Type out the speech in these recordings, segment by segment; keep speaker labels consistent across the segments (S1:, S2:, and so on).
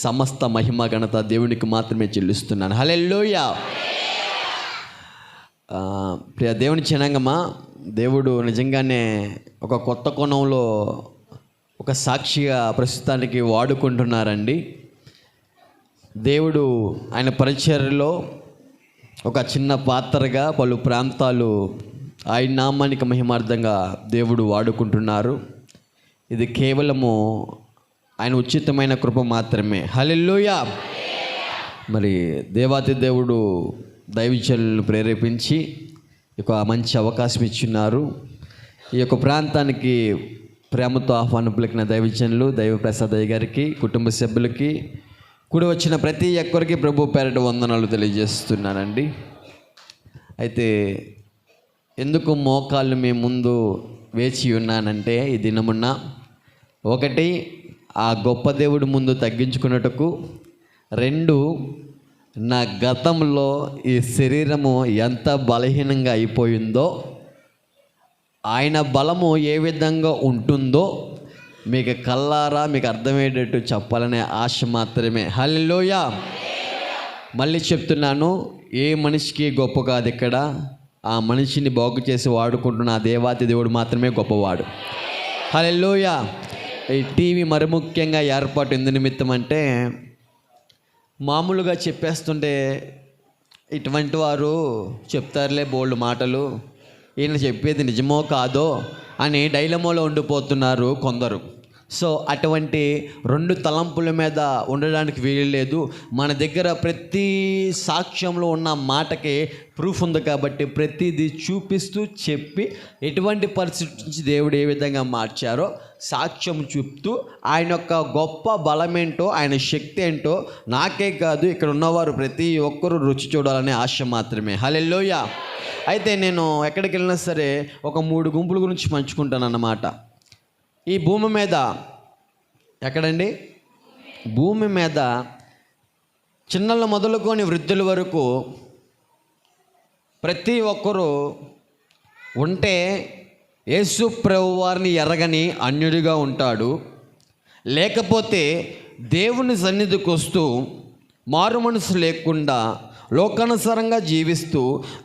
S1: సమస్త మహిమ ఘనత దేవునికి మాత్రమే చెల్లిస్తున్నాను. హల్లెలూయా. ప్రియ దేవుని జనాంగమా, దేవుడు నిజంగానే ఒక కొత్త కోణంలో ఒక సాక్షిగా ప్రస్తుతానికి వాడుకుంటున్నారండి. దేవుడు ఆయన పరిచర్యలో ఒక చిన్న పాత్రగా పలు ప్రాంతాలు ఆయన నామానికి మహిమార్థంగా దేవుడు వాడుకుంటున్నారు. ఇది కేవలము ఆయన ఉచితమైన కృప మాత్రమే. హల్లెలూయా. మరి దేవాతి దేవుడు దైవజనులను ప్రేరేపించి ఒక మంచి అవకాశం ఇచ్చున్నారు. ఈ యొక్క ప్రాంతానికి ప్రేమతో ఆహ్వానం పలికిన దైవజనులు దైవప్రసాద్ అయ్య గారికి, కుటుంబ సభ్యులకి, కూడి వచ్చిన ప్రతి ఒక్కరికి ప్రభు పేరట వందనాలు తెలియజేస్తున్నానండి. అయితే ఎందుకు మోకాళ్ళు మీ ముందు వేచి ఉన్నానంటే, ఈ దినమున్న ఒకటి ఆ గొప్ప దేవుడి ముందు తగ్గించుకున్నట్టుకు, రెండు నా గతంలో ఈ శరీరము ఎంత బలహీనంగా అయిపోయిందో, ఆయన బలము ఏ విధంగా ఉంటుందో మీకు కల్లారా మీకు అర్థమయ్యేటట్టు చెప్పాలనే ఆశ మాత్రమే. హల్లెలూయా. మళ్ళీ చెప్తున్నాను, ఏ మనిషికి గొప్ప కాదు ఇక్కడ. ఆ మనిషిని బాగు చేసి వాడుకుంటున్న ఆ దేవాతి దేవుడు మాత్రమే గొప్పవాడు. హల్లెలూయా. ఈ టీవీ మరి ముఖ్యంగా ఏర్పాటు ఎందు నిమిత్తం అంటే, మామూలుగా చెప్పేస్తుంటే ఇటువంటి వారు చెప్తారులే బోల్డ్ మాటలు, ఈయన చెప్పేది నిజమో కాదో అని డైలమోలో ఉండిపోతున్నారు కొందరు. సో అటువంటి రెండు తలంపుల మీద ఉండడానికి వీలు లేదు. మన దగ్గర ప్రతి సాక్ష్యంలో ఉన్న మాటకి ప్రూఫ్ ఉంది కాబట్టి ప్రతిదీ చూపిస్తూ చెప్పి ఎటువంటి పరిస్థితి నుంచి దేవుడు ఏ విధంగా మార్చారో సాక్ష్యం చూపుతూ ఆయన యొక్క గొప్ప బలమేంటో, ఆయన శక్తి ఏంటో నాకే కాదు ఇక్కడ ఉన్నవారు ప్రతి ఒక్కరూ రుచి చూడాలనే ఆశ మాత్రమే. హల్లెలూయా. అయితే నేను ఎక్కడికి వెళ్ళినా సరే ఒక 3 గుంపుల గురించి పంచుకుంటాను అన్నమాట. ఈ భూమి మీద, ఎక్కడండి, భూమి మీద చిన్నలు మొదలుకొని వృద్ధుల వరకు ప్రతి ఒక్కరూ ఉంటే యేసు ప్రభు వారిని ఎరగని అన్యుడిగా ఉంటాడు. లేకపోతే దేవుని సన్నిధికి వస్తూ మారు మనసు లేకుండా లోకానుసారంగా జీవిస్తూ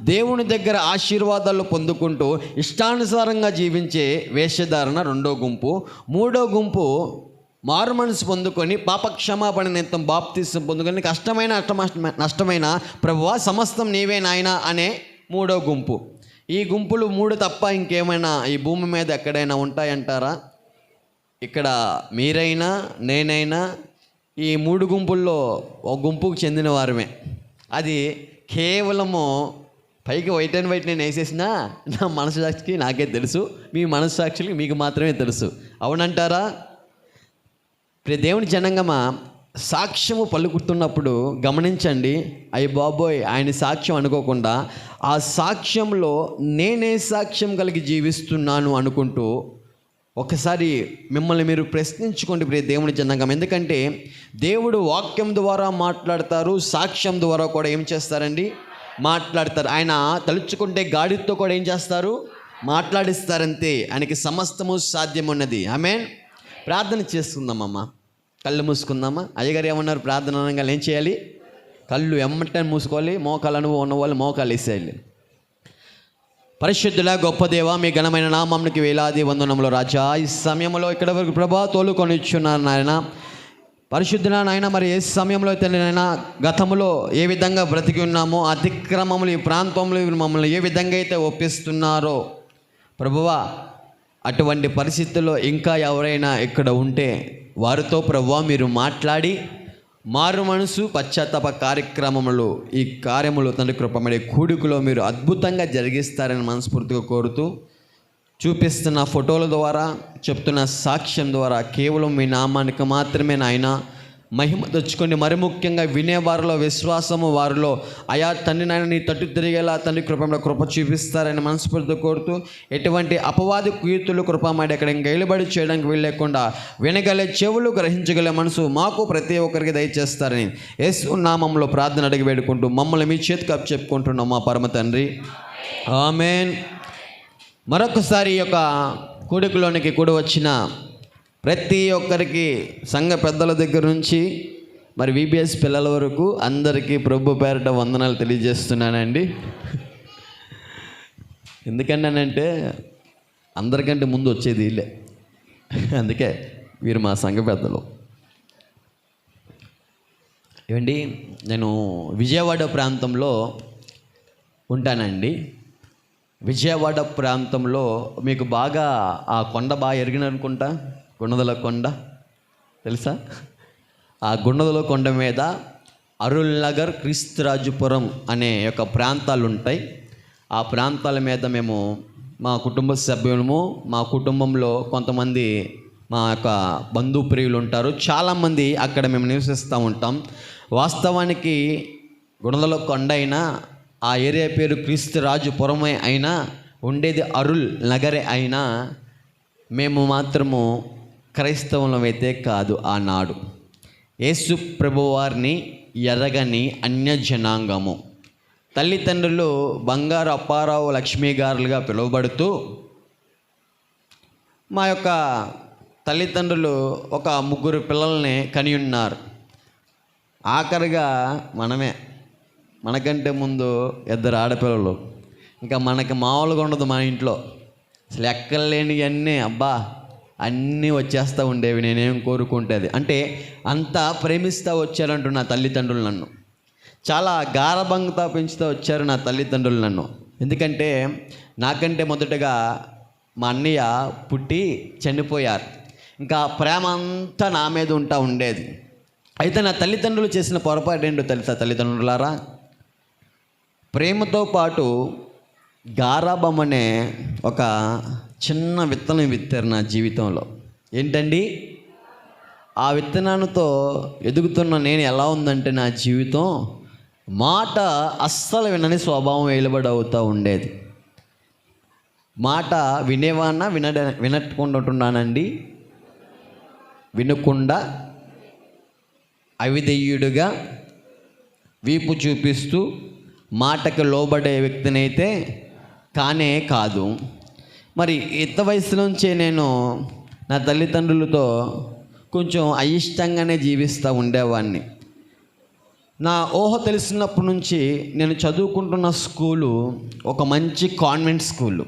S1: దేవుని దగ్గర ఆశీర్వాదాలు పొందుకుంటూ ఇష్టానుసారంగా జీవించే వేషధారణ రెండో గుంపు. మూడో గుంపు మారు మనసు పొందుకొని పాపక్షమాపణ నిమిత్తం బాప్తిసం పొందుకొని నష్టమైన ప్రభువా సమస్తం నీవే నాయనా అనే మూడో గుంపు. ఈ గుంపులు 3 తప్ప ఇంకేమైనా ఈ భూమి మీద ఎక్కడైనా ఉంటాయంటారా? ఇక్కడ మీరైనా నేనైనా ఈ 3 గుంపుల్లో ఒక గుంపుకు చెందిన వారమే. అది కేవలము పైకి వైట్ అండ్ వైట్ నేను వేసేసినా నా మనస్సాక్షికి నాకే తెలుసు, మీ మనస్సాక్షికి మీకు మాత్రమే తెలుసు. అవునంటారా? ప్రియ దేవుని జనాంగమా, సాక్ష్యము పలుకుతున్నప్పుడు గమనించండి. అయ్య బాబోయ్, ఆయన సాక్ష్యం అనుకోకుండా ఆ సాక్ష్యంలో నేనే సాక్ష్యం కలిగి జీవిస్తున్నాను అనుకుంటూ ఒకసారి మిమ్మల్ని మీరు ప్రశ్నించుకోండి ప్రియ దేవుని జనాంగం. ఎందుకంటే దేవుడు వాక్యం ద్వారా మాట్లాడతారు, సాక్ష్యం ద్వారా కూడా ఏం చేస్తారండి, మాట్లాడతారు. ఆయన తలుచుకుంటే గాడితో కూడా ఏం చేస్తారు, మాట్లాడిస్తారంతే. ఆయనకి సమస్తము సాధ్యమున్నది. ఆమేన్. ప్రార్థన చేసుకుందామమ్మా, కళ్ళు మూసుకుందామా. అయ్యగారు ఏమన్నారు, ప్రార్థన అనగా ఏం చేయాలి, కళ్ళు ఎమ్మటని మూసుకోవాలి, మోకాలు అనుభవం ఉన్న వాళ్ళు మోకాలు వేసేయాలి. పరిశుద్ధుల గొప్ప దేవ, మీ ఘనమైన నామమునికి వేలాది వందనములు రాజా. ఈ సమయంలో ఇక్కడ వరకు ప్రభా తోలుకొని ఇచ్చున్నారు నాయన. పరిశుద్ధుల నాయన, మరి ఏ సమయంలో అయితే నాయన గతంలో ఏ విధంగా బ్రతికి ఉన్నామో అతిక్రమములు ఈ ప్రాంతంలో మమ్మల్ని ఏ విధంగా అయితే ఒప్పిస్తున్నారో ప్రభువా, అటువంటి పరిస్థితుల్లో ఇంకా ఎవరైనా ఇక్కడ ఉంటే వారితో ప్రభువా మీరు మాట్లాడి మారు మనసు పశ్చాత్తాప కార్యక్రమములు, ఈ కార్యములు తండ్రి కృపమడే కూడికలో మీరు అద్భుతంగా జరిగిస్తారని మనస్ఫూర్తిగా కోరుతూ, చూపిస్తున్న ఫోటోల ద్వారా చెప్తున్న సాక్ష్యం ద్వారా కేవలం మీ నామానికి మాత్రమే నాయన మహిమ తెచ్చుకొని, మరి ముఖ్యంగా వినేవారిలో విశ్వాసము వారిలో అయా తండ్రి నాయన నీ తట్టు తిరిగేలా తండ్రి కృప చూపిస్తారని మనస్ఫూర్తిగా కోరుతూ, ఎటువంటి అపవాది కీర్తులు కృపమాడి అక్కడ గైలుబడి చేయడానికి వీల్లేకుండా వినగలే చెవులు, గ్రహించగలే మనసు మాకు ప్రతి ఒక్కరికి దయచేస్తారని యేసు నామంలో ప్రార్థన అడిగి వేడుకుంటూ మమ్మల్ని మీ చేతికి చెప్పుకుంటున్నాం మా పరమ తండ్రి. ఆమేన్. మరొకసారి ఈ యొక్క కూడికలోనికి కూడి వచ్చిన ప్రతి ఒక్కరికి సంఘ పెద్దల దగ్గర నుంచి మరి VBS పిల్లల వరకు అందరికీ ప్రభు పేరట వందనాలు తెలియజేస్తున్నానండి. ఎందుకన్నానంటే అందరికంటే ముందు వచ్చేది వీళ్ళే, అందుకే వీరు మా సంఘ పెద్దలు. ఏమండి, నేను విజయవాడ ప్రాంతంలో ఉంటానండి. విజయవాడ ప్రాంతంలో మీకు బాగా ఆ కొండ బాగా ఎరిగిననుకుంటా, గుణదల కొండ తెలుసా? ఆ గుణదల కొండ మీద అరుల్ నగర్, క్రీస్తురాజుపురం అనే యొక్క ప్రాంతాలు ఉంటాయి. ఆ ప్రాంతాల మీద మేము మా కుటుంబ సభ్యులము, మా కుటుంబంలో కొంతమంది మా యొక్క బంధుప్రియులు ఉంటారు. చాలామంది అక్కడ మేము నివసిస్తూ ఉంటాం. వాస్తవానికి గుణదల కొండ అయినా, ఆ ఏరియా పేరు క్రీస్తురాజుపురమే అయినా, ఉండేది అరుల్ నగరే అయినా, మేము మాత్రము క్రైస్తవులమైతే కాదు. ఆనాడు యేసు ప్రభువారిని ఎరగని అన్యజనాంగము. తల్లిదండ్రులు బంగారు అప్పారావు లక్ష్మీ గారులుగా పిలువబడుతూ, మా యొక్క తల్లిదండ్రులు ఒక 3 పిల్లల్ని కని ఉన్నారు. ఆఖరిగా మనకంటే ముందు 2 ఆడపిల్లలు. ఇంకా మనకి మామూలుగా ఉండదు మన ఇంట్లో. అసలు ఎక్కలేనివన్నీ అన్నీ వచ్చేస్తూ ఉండేవి. నేనేం కోరుకుంటేది అంటే అంతా ప్రేమిస్తూ వచ్చారంటూ నా తల్లిదండ్రులు నన్ను చాలా గారభంగా పెంచుతూ వచ్చారు నా తల్లిదండ్రులు నన్ను. ఎందుకంటే నాకంటే మొదటగా మా అన్నయ్య పుట్టి చనిపోయారు. ఇంకా ప్రేమ అంతా నా మీద ఉండేది. అయితే నా తల్లిదండ్రులు చేసిన పొరపాటు ఏంటో తెలుసా తల్లిదండ్రులారా? ప్రేమతో పాటు గారాబం అనే ఒక చిన్న విత్తనం విత్తారు నా జీవితంలో. ఏంటండి? ఆ విత్తనాలతో ఎదుగుతున్న నేను ఎలా ఉందంటే, నా జీవితం మాట అస్సలు వినని స్వభావం వెలువడి అవుతూ ఉండేది. మాట వినేవాన్నా వినకుండా ఉంటున్నానండి. వినకుండా అవిధేయుడుగా వీపు చూపిస్తూ మాటకు లోబడే వ్యక్తినైతే కానే కాదు. మరి ఇంత వయసు నుంచే నేను నా తల్లిదండ్రులతో కొంచెం అయిష్టంగానే జీవిస్తూ ఉండేవాడిని. నా ఊహ తెలిసినప్పటి నుంచి నేను చదువుకుంటున్న స్కూలు ఒక మంచి కాన్వెంట్ స్కూలు.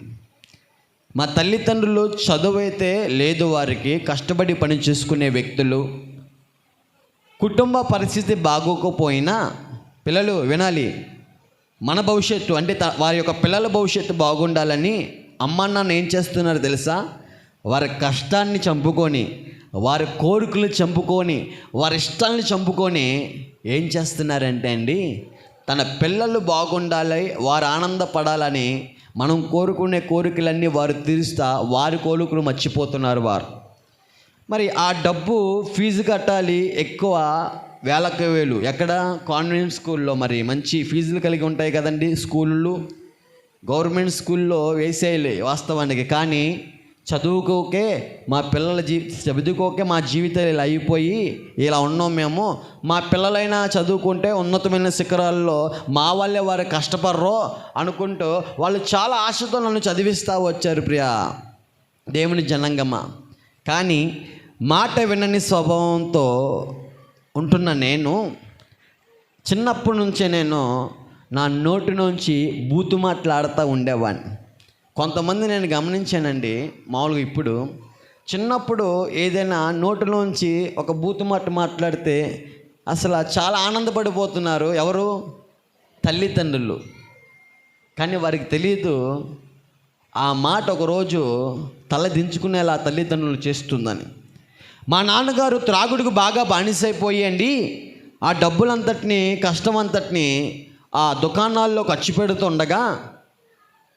S1: మా తల్లిదండ్రులు చదువు అయితే లేదు, వారికి కష్టపడి పని చేసుకునే వ్యక్తులు. కుటుంబ పరిస్థితి బాగోకపోయినా పిల్లలు వినాలి, మన భవిష్యత్తు అంటే వారి యొక్క పిల్లల భవిష్యత్తు బాగుండాలని అమ్మ నాన్న ఏం చేస్తున్నారు తెలుసా? వారి కష్టాన్ని చంపుకొని, వారి కోరికలు చంపుకొని, వారి ఇష్టాలను చంపుకొని ఏం చేస్తున్నారంటే అండి, తన పిల్లలు బాగుండాలి, వారు ఆనందపడాలని మనం కోరుకునే కోరికలన్నీ వారు తీరుస్తా వారి కోరికలు మర్చిపోతున్నారు వారు. మరి ఆ డబ్బు ఫీజు కట్టాలి, ఎక్కువ వేలకు వేలు. ఎక్కడ? కాన్వెంట్ స్కూల్లో. మరి మంచి ఫీజులు కలిగి ఉంటాయి కదండి స్కూళ్ళు. గవర్నమెంట్ స్కూల్లో వేసేయాలి వాస్తవానికి. కానీ చదువుకోకే మా పిల్లల చదువుకోకే మా జీవితాలు ఇలా అయిపోయి ఇలా ఉన్నాం మేము. మా పిల్లలైనా చదువుకుంటే ఉన్నతమైన శిఖరాల్లో మా వాళ్ళే వారు కష్టపడరో అనుకుంటూ వాళ్ళు చాలా ఆశతో నన్ను చదివిస్తూ వచ్చారు ప్రియా దేవుని జనాంగమా. కానీ మాట వినని స్వభావంతో ఉంటున్న నేను చిన్నప్పటి నుంచే నా నోటి నుంచి బూతు మాట్లాడుతూ ఉండేవాడిని. కొంతమంది నేను గమనించానండి, మామూలుగా ఇప్పుడు చిన్నప్పుడు ఏదైనా నోటిలోంచి ఒక బూతు మాట మాట్లాడితే అసలు చాలా ఆనందపడిపోతున్నారు. ఎవరు? తల్లిదండ్రులు. కానీ వారికి తెలియదు ఆ మాట ఒకరోజు తల దించుకునేలా తల్లిదండ్రులు చేస్తుందని. మా నాన్నగారు త్రాగుడికి బాగా బానిసైపోయండి ఆ డబ్బులంతటినీ కష్టం అంతటినీ ఆ దుకాణాల్లో ఖర్చు పెడుతుండగా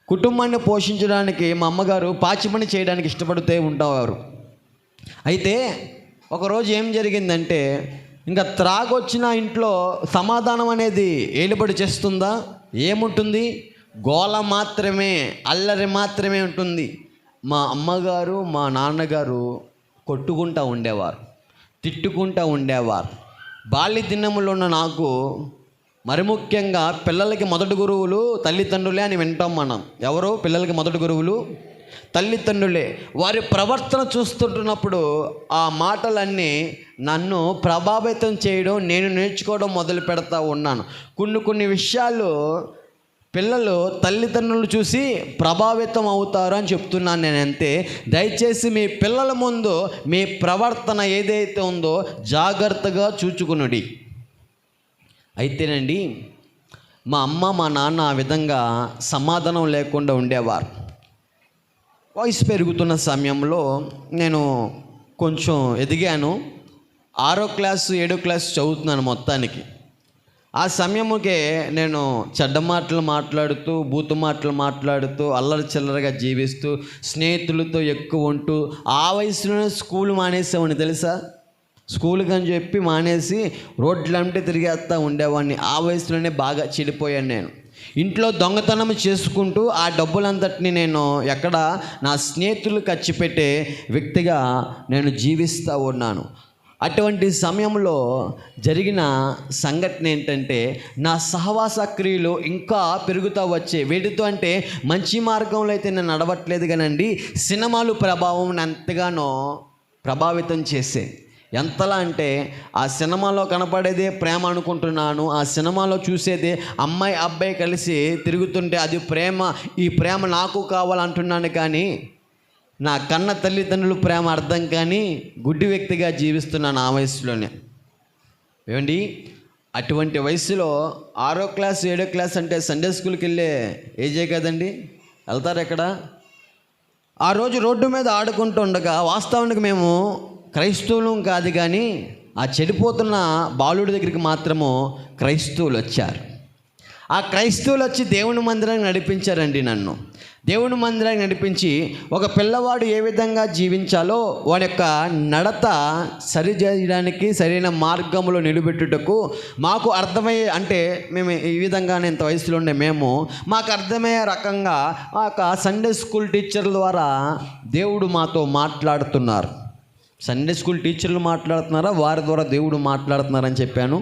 S1: కుటుంబాన్ని పోషించడానికి మా అమ్మగారు పాచి పని చేయడానికి ఇష్టపడుతూ ఉండేవారు. అయితే ఒకరోజు ఏం జరిగిందంటే, ఇంకా త్రాగొచ్చిన ఇంట్లో సమాధానం అనేది ఏలుబడి చేస్తుందా? ఏముంటుంది? గోల మాత్రమే, అల్లరి మాత్రమే ఉంటుంది. మా అమ్మగారు మా నాన్నగారు కొట్టుకుంటూ ఉండేవారు, తిట్టుకుంటూ ఉండేవారు. బాల్య దినములో ఉన్న నాకు మరి ముఖ్యంగా పిల్లలకి మొదటి గురువులు తల్లిదండ్రులే అని వింటాం మనం. ఎవరు పిల్లలకి మొదటి గురువులు? తల్లిదండ్రులే. వారి ప్రవర్తన చూస్తుంటున్నప్పుడు ఆ మాటలన్నీ నన్ను ప్రభావితం చేయడం, నేను నేర్చుకోవడం మొదలు పెడతా ఉన్నాను. కొన్ని విషయాలు పిల్లలు తల్లిదండ్రులు చూసి ప్రభావితం అవుతారు అని చెప్తున్నాను నేను అంతే. దయచేసి మీ పిల్లల ముందు మీ ప్రవర్తన ఏదైతే ఉందో జాగ్రత్తగా చూచుకునుడి. అయితేనండి, మా అమ్మ మా నాన్న ఆ విధంగా సమాధానం లేకుండా ఉండేవారు. వయసు పెరుగుతున్న సమయంలో నేను కొంచెం ఎదిగాను. 6వ క్లాసు 7వ క్లాసు చదువుతున్నాను మొత్తానికి. ఆ సమయముకే నేను చెడ్డ మాటలు మాట్లాడుతూ, బూతు మాటలు మాట్లాడుతూ, అల్లరి చిల్లరగా జీవిస్తూ, స్నేహితులతో ఎక్కువ ఉంటూ, ఆ వయసులోనే స్కూల్ మానేసామని తెలుసా. స్కూల్కి అని చెప్పి మానేసి రోడ్లంటే తిరిగేస్తూ ఉండేవాడిని. ఆ వయసులోనే బాగా చెడిపోయాను నేను. ఇంట్లో దొంగతనం చేసుకుంటూ ఆ డబ్బులంతటిని నేను ఎక్కడ నా స్నేహితులు ఖర్చు పెట్టే వ్యక్తిగా నేను జీవిస్తూ ఉన్నాను. అటువంటి సమయంలో జరిగిన సంఘటన ఏంటంటే, నా సహవాస క్రియలు ఇంకా పెరుగుతూ వచ్చే. వీటితో అంటే మంచి మార్గంలో అయితే నేను నడవట్లేదు కానండి, సినిమాలు ప్రభావం ఎంతగానో ప్రభావితం చేసే. ఎంతలా అంటే ఆ సినిమాలో కనపడేదే ప్రేమ అనుకుంటున్నాను. ఆ సినిమాలో చూసేదే అమ్మాయి అబ్బాయి కలిసి తిరుగుతుంటే అది ప్రేమ, ఈ ప్రేమ నాకు కావాలంటున్నాను. కానీ నా కన్న తల్లిదండ్రులు ప్రేమ అర్థం కానీ గుడ్డి వ్యక్తిగా జీవిస్తున్నాను ఆ వయసులోనే. ఏమండి, అటువంటి వయసులో 6వ క్లాస్ 7వ క్లాస్ అంటే సండే స్కూల్కి వెళ్ళే ఏజే కదండి. వెళ్తారు ఎక్కడ? ఆ రోజు రోడ్డు మీద ఆడుకుంటూ ఉండగా, వాస్తవానికి మేము క్రైస్తవులం కాదు కానీ ఆ చెడిపోతున్న బాలుడి దగ్గరికి మాత్రము క్రైస్తవులు వచ్చారు. ఆ క్రైస్తవులు వచ్చి దేవుని మందిరానికి నడిపించారండి నన్ను. దేవుని మందిరానికి నడిపించి ఒక పిల్లవాడు ఏ విధంగా జీవించాలో వాడి యొక్క నడత సరిచేయడానికి, సరైన మార్గంలో నిలబెట్టుటకు మాకు అర్థమయ్యే, అంటే మేము ఈ విధంగానే ఇంత వయసులో ఉండే మేము మాకు అర్థమయ్యే రకంగా ఆ యొక్క సండే స్కూల్ టీచర్ల ద్వారా దేవుడు మాతో మాట్లాడుతున్నారు. సండే స్కూల్ టీచర్లు మాట్లాడుతున్నారా, వారి ద్వారా దేవుడు మాట్లాడుతున్నారని చెప్పాను.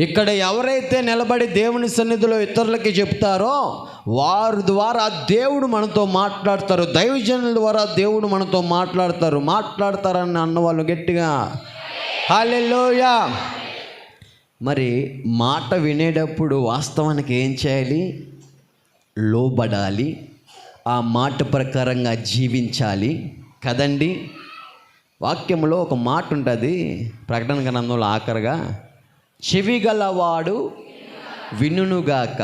S1: ఇక్కడ ఎవరైతే నిలబడి దేవుని సన్నిధిలో ఇతరులకి చెప్తారో వారి ద్వారా దేవుడు మనతో మాట్లాడతారు. దైవజనుల ద్వారా దేవుడు మనతో మాట్లాడతారని అన్నవాళ్ళు గట్టిగా హల్లెలూయా. మరి మాట వినేటప్పుడు వాస్తవానికి ఏం చేయాలి? లోబడాలి, ఆ మాట ప్రకారంగా జీవించాలి కదండి. వాక్యంలో ఒక మాట ఉంటుంది, ప్రకటన గ్రంథంలో ఆఖరిగా, చెవి గలవాడు వినుగాక.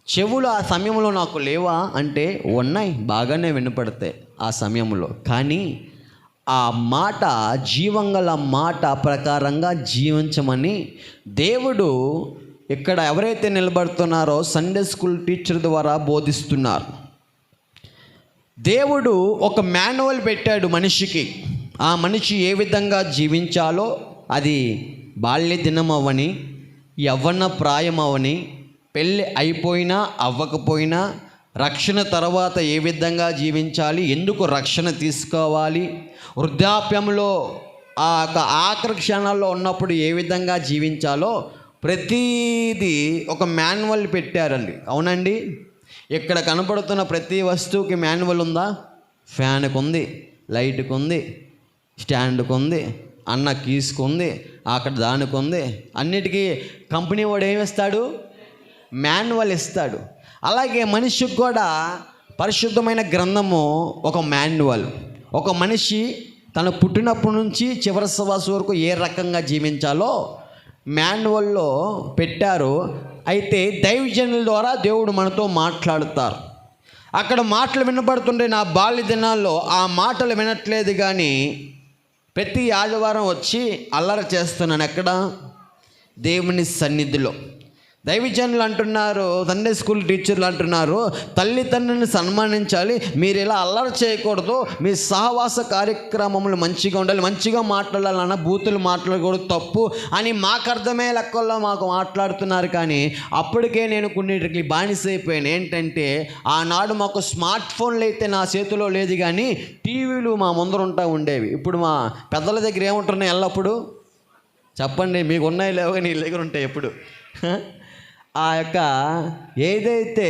S1: చెవులు ఆ సమయంలో నాకు లేవా అంటే ఉన్నాయి, బాగానే వినపడతాయి ఆ సమయంలో. కానీ ఆ మాట, జీవంగల మాట ప్రకారంగా జీవించమని దేవుడు ఇక్కడ ఎవరైతే నిలబడుతున్నారో సండే స్కూల్ టీచర్ ద్వారా బోధిస్తున్నారు. దేవుడు ఒక మాన్యువల్ పెట్టాడు మనిషికి. ఆ మనిషి ఏ విధంగా జీవించాలో, అది బాల్య దినం అవని, యవ్వన ప్రాయం అవని, పెళ్ళి అయిపోయినా అవ్వకపోయినా, రక్షణ తర్వాత ఏ విధంగా జీవించాలి, ఎందుకు రక్షణ తీసుకోవాలి, వృద్ధాప్యంలో ఆ ఆఖరి క్షణాల్లో ఉన్నప్పుడు ఏ విధంగా జీవించాలో ప్రతీది ఒక మాన్యువల్ పెట్టారండి. అవునండి, ఇక్కడ కనపడుతున్న ప్రతి వస్తువుకి మాన్యువల్ ఉందా? ఫ్యాన్కి ఉంది, లైట్కి ఉంది, స్టాండ్కి ఉంది, అన్న కీస్కి ఉంది, అక్కడ దానికి ఉంది. అన్నిటికీ కంపెనీ వాడు ఏమి ఇస్తాడు? మాన్యువల్ ఇస్తాడు. అలాగే మనిషికి కూడా పరిశుద్ధమైన గ్రంథము ఒక మాన్యువల్. ఒక మనిషి తను పుట్టినప్పటి నుంచి చివరి శ్వాస వరకు ఏ రకంగా జీవించాలో మాన్యువల్లో పెట్టారు. అయితే దైవజనుల ద్వారా దేవుడు మనతో మాట్లాడుతారు. అక్కడ మాటలు వినపడుతుంటే నా బాల్య దినాల్లో ఆ మాటలు వినట్లేదు, కానీ ప్రతి ఆదివారం వచ్చి అల్లరి చేస్తున్నాను. ఎక్కడ? దేవుని సన్నిధిలో. దైవజనులు అంటున్నారు, సండే స్కూల్ టీచర్లు అంటున్నారు, తల్లిదండ్రులను సన్మానించాలి, మీరు ఇలా అల్లరి చేయకూడదు, మీ సహవాస కార్యక్రమములు మంచిగా ఉండాలి, మంచిగా మాట్లాడాలన్న, బూతులు మాట్లాడకూడదు, తప్పు అని మాకు అర్థమే లెక్కల్లో మాకు మాట్లాడుతున్నారు. కానీ అప్పటికే నేను కొన్నిటికి బానిసైపోయాను. ఏంటంటే ఆనాడు మాకు స్మార్ట్ ఫోన్లు అయితే నా చేతిలో లేదు, కానీ టీవీలు మా ముందర ఉంటా ఉండేవి. ఇప్పుడు మా పెద్దల దగ్గర ఏముంటున్నాయి ఎల్లప్పుడు? చెప్పండి, మీకు ఉన్నాయి లేవు, నీ దగ్గర ఉంటాయి ఎప్పుడు. ఆ యొక్క ఏదైతే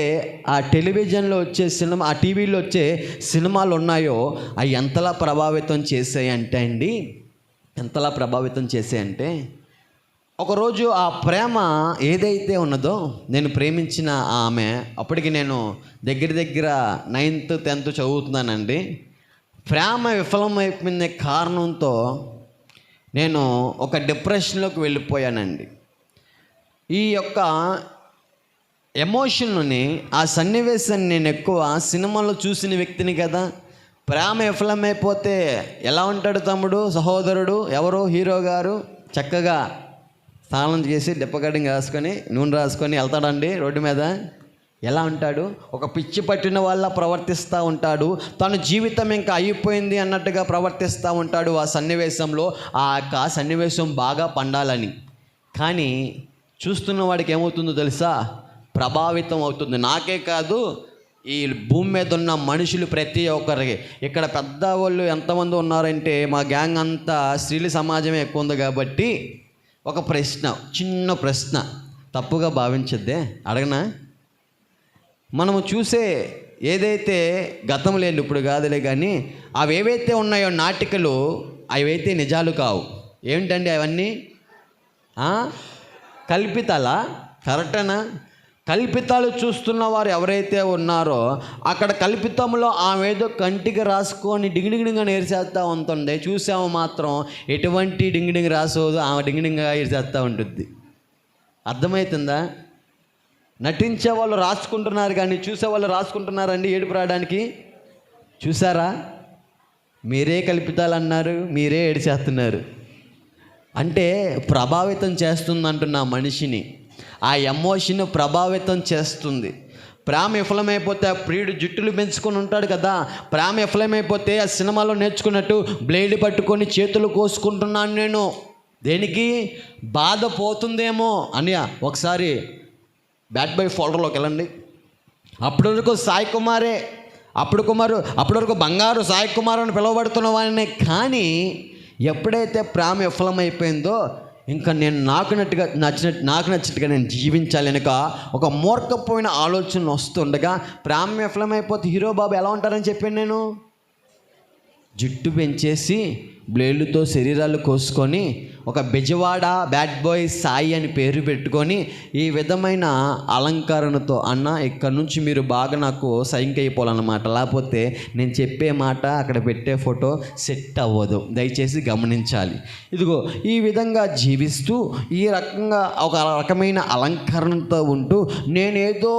S1: ఆ టెలివిజన్లో వచ్చే సినిమా, ఆ టీవీలో వచ్చే సినిమాలు ఉన్నాయో అవి ఎంతలా ప్రభావితం చేసాయంటే అండి, ఎంతలా ప్రభావితం చేసాయంటే, ఒకరోజు ఆ ప్రేమ ఏదైతే ఉన్నదో, నేను ప్రేమించిన ఆమె, అప్పటికి నేను దగ్గర 9th 10th చదువుతున్నానండి. ప్రేమ విఫలమైపోయిన కారణంతో నేను ఒక డిప్రెషన్లోకి వెళ్ళిపోయానండి. ఈ యొక్క ఎమోషన్ని, ఆ సన్నివేశాన్ని నేను ఎక్కువ సినిమాలో చూసిన వ్యక్తిని కదా. ప్రేమ విఫలమైపోతే ఎలా ఉంటాడు తమ్ముడు, సహోదరుడు, ఎవరు హీరో గారు, చక్కగా స్నానం చేసి డిప్పగడ్డింగ్ రాసుకొని నూనె రాసుకొని వెళ్తాడండి రోడ్డు మీద. ఎలా ఉంటాడు? ఒక పిచ్చి పట్టిన వాళ్ళ ప్రవర్తిస్తూ ఉంటాడు. తన జీవితం ఇంకా అయిపోయింది అన్నట్టుగా ప్రవర్తిస్తూ ఉంటాడు ఆ సన్నివేశంలో. ఆ యొక్క సన్నివేశం బాగా పండాలని. కానీ చూస్తున్న వాడికి ఏమవుతుందో తెలుసా? ప్రభావితం అవుతుంది. నాకే కాదు, ఈ భూమి మీద ఉన్న మనుషులు ప్రతి ఒక్కరికి. ఇక్కడ పెద్దవాళ్ళు ఎంతమంది ఉన్నారంటే మా గ్యాంగ్ అంతా స్త్రీల సమాజమే ఎక్కువ ఉంది కాబట్టి ఒక ప్రశ్న, చిన్న ప్రశ్న, తప్పుగా భావించద్దే, అడగనా? మనము చూసే ఏదైతే గతం లేదు, ఇప్పుడు కాదులే, కానీ అవి ఏవైతే ఉన్నాయో నాటికలు, అవైతే నిజాలు కావు. ఏమిటండి అవన్నీ? కల్పితాలా? కరెక్టేనా? కల్పితాలు చూస్తున్న వారు ఎవరైతే ఉన్నారో అక్కడ కల్పితంలో ఆమె ఏదో కంటికి రాసుకొని డింగిడింగిగా నేర్చేస్తూ ఉంటుంది. చూసాము మాత్రం ఎటువంటి డింగిడింగ్ రాసోదు, ఆమె డింగిడింగ్గా ఏర్చేస్తూ ఉంటుంది. అర్థమవుతుందా? నటించే వాళ్ళు రాసుకుంటున్నారు కానీ చూసేవాళ్ళు రాసుకుంటున్నారండి ఏడుపు రావడానికి. చూసారా? మీరే కల్పితాలు అన్నారు, మీరే ఏడిచేస్తున్నారు. అంటే ప్రభావితం చేస్తుంది అంటున్నా మనిషిని. ఆ ఎమోషన్ ప్రభావితం చేస్తుంది. ప్రేమ విఫలమైపోతే ఆ ప్రియుడు జుట్టులు పెంచుకొని ఉంటాడు కదా. ప్రేమ విఫలమైపోతే ఆ సినిమాలో నేర్చుకున్నట్టు బ్లేడ్ పట్టుకొని చేతులు కోసుకుంటున్నాను నేను. దేనికి? బాధ పోతుందేమో అని. ఒకసారి బ్యాట్ బాయ్ ఫోల్డర్లోకి వెళ్ళండి. అప్పటి వరకు సాయి కుమారే, అప్పటి వరకు బంగారు సాయి కుమార్ అని పిలువబడుతున్న వాడినే. కానీ ఎప్పుడైతే ప్రేమ విఫలమైపోయిందో ఇంకా నేను నాకు నచ్చినట్టుగా నేను జీవించాలి వెనుక ఒక మూర్ఖపోయిన ఆలోచన వస్తుండగా, ప్రేమ విఫలమైపోతే హీరో బాబు ఎలా ఉంటారని చెప్పాను నేను. జుట్టు పెంచేసి బ్లేడ్లతో శరీరాలు కోసుకొని ఒక బెజవాడ బ్యాడ్ బాయ్ సాయి అని పేరు పెట్టుకొని ఈ విధమైన అలంకరణతో, అన్న ఇక్కడ నుంచి మీరు బాగా నాకు సైంక్ అయిపోవాలన్నమాట, లేకపోతే నేను చెప్పే మాట అక్కడ పెట్టే ఫోటో సెట్ అవ్వదు, దయచేసి గమనించాలి. ఇదిగో ఈ విధంగా జీవిస్తూ ఈ రకంగా ఒక రకమైన అలంకరణతో ఉంటూ నేనేదో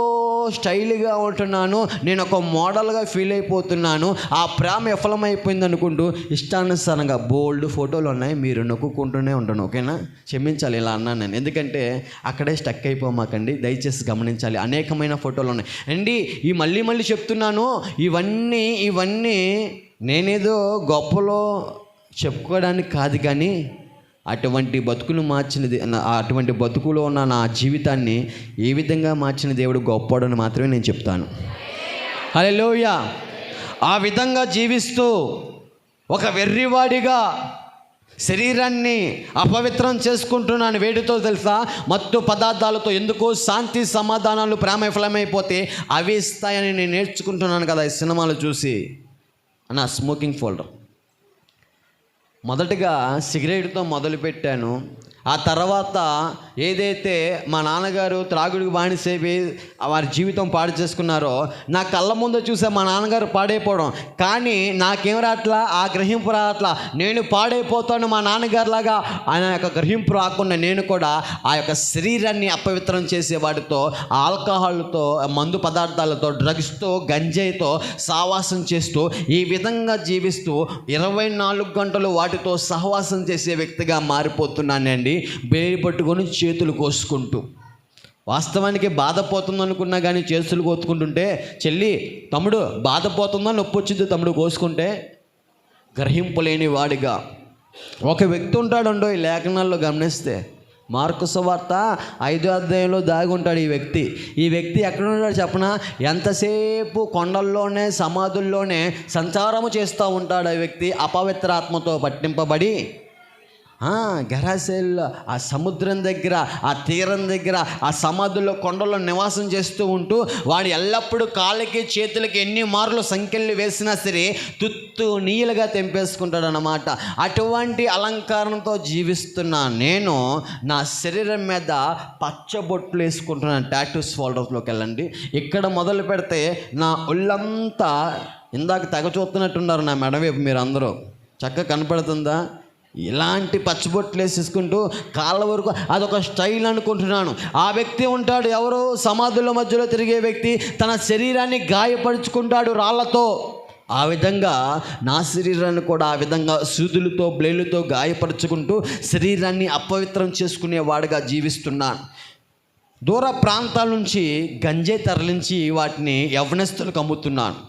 S1: స్టైల్గా ఉంటున్నాను, నేను ఒక మోడల్గా ఫీల్ అయిపోతున్నాను, ఆ ప్రేమ విఫలమైపోయింది అనుకుంటూ ఇష్టానుసారంగా బోల్డ్ ఫోటోలు ఉన్నాయి, మీరు నొక్కుంటూనే ఉంటాను. ఓకేనా? క్షమించాలి ఇలా అన్నాను నేను, ఎందుకంటే అక్కడే స్టక్ అయిపోమాకండి, దయచేసి గమనించాలి. అనేకమైన ఫోటోలు ఉన్నాయి అండి. ఈ మళ్ళీ చెప్తున్నాను, ఇవన్నీ నేనేదో గొప్పలో చెప్పుకోవడానికి కాదు, కానీ అటువంటి బతుకులు మార్చినది, అటువంటి బతుకులో ఉన్న నా జీవితాన్ని ఏ విధంగా మార్చిన దేవుడు గొప్పవాడని మాత్రమే నేను చెప్తాను. హల్లెలూయా. ఆ విధంగా జీవిస్తూ ఒక వెర్రివాడిగా శరీరాన్ని అపవిత్రం చేసుకుంటున్నాను. వేడితో తెలుసా? మత్తు పదార్థాలతో. ఎందుకు? శాంతి సమాధానాలు ప్రేమ విఫలమైపోతే అవి ఇస్తాయని నేను నేర్చుకుంటున్నాను కదా ఈ సినిమాలు చూసి. నా స్మోకింగ్ ఫోల్డర్ మొదటిగా సిగరెట్తో మొదలుపెట్టాను. ఆ తర్వాత ఏదైతే మా నాన్నగారు త్రాగుడికి బానిసైపోయి వారి జీవితం పాడు చేసుకున్నారో నా కళ్ళ ముందు చూసే మా నాన్నగారు పాడైపోవడం, కానీ నాకేం రాట్లా, ఆ గ్రహింపు రాట్లా. నేను పాడైపోతాను మా నాన్నగారిలాగా ఆయన యొక్క గ్రహింపు రాకుండా నేను కూడా ఆ యొక్క శరీరాన్ని అపవిత్రం చేసే వాటితో, ఆల్కహాల్తో, మందు పదార్థాలతో, డ్రగ్స్తో, గంజాయితో సావాసం చేస్తూ ఈ విధంగా జీవిస్తూ 24 గంటలు వాటితో సహవాసం చేసే వ్యక్తిగా మారిపోతున్నానండి. బేడి పట్టుకొని చేతులు కోసుకుంటూ, వాస్తవానికి బాధపోతుంది అనుకున్నా కానీ చేతులు కోసుకుంటుంటే, చెల్లి తమ్ముడు బాధపోతుందా, నొప్పి వచ్చింది తమ్ముడు కోసుకుంటే, గ్రహింపు లేని వాడిగా ఒక వ్యక్తి ఉంటాడండో ఈ లేఖనాల్లో గమనిస్తే. మార్కు సువార్త 5వ అధ్యాయంలో దాగి ఉంటాడు ఈ వ్యక్తి ఎక్కడ ఉంటాడు చెప్పనా? ఎంతసేపు కొండల్లోనే సమాధుల్లోనే సంచారము చేస్తూ ఉంటాడు ఆ వ్యక్తి. అపవిత్ర ఆత్మతో పట్టింపబడి గెరాసేల్లో ఆ సముద్రం దగ్గర, ఆ తీరం దగ్గర, ఆ సమాధుల్లో, కొండల్లో నివాసం చేస్తూ ఉంటూ వాడు ఎల్లప్పుడూ కాళ్ళకి చేతులకి ఎన్ని మార్లు సంఖ్యలు వేసినా సరే తుత్తు నీళ్ళుగా తెంపేసుకుంటాడు అన్నమాట. అటువంటి అలంకారంతో జీవిస్తున్న నేను నా శరీరం మీద పచ్చబొట్లు వేసుకుంటున్నాను. టాటూస్ ఫోల్డర్స్లోకి వెళ్ళండి. ఇక్కడ మొదలు పెడితే నా ఒళ్ళంతా, ఇందాక తెగ చూస్తున్నట్టున్నారు నా మెడవైపు, మీరు అందరూ చక్కగా కనపడుతుందా? ఇలాంటి పచ్చబొట్లు వేసేసుకుంటూ కాళ్ళ వరకు అదొక స్టైల్ అనుకుంటున్నాను. ఆ వ్యక్తి ఉంటాడు, ఎవరు? సమాధుల మధ్యలో తిరిగే వ్యక్తి. తన శరీరాన్ని గాయపరుచుకుంటాడు రాళ్లతో. ఆ విధంగా నా శరీరాన్ని కూడా ఆ విధంగా సూదులతో, బ్లేడ్లతో గాయపరుచుకుంటూ శరీరాన్ని అపవిత్రం చేసుకునేవాడుగా జీవిస్తున్నాను. దూర ప్రాంతాల నుంచి గంజాయి తరలించి వాటిని యవ్వనస్తులకు అమ్ముతున్నాను.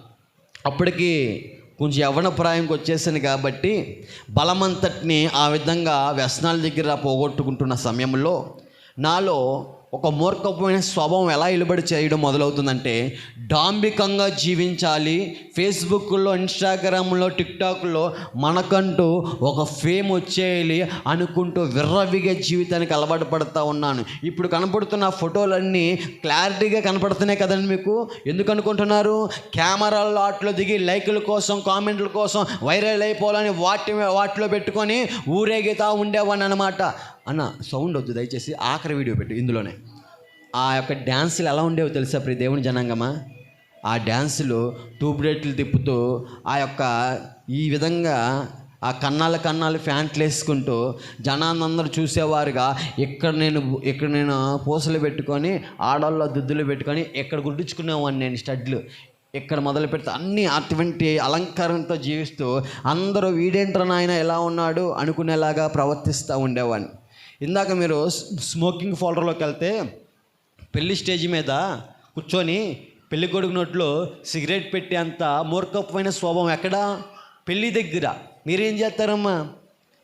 S1: అప్పటికి కొంచెం యవ్వన ప్రాయంకి వచ్చేసాను కాబట్టి బలమంతటిని ఆ విధంగా వ్యసనాల దగ్గర పోగొట్టుకుంటున్న సమయంలో నాలో ఒక మూర్ఖమైన స్వభావం ఎలా ఇలుబడి చేయడం మొదలవుతుందంటే, డాంబికంగా జీవించాలి, ఫేస్బుక్లో, ఇన్స్టాగ్రామ్లో, టిక్టాక్లో మనకంటూ ఒక ఫేమ్ వచ్చేయాలి అనుకుంటూ విర్రవిగే జీవితానికి అలవాటు పడుతూ ఉన్నాను. ఇప్పుడు కనపడుతున్న ఫోటోలన్నీ క్లారిటీగా కనపడుతున్నాయి కదండి మీకు. ఎందుకు అనుకుంటున్నారు? కెమెరాల్లో వాటిలో దిగి లైకుల కోసం, కామెంట్ల కోసం వైరల్ అయిపోవాలని వాటిలో పెట్టుకొని ఊరేగితా ఉండేవాడిని అనమాట. అన్న సౌండ్ వద్దు దయచేసి, ఆఖరి వీడియో పెట్టు. ఇందులోనే ఆ యొక్క డ్యాన్సులు ఎలా ఉండేవో తెలుసా ప్రియ దేవుని జనాంగమా? ఆ డ్యాన్సులు ట్యూబ్లైట్లు తిప్పుతూ ఈ విధంగా ఆ కన్నాలు ఫ్యాంట్లు వేసుకుంటూ జనాలందరూ చూసేవారుగా ఇక్కడ నేను పూసలు పెట్టుకొని, ఆడవాళ్ళ దుద్దులు పెట్టుకొని ఇక్కడ గుడ్డించుకునేవాడిని నేను, స్టడ్లు ఇక్కడ మొదలు పెడితే అన్నీ అటువంటి అలంకారంతో జీవిస్తూ అందరూ వీడేంట్రా నాయన ఎలా ఉన్నాడు అనుకునేలాగా ప్రవర్తిస్తూ ఉండేవాడిని. ఇందాక మీరు స్మోకింగ్ ఫోల్డర్లోకి వెళ్తే పెళ్లి స్టేజ్ మీద కూర్చొని పెళ్లి కొడుకు నోట్లో సిగరెట్ పెట్టే అంత మూర్ఖమైన స్వభావం ఎక్కడ? పెళ్ళి దగ్గర. మీరేం చేస్తారమ్మా?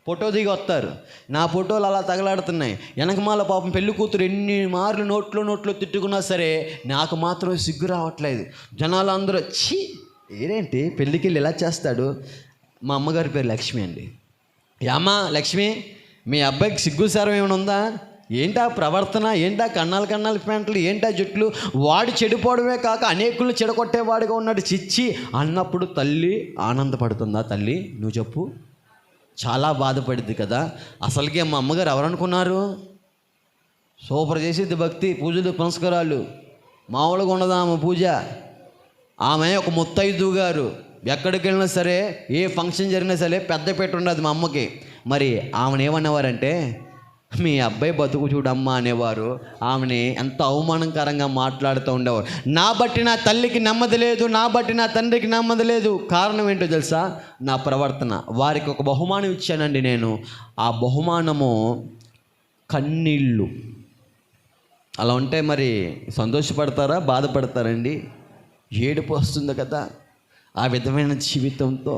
S1: ఫోటో దిగి వస్తారు. నా ఫోటోలు అలా తగలాడుతున్నాయి. వెనకమాల పాపం పెళ్లి కూతురు ఎన్ని మార్లు నోట్లో తిట్టుకున్నా సరే నాకు మాత్రం సిగ్గు రావట్లేదు. జనాలు అందరూ ఛీ ఏరేంటి పెళ్ళికి వెళ్ళి ఇలా చేస్తాడు. మా అమ్మగారి పేరు లక్ష్మి అండి. అమ్మా లక్ష్మి, మీ అబ్బాయికి సిగ్గుసారం ఏమైనా ఉందా? ఏంటా ప్రవర్తన, ఏంటా కన్నాలు ప్యాంట్లు, ఏంటా జుట్లు? వాడు చెడిపోవడమే కాక అనేకులను చెడగొట్టేవాడిగా ఉన్నాడు, చిచ్చి అన్నప్పుడు తల్లి ఆనందపడుతుందా? తల్లి నువ్వు చెప్పు. చాలా బాధపడింది కదా. అసలుకే మా అమ్మగారు ఎవరనుకున్నారు? సూపర్ చేసేది భక్తి, పూజలు పునస్కారాలు మామూలుగా ఉండదు ఆమె పూజ. ఆమె ఒక ముత్తైదు గారు. ఎక్కడికి వెళ్ళినా సరే, ఏ ఫంక్షన్ జరిగినా సరే పెద్ద పెట్టి ఉండదు మా అమ్మకి. మరి ఆమెను ఏమనేవారంటే, మీ అబ్బాయి బతుకు చూడమ్మా అనేవారు. ఆమెని ఎంత అవమానకరంగా మాట్లాడుతూ ఉండేవారు. నా బట్టి నా తల్లికి నెమ్మది లేదు, నా బట్టి నా తండ్రికి నెమ్మది లేదు. కారణం ఏంటో తెలుసా? నా ప్రవర్తన. వారికి ఒక బహుమానం ఇచ్చానండి నేను. ఆ బహుమానము కన్నీళ్ళు. అలా ఉంటే మరి సంతోషపడతారా, బాధపడతారండి? ఏడుపు వస్తుంది కదా ఆ విధమైన జీవితంతో.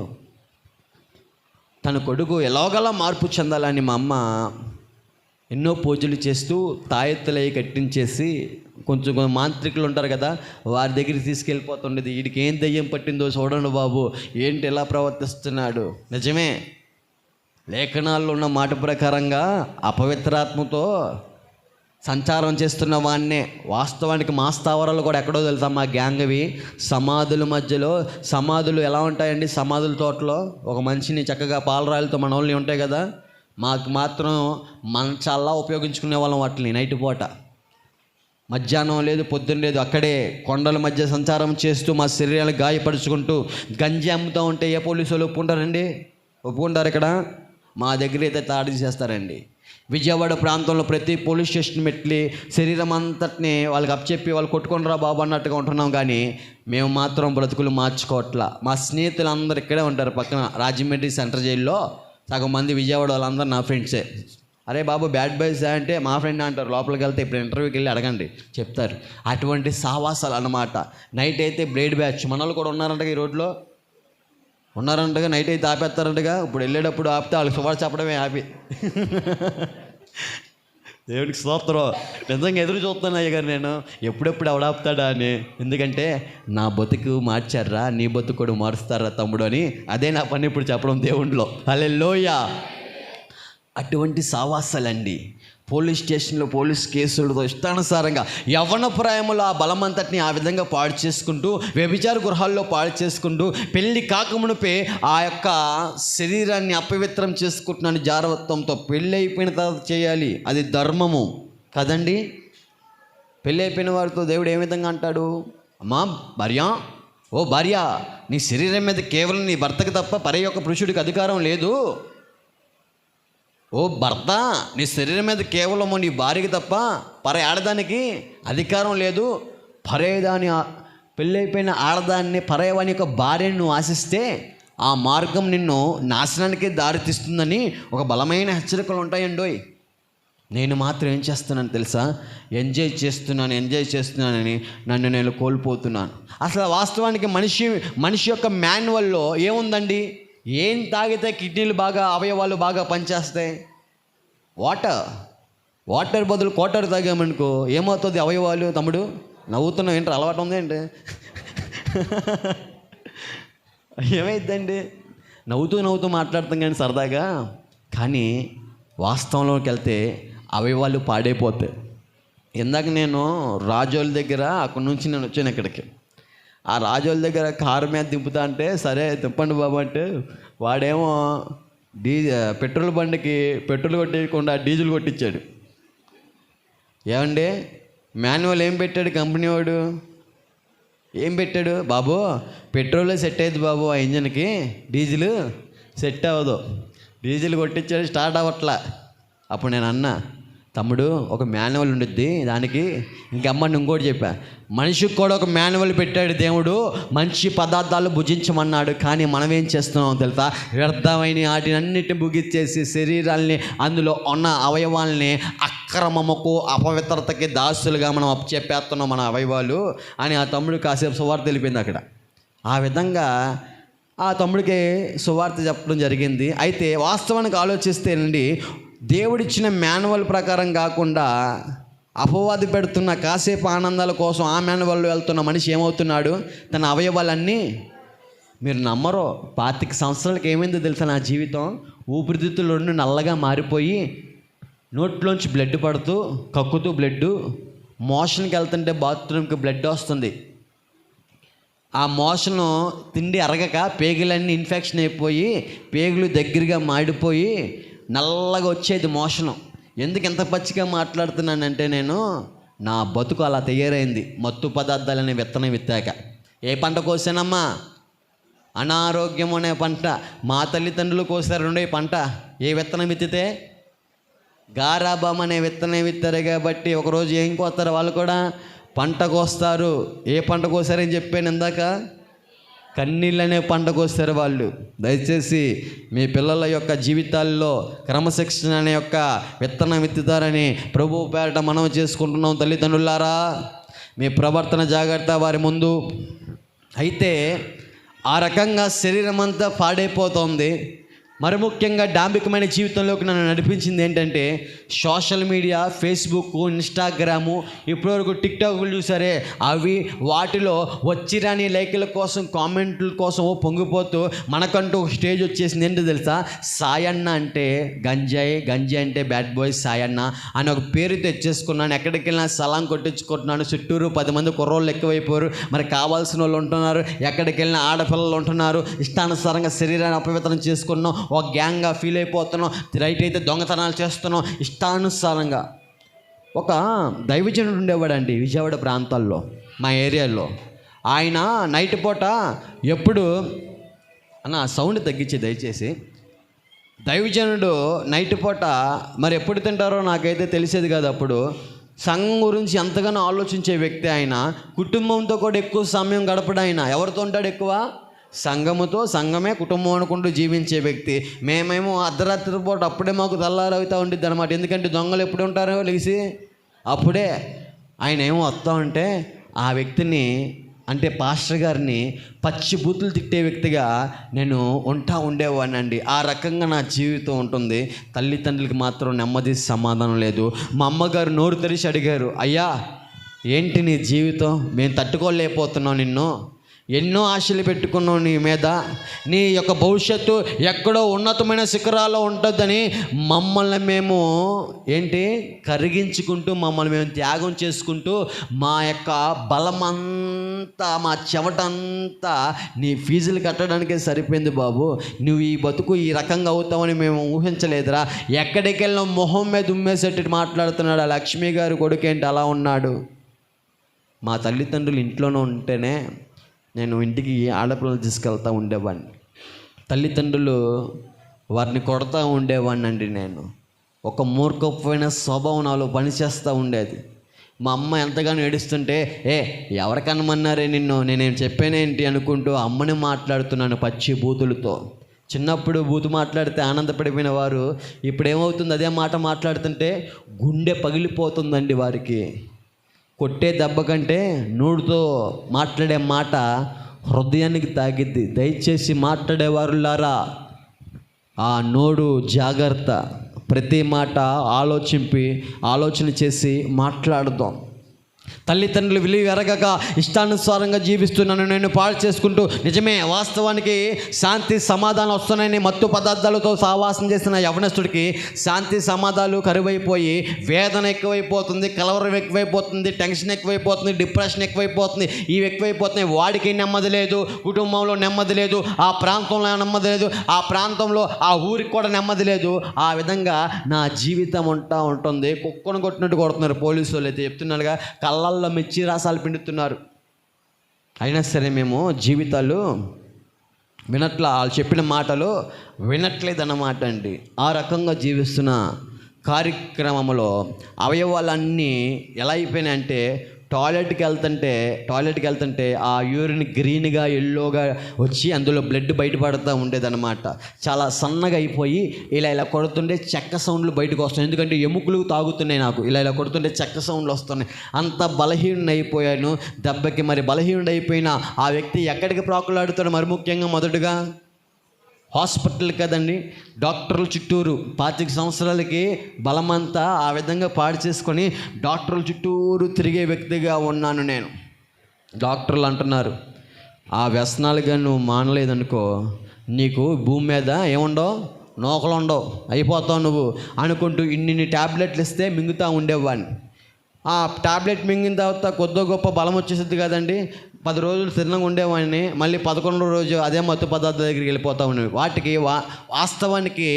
S1: తన కొడుకు ఎలాగలా మార్పు చెందాలని మా అమ్మ ఎన్నో పూజలు చేస్తూ తాయెత్తులై కట్టించేసి, కొంచెం మాంత్రికులు ఉంటారు కదా, వారి దగ్గరికి తీసుకెళ్ళిపోతుండేది. వీడికి ఏం దయ్యం పట్టిందో చూడండి బాబు, ఏంటి ఎలా ప్రవర్తిస్తున్నాడు. నిజమే, లేఖనాల్లో ఉన్న మాట ప్రకారంగా అపవిత్రాత్మతో సంచారం చేస్తున్న వాడినే. వాస్తవానికి మా స్థావరాలు కూడా ఎక్కడో తెలుసా మా గ్యాంగ్వి? సమాధుల మధ్యలో. సమాధులు ఎలా ఉంటాయండి? సమాధుల తోటలో ఒక మనిషిని చక్కగా పాలరాయిలతో మన వాళ్ళని ఉంటాయి కదా, మాకు మాత్రం మంచాలా ఉపయోగించుకునే వాళ్ళం వాటిని. నైట్ పూట మధ్యాహ్నం లేదు, పొద్దున్న లేదు, అక్కడే కొండల మధ్య సంచారం చేస్తూ మా శరీరాలు గాయపరుచుకుంటూ గంజి అమ్ముతూ ఉంటే ఏ పోలీసు వాళ్ళు ఒప్పుకుంటారండి? ఒప్పుకుంటారు? ఇక్కడ మా దగ్గర అయితే తాడి చేస్తారండి. విజయవాడ ప్రాంతంలో ప్రతి పోలీస్ స్టేషన్ పెట్టి శరీరం అంతటిని వాళ్ళకి అప్పచెప్పి వాళ్ళు కొట్టుకుంటారా బాబు అన్నట్టుగా ఉంటున్నాం. కానీ మేము మాత్రం బ్రతుకులు మార్చుకోవట్లా. మా స్నేహితులు అందరు ఇక్కడే ఉంటారు పక్కన రాజమండ్రి సెంట్రల్ జైల్లో. సగం మంది విజయవాడ వాళ్ళందరూ నా ఫ్రెండ్సే. అరే బాబు బ్యాడ్ బాయ్స్ అంటే మా ఫ్రెండ్ అంటారు. లోపలికి వెళ్తే ఇప్పుడు ఇంటర్వ్యూకి వెళ్ళి అడగండి, చెప్తారు. అటువంటి సావాసాలు అన్నమాట. నైట్ అయితే బ్లేడ్ బ్యాచ్ మన వాళ్ళు కూడా ఉన్నారంటగా, ఈ రోడ్లో ఉన్నారంటగా. నైట్ అయితే ఆపేస్తారంటగా. ఇప్పుడు వెళ్ళేటప్పుడు ఆపితే వాళ్ళకి సువార్త చెప్పడమే ఆపి. దేవుడికి స్తోత్రం. నిజంగా ఎదురు చూస్తాను అయ్యగారు నేను, ఎప్పుడెప్పుడు ఎవడాపుతాడా అని. ఎందుకంటే నా బతుకు మార్చారా, నీ బతుకు కూడా మారుస్తారా తమ్ముడు అని. అదే నా పని ఇప్పుడు చెప్పడం దేవుడిలో. హల్లెలూయా. అటువంటి సావాసాలండి. పోలీస్ స్టేషన్లో పోలీస్ కేసులతో ఇష్టానుసారంగా యవ్వన ప్రాయములో ఆ బలమంతటిని ఆ విధంగా పాడు చేసుకుంటూ, వ్యభిచార గృహాల్లో పాడు చేసుకుంటూ, పెళ్ళి కాకమునిపే ఆ యొక్క శరీరాన్ని అపవిత్రం చేసుకుంటున్నాను జారవత్వంతో. పెళ్ళి అయిపోయిన తర్వాత చేయాలి, అది ధర్మము కదండి. పెళ్ళి అయిపోయిన వారితో దేవుడు ఏ విధంగా అంటాడు? అమ్మా భార్య, ఓ భార్య, నీ శరీరం మీద కేవలం నీ భర్తకి తప్ప పరే యొక్క పురుషుడికి అధికారం లేదు. ఓ భర్త, నీ శరీరం మీద కేవలము నీ భార్యకి తప్ప పర ఆడదానికి అధికారం లేదు. పరేదాని పెళ్ళైపోయిన ఆడదాన్ని, పరేవాని యొక్క భార్యను నువ్వు ఆశిస్తే ఆ మార్గం నిన్ను నాశనానికి దారితీస్తుందని ఒక బలమైన హెచ్చరికలు ఉంటాయండోయ్. నేను మాత్రం ఏం చేస్తున్నాను తెలుసా? ఎంజాయ్ చేస్తున్నానని నన్ను నేను కోల్పోతున్నాను. అసలు వాస్తవానికి మనిషి యొక్క మాన్యువల్లో ఏముందండి? ఏం తాగితే కిడ్నీలు బాగా, అవయవాలు బాగా పనిచేస్తాయి? వాటర్ బదులు క్వార్టర్ తాగామనుకో ఏమవుతుంది అవయవాలు? తమ్ముడు నవ్వుతున్నావు ఏంటి? అలవాటు ఉంది ఏంటి? ఏమైందండి? నవ్వుతూ మాట్లాడుతాం కానీ సరదాగా, కానీ వాస్తవంలోకి వెళ్తే అవయవాలు పాడైపోతాయి. ఇందాక నేను రాజోల దగ్గర, అక్కడి నుంచి నేను వచ్చాను ఇక్కడికి. ఆ రాజోల దగ్గర కారు మీద దింపుతా అంటే, సరే తిప్పండి బాబు అంటే, వాడేమో పెట్రోల్ బండికి పెట్రోల్ కొట్టేయకుండా డీజిల్ కొట్టించాడు. ఏమండి, మాన్యువల్ ఏం పెట్టాడు కంపెనీ వాడు? ఏం పెట్టాడు? బాబు పెట్రోలే సెట్ అయ్యేది బాబు, ఆ ఇంజన్కి డీజిల్ సెట్ అవ్వదు. డీజిల్ కొట్టించాడు, స్టార్ట్ అవ్వట్లా. అప్పుడు నేను అన్నా, తమ్ముడు ఒక మాన్యువల్ ఉండిద్ది దానికి. ఇంకమ్మని ఇంకోటి చెప్పా, మనిషికి కూడా ఒక మాన్యువల్ పెట్టాడు దేవుడు, మంచి పదార్థాలు భుజించమన్నాడు. కానీ మనం ఏం చేస్తున్నాం తెలుసా? వ్యర్థమైన వాటినన్నిటిని భుగించేసి శరీరాల్ని, అందులో ఉన్న అవయవాల్ని అక్రమముకు, అపవిత్రతకి దాసులుగా మనం చెప్పేస్తున్నాం మన అవయవాలు అని ఆ తమ్ముడు కాసేపు సువార్త తెలిపింది అక్కడ. ఆ విధంగా ఆ తమ్ముడికి సువార్త చెప్పడం జరిగింది. అయితే వాస్తవానికి ఆలోచిస్తేనండి, దేవుడిచ్చిన మాన్యువల్ ప్రకారం కాకుండా అపవాది పెడుతున్న కాసేపు ఆనందాల కోసం ఆ మాన్యువల్లో వెళ్తున్న మనిషి ఏమవుతున్నాడు? తన అవయవాలన్నీ, మీరు నమ్మరో, 25 సంవత్సరాలకి ఏమైందో తెలుసా నా జీవితం? ఊపిరితిత్తులు 2 నల్లగా మారిపోయి, నోట్లోంచి బ్లడ్ పడుతూ, కక్కుతూ బ్లడ్, మోషన్కి వెళ్తుంటే బాత్రూమ్కి బ్లడ్ వస్తుంది. ఆ మోషను తిండి అరగక పేగులన్నీ ఇన్ఫెక్షన్ అయిపోయి, పేగులు దగ్గరగా మాడిపోయి నల్లగా వచ్చేది మోషను. ఎందుకు ఎంత పచ్చిగా మాట్లాడుతున్నానంటే, నేను నా బతుకు అలా తయారైంది మత్తు పదార్థాలనే విత్తనం విత్తాక. ఏ పంట కోసానమ్మా? అనారోగ్యం అనే పంట. మా తల్లిదండ్రులు కోసారు రెండో పంట. ఏ విత్తనం విత్తితే? గారాబం అనే విత్తనం విత్తారు. కాబట్టి ఒకరోజు ఏం కోస్తారు వాళ్ళు కూడా? పంట కోస్తారు. ఏ పంట కోసారని చెప్పాను ఇందాక? కన్నీళ్ళనే పంట కోస్తారు వాళ్ళు. దయచేసి మీ పిల్లల యొక్క జీవితాల్లో క్రమశిక్షణ అనే యొక్క విత్తనం విత్తుతారని ప్రభువు పేరట మనం చేసుకుంటున్నాం. తల్లిదండ్రులారా, మీ ప్రవర్తన జాగ్రత్త వారి ముందు. అయితే ఆ రకంగా శరీరం అంతా పాడైపోతుంది. మరి ముఖ్యంగా డాంబికమైన జీవితంలోకి నన్ను నడిపించింది ఏంటంటే, సోషల్ మీడియా, ఫేస్బుక్, ఇన్స్టాగ్రాము, ఇప్పటివరకు టిక్టాక్లు చూసారే, అవి వాటిలో వచ్చిరాని లైకుల కోసం, కామెంట్ల కోసం పొంగిపోతూ మనకంటూ ఒక స్టేజ్ వచ్చేసింది. ఏంటో తెలుసా? సాయన్న అంటే గంజాయి, గంజాయి అంటే బ్యాడ్ బాయ్ సాయన్న అని ఒక పేరు తెచ్చేసుకున్నాను. ఎక్కడికి వెళ్ళినా సలాం కొట్టించుకుంటున్నాను. చుట్టూరు 10 మంది కుర్రోళ్ళు ఎక్కువైపోయారు. మరి కావాల్సిన వాళ్ళు ఉంటున్నారు, ఎక్కడికి వెళ్ళినా ఆడపిల్లలు ఉంటున్నారు. ఇష్టానుసారంగా శరీరాన్ని అపవిత్రం చేసుకున్నాం, ఒక గ్యాంగ్గా ఫీల్ అయిపోతున్నాం. రైట్ అయితే దొంగతనాలు చేస్తున్నాం ఇష్టానుసారంగా. ఒక దైవజనుడు ఉండేవాడండి విజయవాడ ప్రాంతాల్లో, మా ఏరియాలో. ఆయన నైట్ పూట ఎప్పుడు అన్న సౌండ్ తగ్గించి దయచేసి. దైవజనుడు నైట్ పూట మరి ఎప్పుడు తింటారో నాకైతే తెలిసేది కాదు. అప్పుడు సంఘం గురించి ఎంతగానో ఆలోచించే వ్యక్తి ఆయన. కుటుంబంతో కూడా ఎక్కువ సమయం గడపడం. ఆయన ఎవరితో ఉంటాడు ఎక్కువ? సంఘముతో. సంఘమే కుటుంబం అనుకుంటూ జీవించే వ్యక్తి. మేమేమో అర్ధరాత్రి పూట అప్పుడే మాకు తెల్లారవుతూ ఉండిద్ది అనమాట. ఎందుకంటే దొంగలు ఎప్పుడు ఉంటారో లేచి అప్పుడే. ఆయన ఏమో వస్తూ ఉంటే ఆ వ్యక్తిని, అంటే పాస్టర్ గారిని పచ్చి బూతులు తిట్టే వ్యక్తిగా నేను ఉండేవాడినండి. ఆ రకంగా నా జీవితం ఉంటుంది. తల్లిదండ్రులకి మాత్రం నెమ్మది సమాధానం లేదు. మా అమ్మగారు నోరు తెరిచి అడిగారు, అయ్యా ఏంటి నీ జీవితం? మేము తట్టుకోలేకపోతున్నాం నిన్ను. ఎన్నో ఆశలు పెట్టుకున్నావు నీ మీద, నీ యొక్క భవిష్యత్తు ఎక్కడో ఉన్నతమైన శిఖరాల్లో ఉంటుందని మమ్మల్ని మేము కరిగించుకుంటూ, మమ్మల్ని మేము త్యాగం చేసుకుంటూ, మా యొక్క బలమంతా, మా చెమటంతా నీ ఫీజులు కట్టడానికే సరిపోయింది బాబు. నువ్వు ఈ బతుకు ఈ రకంగా అవుతావని మేము ఊహించలేదురా. ఎక్కడికి వెళ్ళినా మొహం మీద ఉమ్మేసేట్టు మాట్లాడుతున్నాడు. ఆ లక్ష్మి గారి కొడుకేంటి అలా ఉన్నాడు. మా తల్లిదండ్రులు ఇంట్లోనే ఉంటేనే నేను ఇంటికి ఆడపిల్లలు తీసుకెళ్తూ ఉండేవాడిని. తల్లిదండ్రులు వారిని కొడతా ఉండేవాడిని అండి. నేను ఒక మూర్ఖమైన స్వభావం నాలో పనిచేస్తూ ఉండేది. మా అమ్మ ఎంతగానో ఏడుస్తుంటే, ఎవరికనమన్నారే నిన్ను, నేనేం చెప్పానేంటి అనుకుంటూ అమ్మని మాట్లాడుతున్నాను పచ్చి బూతులతో. చిన్నప్పుడు బూతు మాట్లాడితే ఆనందపడిపోయిన వారు ఇప్పుడు ఏమవుతుంది, అదే మాట మాట్లాడుతుంటే గుండె పగిలిపోతుందండి వారికి. కొట్టే దెబ్బ కంటే నోటితో మాట్లాడే మాట హృదయానికి తాగిద్ది. దయచేసి మాట్లాడేవారులారా, ఆ నోడు జాగ్రత్త. ప్రతి మాట ఆలోచన చేసి మాట్లాడదాం. తల్లిదండ్రులు విలువ ఎరగక ఇష్టానుసారంగా జీవిస్తున్నాను, నేను పాడు చేసుకుంటూ. నిజమే, వాస్తవానికి శాంతి సమాధానం వస్తున్నాయని మత్తు పదార్థాలతో సహవాసం చేసిన యవనస్తుడికి శాంతి సమాధానాలు కరువైపోయి వేదన ఎక్కువైపోతుంది, కలవరం ఎక్కువైపోతుంది, టెన్షన్ ఎక్కువైపోతుంది, డిప్రెషన్ ఎక్కువైపోతుంది, ఇవి ఎక్కువైపోతున్నాయి. వాడికి నెమ్మది లేదు, కుటుంబంలో నెమ్మది లేదు, ఆ ప్రాంతంలో నెమ్మది లేదు, ఆ ప్రాంతంలో ఆ ఊరికి కూడా నెమ్మది లేదు. ఆ విధంగా నా జీవితం ఉంటుంది. కుక్కను కొట్టినట్టు కొడుతున్నారు పోలీసు వాళ్ళు. అయితే చెప్తున్నారుగా, కళ్ళల్లో మిర్చి రసాలు పిండుతున్నారు. అయినా సరే మేము జీవితాలు వాళ్ళు చెప్పిన మాటలు వినట్లేదన్నమాట అండి. ఆ రకంగా జీవిస్తున్న కార్యక్రమంలో అవయవాలన్నీ ఎలా అయిపోయినాయంటే, టాయిలెట్కి వెళ్తుంటే ఆ యూరిన్ గ్రీన్గా ఎల్లోగా వచ్చి అందులో బ్లడ్ బయటపడుతూ ఉండేదన్నమాట. చాలా సన్నగా అయిపోయి ఇలా కొడుతుంటే చెక్క సౌండ్లు బయటకు వస్తున్నాయి. ఎందుకంటే ఎముకలు తాగుతున్నాయి నాకు. ఇలా కొడుతుంటే చెక్క సౌండ్లు వస్తున్నాయి. అంత బలహీనుడు అయిపోయాను దెబ్బకి. మరి బలహీనుడు అయిపోయిన ఆ వ్యక్తి ఎక్కడికి ప్రాకులాడుతాడు? మరి ముఖ్యంగా మొదటగా హాస్పిటల్ కదండి. డాక్టర్ల చుట్టూరు 25 సంవత్సరాలకి బలమంతా ఆ విధంగా పాడు చేసుకొని డాక్టర్ల చుట్టూరు తిరిగే వ్యక్తిగా ఉన్నాను నేను. డాక్టర్లు అంటున్నారు, ఆ వ్యసనాలుగా నువ్వు మానలేదనుకో, నీకు భూమి మీద ఏముండవు, నోకలు ఉండవు, అయిపోతావు నువ్వు అనుకుంటూ ఇన్ని ట్యాబ్లెట్లు ఇస్తే మింగుతూ ఉండేవాడిని. ఆ ట్యాబ్లెట్ మింగిన తర్వాత కొద్దో గొప్ప బలం వచ్చేసింది కదండి. 10 రోజులు తిరణంగా ఉండేవాడిని. మళ్ళీ 11వ రోజు అదే మత్తు పదార్థాల దగ్గరికి వెళ్ళిపోతూ ఉండేవి. వాటికి వాస్తవానికి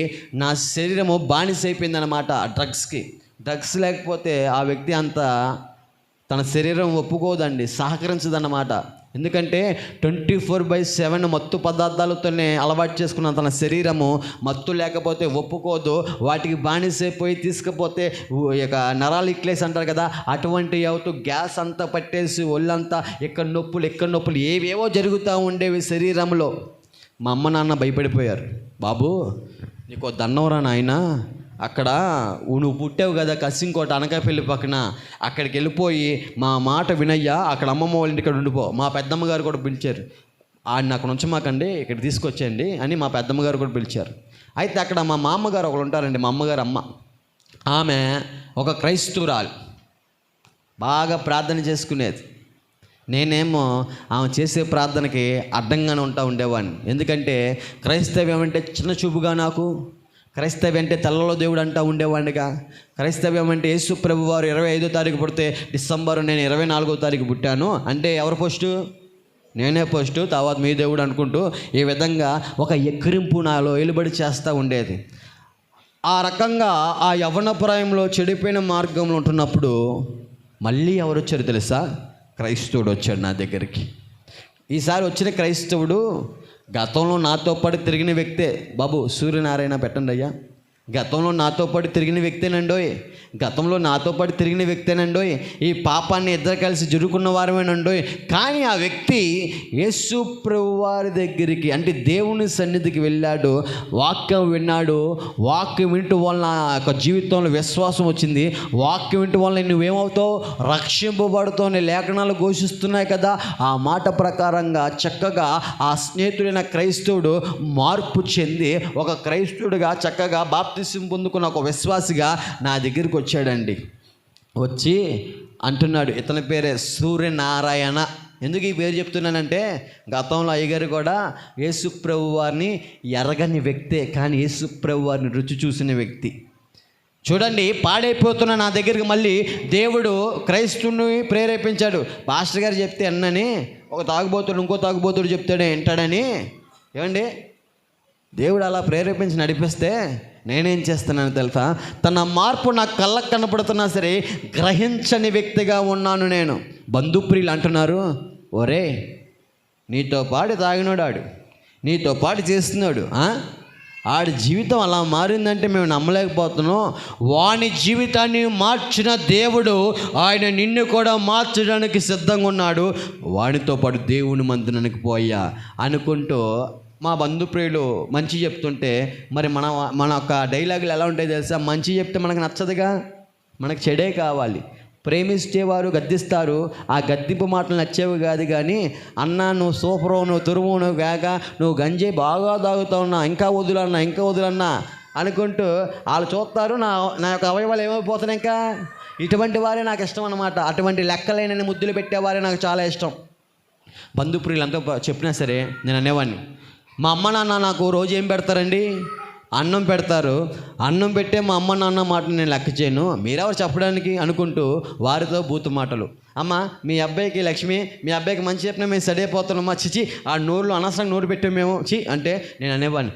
S1: నా శరీరము బానిస అయిపోయిందన్నమాట డ్రగ్స్ లేకపోతే ఆ వ్యక్తి అంతా తన శరీరం ఒప్పుకోదండి, సహకరించదన్నమాట. ఎందుకంటే 24/7 మత్తు పదార్థాలతోనే అలవాటు చేసుకున్న తన శరీరము మత్తు లేకపోతే ఒప్పుకోదు. వాటికి బానిసైపోయి తీసుకపోతే ఇక నరాలు ఇక్లేసి అంటారు కదా, అటువంటి అవుతూ గ్యాస్ అంతా పట్టేసి ఒళ్ళంతా ఎక్కడ నొప్పులు ఏవేవో జరుగుతూ ఉండేవి శరీరంలో. మా అమ్మ నాన్న భయపడిపోయారు. బాబు నీకు దండంరా నాయన, అక్కడ నువ్వు పుట్టావు కదా కసింకోట అనకాపల్లి పక్కన, అక్కడికి వెళ్ళిపోయి మా మాట వినయ్యా, అక్కడ అమ్మమ్మ వాళ్ళ ఇంటి ఇక్కడ ఉండిపో. మా పెద్దమ్మ గారు కూడా పిలిచారు. ఆడిని అక్కడ ఉంచమాకండి, ఇక్కడ తీసుకొచ్చేయండి అని మా పెద్దమ్మ గారు కూడా పిలిచారు. అయితే అక్కడ మా మామగారు ఒకరు ఉంటారండి, మా అమ్మగారు అమ్మ. ఆమె ఒక క్రైస్తవురాలు, బాగా ప్రార్థన చేసుకునేది. నేనేమో ఆమె చేసే ప్రార్థనకి అడ్డంగానే ఉండేవాడిని. ఎందుకంటే క్రైస్తవ్యం అంటే చిన్న చూపుగా నాకు, క్రైస్తవ్యం అంటే తెల్లలో దేవుడు అంటూ ఉండేవాడిగా. క్రైస్తవ్యం అంటే యేసు ప్రభు వారు 25వ తారీఖు పుడితే డిసెంబర్ నేను 24వ తారీఖు పుట్టాను అంటే ఎవరు పోస్టు? నేనే పోస్టు, తర్వాత మీ దేవుడు అనుకుంటూ ఈ విధంగా ఒక ఎక్కిరింపు నాలో ఎలుబడి చేస్తూ ఉండేది. ఆ రకంగా ఆ యవ్వనప్రాయంలో చెడిపోయిన మార్గంలో ఉంటున్నప్పుడు మళ్ళీ ఎవరు వచ్చారు తెలుసా? క్రైస్తవుడు వచ్చాడు నా దగ్గరికి. ఈసారి వచ్చిన క్రైస్తవుడు గతంలో నాతో పాటు తిరిగిన వ్యక్తే. బాబు సూర్యనారాయణ పెట్టండి అయ్యా. గతంలో నాతో పాటు తిరిగిన వ్యక్తేనండోయ్, ఈ పాపాన్ని ఇద్దరు కలిసి జరుపుకున్న వారమేనండోయ్. కానీ ఆ వ్యక్తి యేసు ప్రభు వారి దగ్గరికి అంటే దేవుని సన్నిధికి వెళ్ళాడు, వాక్యం విన్నాడు. వాక్యం వింటూ వల్ల యొక్క జీవితంలో విశ్వాసం వచ్చింది. వాక్యం వింటూ వల్ల నువ్వేమవుతావు? రక్షింపబడుతావు. లేఖనాలు ఘోషిస్తున్నాయి కదా, ఆ మాట ప్రకారంగా చక్కగా ఆ స్నేహితుడైన క్రైస్తవుడు మార్పు చెంది ఒక క్రైస్తవుడిగా చక్కగా బాప్తిసం పొందుకున్న ఒక విశ్వాసిగా నా దగ్గరికి వచ్చాడండి. వచ్చి అంటున్నాడు, ఇతని పేరే సూర్యనారాయణ ఎందుకు ఈ పేరు చెప్తున్నానంటే గతంలో అయ్యగారు కూడా యేసు ప్రభు వారిని ఎరగని వ్యక్తే, కానీ యేసు ప్రభు వారిని రుచి చూసిన వ్యక్తి. చూడండి, పాడైపోతున్న నా దగ్గరికి మళ్ళీ దేవుడు క్రైస్తవుని ప్రేరేపించాడు. పాస్టర్ గారు చెప్తే అన్నని ఒక తాగుబోతుడు ఇంకో తాగుబోతుడు చెప్తాడే వింటాడని. ఏమండి, దేవుడు అలా ప్రేరేపించి నడిపిస్తే నేనేం చేస్తున్నాను తెలుసా? తన మార్పు నా కళ్ళకు కనపడుతున్నా సరే గ్రహించని వ్యక్తిగా ఉన్నాను నేను. బంధుప్రియులు అంటున్నారు, ఒరే నీతో పాటు తాగినోడు ఆడు, నీతో పాటు చేస్తున్నాడు, ఆడి జీవితం అలా మారిందంటే మేము నమ్మలేకపోతున్నాం. వాని జీవితాన్ని మార్చిన దేవుడు ఆయన నిన్ను కూడా మార్చడానికి సిద్ధంగా ఉన్నాడు. వానితో పాటు దేవుని మందిరానికి పోయా అనుకుంటూ మా బంధుప్రియులు మంచి చెప్తుంటే, మరి మన యొక్క డైలాగులు ఎలా ఉంటాయి తెలుసా? మంచి చెప్తే మనకు నచ్చదుగా, మనకు చెడే కావాలి. ప్రేమిస్తేవారు గద్దిస్తారు, ఆ గద్దింపు మాటలు నచ్చేవి కాదు. కానీ అన్న నువ్వు సూపరు, నువ్వు తురుము, నువ్వు వేగ, నువ్వు గంజి బాగా తాగుతావు అన్నా, ఇంకా వదులన్నా అనుకుంటూ వాళ్ళు చూస్తారు. నా యొక్క అవయవాలు ఏమైపోతున్నాయి. ఇంకా ఇటువంటి వారే నాకు ఇష్టం అన్నమాట. అటువంటి లెక్కలేనని ముద్దులు పెట్టేవారే నాకు చాలా ఇష్టం. బంధుప్రియులంతా చెప్పినా సరే నేను అనేవాడిని, మా అమ్మ నాన్న నాకు రోజు ఏం పెడతారండి? అన్నం పెడతారు. అన్నం పెట్టే మా అమ్మ నాన్న మాటలు నేను లెక్క చేయను, మీరెవరు చెప్పడానికి అనుకుంటూ వారితో బూతు మాటలు. అమ్మ మీ అబ్బాయికి లక్ష్మి, మీ అబ్బాయికి మంచి చెప్పినా మేము సరిపోతున్నామా, చిచి ఆ నోరులో అనవసరంగా నోరు పెట్టాం మేము చి అంటే నేను అనేవాడిని,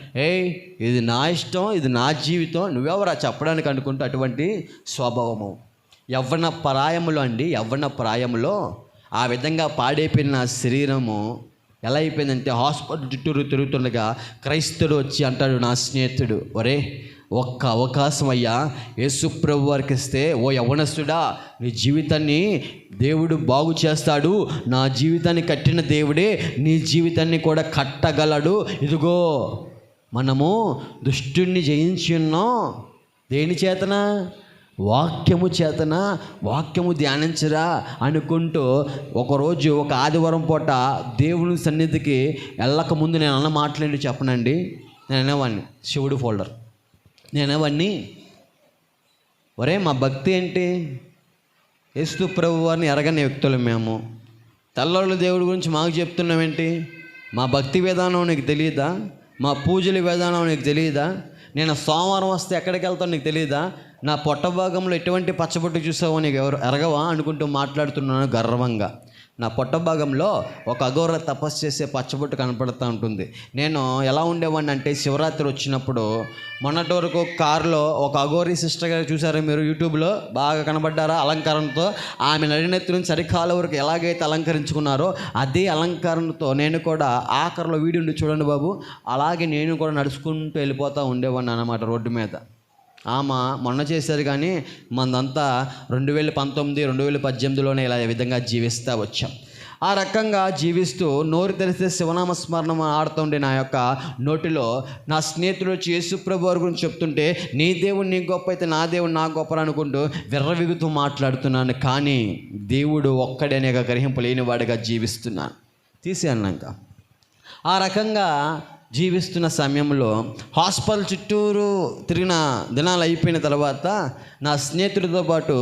S1: ఇది నా ఇష్టం, ఇది నా జీవితం, నువ్వెవరా చెప్పడానికి అనుకుంటూ అటువంటి స్వభావము. యవ్వన ప్రాయములో ఆ విధంగా పాడైపోయిన నా శరీరము ఎలా అయిపోయిందంటే హాస్పిటల్ చుట్టూరు తిరుగుతుండగా క్రైస్తవుడు వచ్చి అంటాడు, నా స్నేహితుడు, ఒరే ఒక్క అవకాశం అయ్యా యేసు ప్రభు వారికి ఇస్తే, ఓ యవ్వనస్తుడా నీ జీవితాన్ని దేవుడు బాగు చేస్తాడు, నా జీవితాన్ని కట్టిన దేవుడే నీ జీవితాన్ని కూడా కట్టగలడు. ఇదిగో మనము దుష్టుణ్ణి జయించి ఉన్నాం. దేని చేతన? వాక్యము చేతన. వాక్యము ధ్యానించరా అనుకుంటూ ఒకరోజు ఒక ఆదివారం పూట దేవుని సన్నిధికి వెళ్ళక ముందు నేను అన్న మాట్లాడి చెప్పనండి. నేను అనేవాడిని, శివుడు ఫోల్డర్, నేను అనేవాడిని, ఒరే మా భక్తి ఏంటి? యేసు ప్రభు వారిని ఎరగని వ్యక్తులు మేము, తెల్లోళ్ళ దేవుడి గురించి మాకు చెప్తున్నామేంటి? మా భక్తి విధానం నీకు తెలియదా? మా పూజల విధానం నీకు తెలియదా? నేను సోమవారం వస్తే ఎక్కడికి వెళ్తాను నీకు తెలియదా? నా పొట్ట భాగంలో ఎటువంటి పచ్చబొట్టు చూసావో నీకు ఎవరు ఎరగవా అనుకుంటూ మాట్లాడుతున్నాను గర్వంగా. నా పొట్ట భాగంలో ఒక అఘోర తపస్సు చేసే పచ్చబొట్టు కనపడుతూ ఉంటుంది. నేను ఎలా ఉండేవాడిని అంటే, శివరాత్రి వచ్చినప్పుడు మొన్నటి వరకు కారులో ఒక అఘోరి సిస్టర్ గారు చూసారా మీరు యూట్యూబ్లో, బాగా కనబడ్డారా అలంకరణతో. ఆమె నడినెత్తి నుంచి సరికాల వరకు ఎలాగైతే అలంకరించుకున్నారో అదే అలంకరణతో నేను కూడా ఆఖరిలో వీడియో ఉండి చూడండి బాబు, అలాగే నేను కూడా నడుచుకుంటూ వెళ్ళిపోతూ ఉండేవాడిని అన్నమాట రోడ్డు మీద. ఆమె మొన్న చేశారు, కానీ మనదంతా 2019, 2018లోనే ఇలా విధంగా జీవిస్తూ వచ్చాం. ఆ రకంగా జీవిస్తూ నోరు తెరిస్తే శివనామ స్మరణం ఆడుతుండే నా యొక్క నోటిలో నా స్నేహితుడు వచ్చి యేసు ప్రభు వారి గురించి చెప్తుంటే, నీ దేవుడు నీ గొప్ప అయితే నా దేవుడు నా గొప్ప అనుకుంటూ విర్రవిగుతూ మాట్లాడుతున్నాను. కానీ దేవుడు ఒక్కడనే గ్రహింపు లేనివాడిగా జీవిస్తున్నాను. తీసేయన్నాక ఆ రకంగా జీవిస్తున్న సమయంలో హాస్పిటల్ చుట్టూరు తిరిగిన దినాలు అయిపోయిన తర్వాత నా స్నేహితుడితో పాటు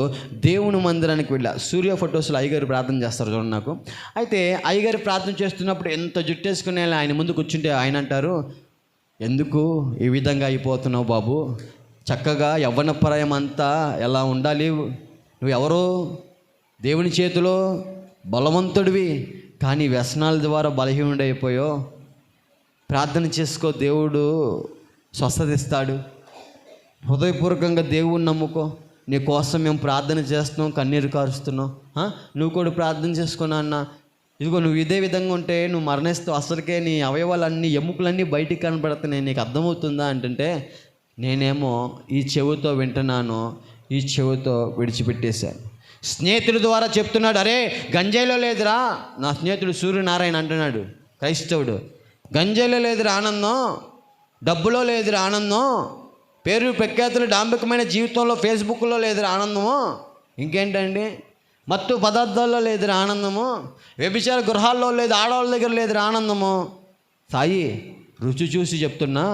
S1: దేవుని మందిరానికి వెళ్ళా. సూర్య ఫొటోస్లో అయ్యగారు ప్రార్థన చేస్తారు చూడండి నాకు. అయితే అయ్యగారు ప్రార్థన చేస్తున్నప్పుడు ఎంత జుట్టేసుకునే ఆయన ముందు కూర్చుంటే ఆయన అంటారు, ఎందుకు ఈ విధంగా అయిపోతున్నావు బాబు? చక్కగా యవ్వన ప్రాయం అంతా ఎలా ఉండాలి? నువ్వు ఎవరో దేవుని చేతిలో బలవంతుడివి, కానీ వ్యసనాల ద్వారా బలహీనుడైపోయావు. ప్రార్థన చేసుకో, దేవుడు స్వస్థత ఇస్తాడు. హృదయపూర్వకంగా దేవుడిని నమ్ముకో. నీ కోసం మేము ప్రార్థన చేస్తున్నాం, కన్నీరు కారుస్తున్నాం. నువ్వు కూడా ప్రార్థన చేసుకున్నా అన్న. ఇదిగో నువ్వు ఇదే విధంగా ఉంటే నువ్వు మరణిస్తావు, అసలుకే నీ అవయవాలన్నీ ఎముకలన్నీ బయటికి కనపడుతున్నాయి, నీకు అర్థమవుతుందా అంటుంటే, నేనేమో ఈ చెవితో వింటున్నాను, ఈ చెవితో విడిచిపెట్టేశాను. స్నేహితుడి ద్వారా చెప్తున్నాడు, అరే గంజాయిలో లేదురా. నా స్నేహితుడు సూర్యనారాయణ అంటున్నాడు, క్రైస్తవుడు, గంజాయిలో లేదురా ఆనందం, డబ్బులో లేదురా ఆనందం, పేరు ప్రఖ్యాతులు డాంబికమైన జీవితంలో ఫేస్బుక్లో లేదురా ఆనందము, ఇంకేంటండి మత్తు పదార్థాల్లో లేదురా ఆనందము, వ్యభిచార గృహాల్లో లేదు, ఆడవాళ్ళ దగ్గర లేదురా ఆనందము. సాయి రుచి చూసి చెప్తున్నా,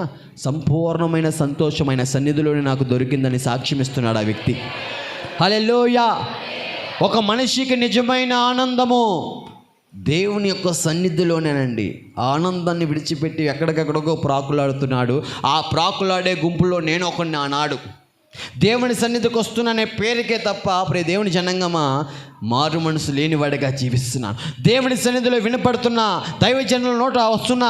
S1: సంపూర్ణమైన సంతోషమైన సన్నిధిలోనే నాకు దొరికిందని సాక్ష్యం ఇస్తున్నాడు ఆ వ్యక్తి. హల్లెలూయా. ఒక మనిషికి నిజమైన ఆనందము దేవుని యొక్క సన్నిధిలోనేనండి ఆనందాన్ని విడిచిపెట్టి ఎక్కడికెక్కడికో ప్రాకులాడుతున్నాడు. ఆ ప్రాకులాడే గుంపులో నేను ఒకడిని ఆనాడు. దేవుని సన్నిధికి వస్తున్నానే పేరుకే తప్ప దేవుని జనంగమా మారు మనసు లేనివాడిగా జీవిస్తున్నాను. దేవుని సన్నిధిలో వినపడుతున్న దైవజనుల నోట వస్తున్న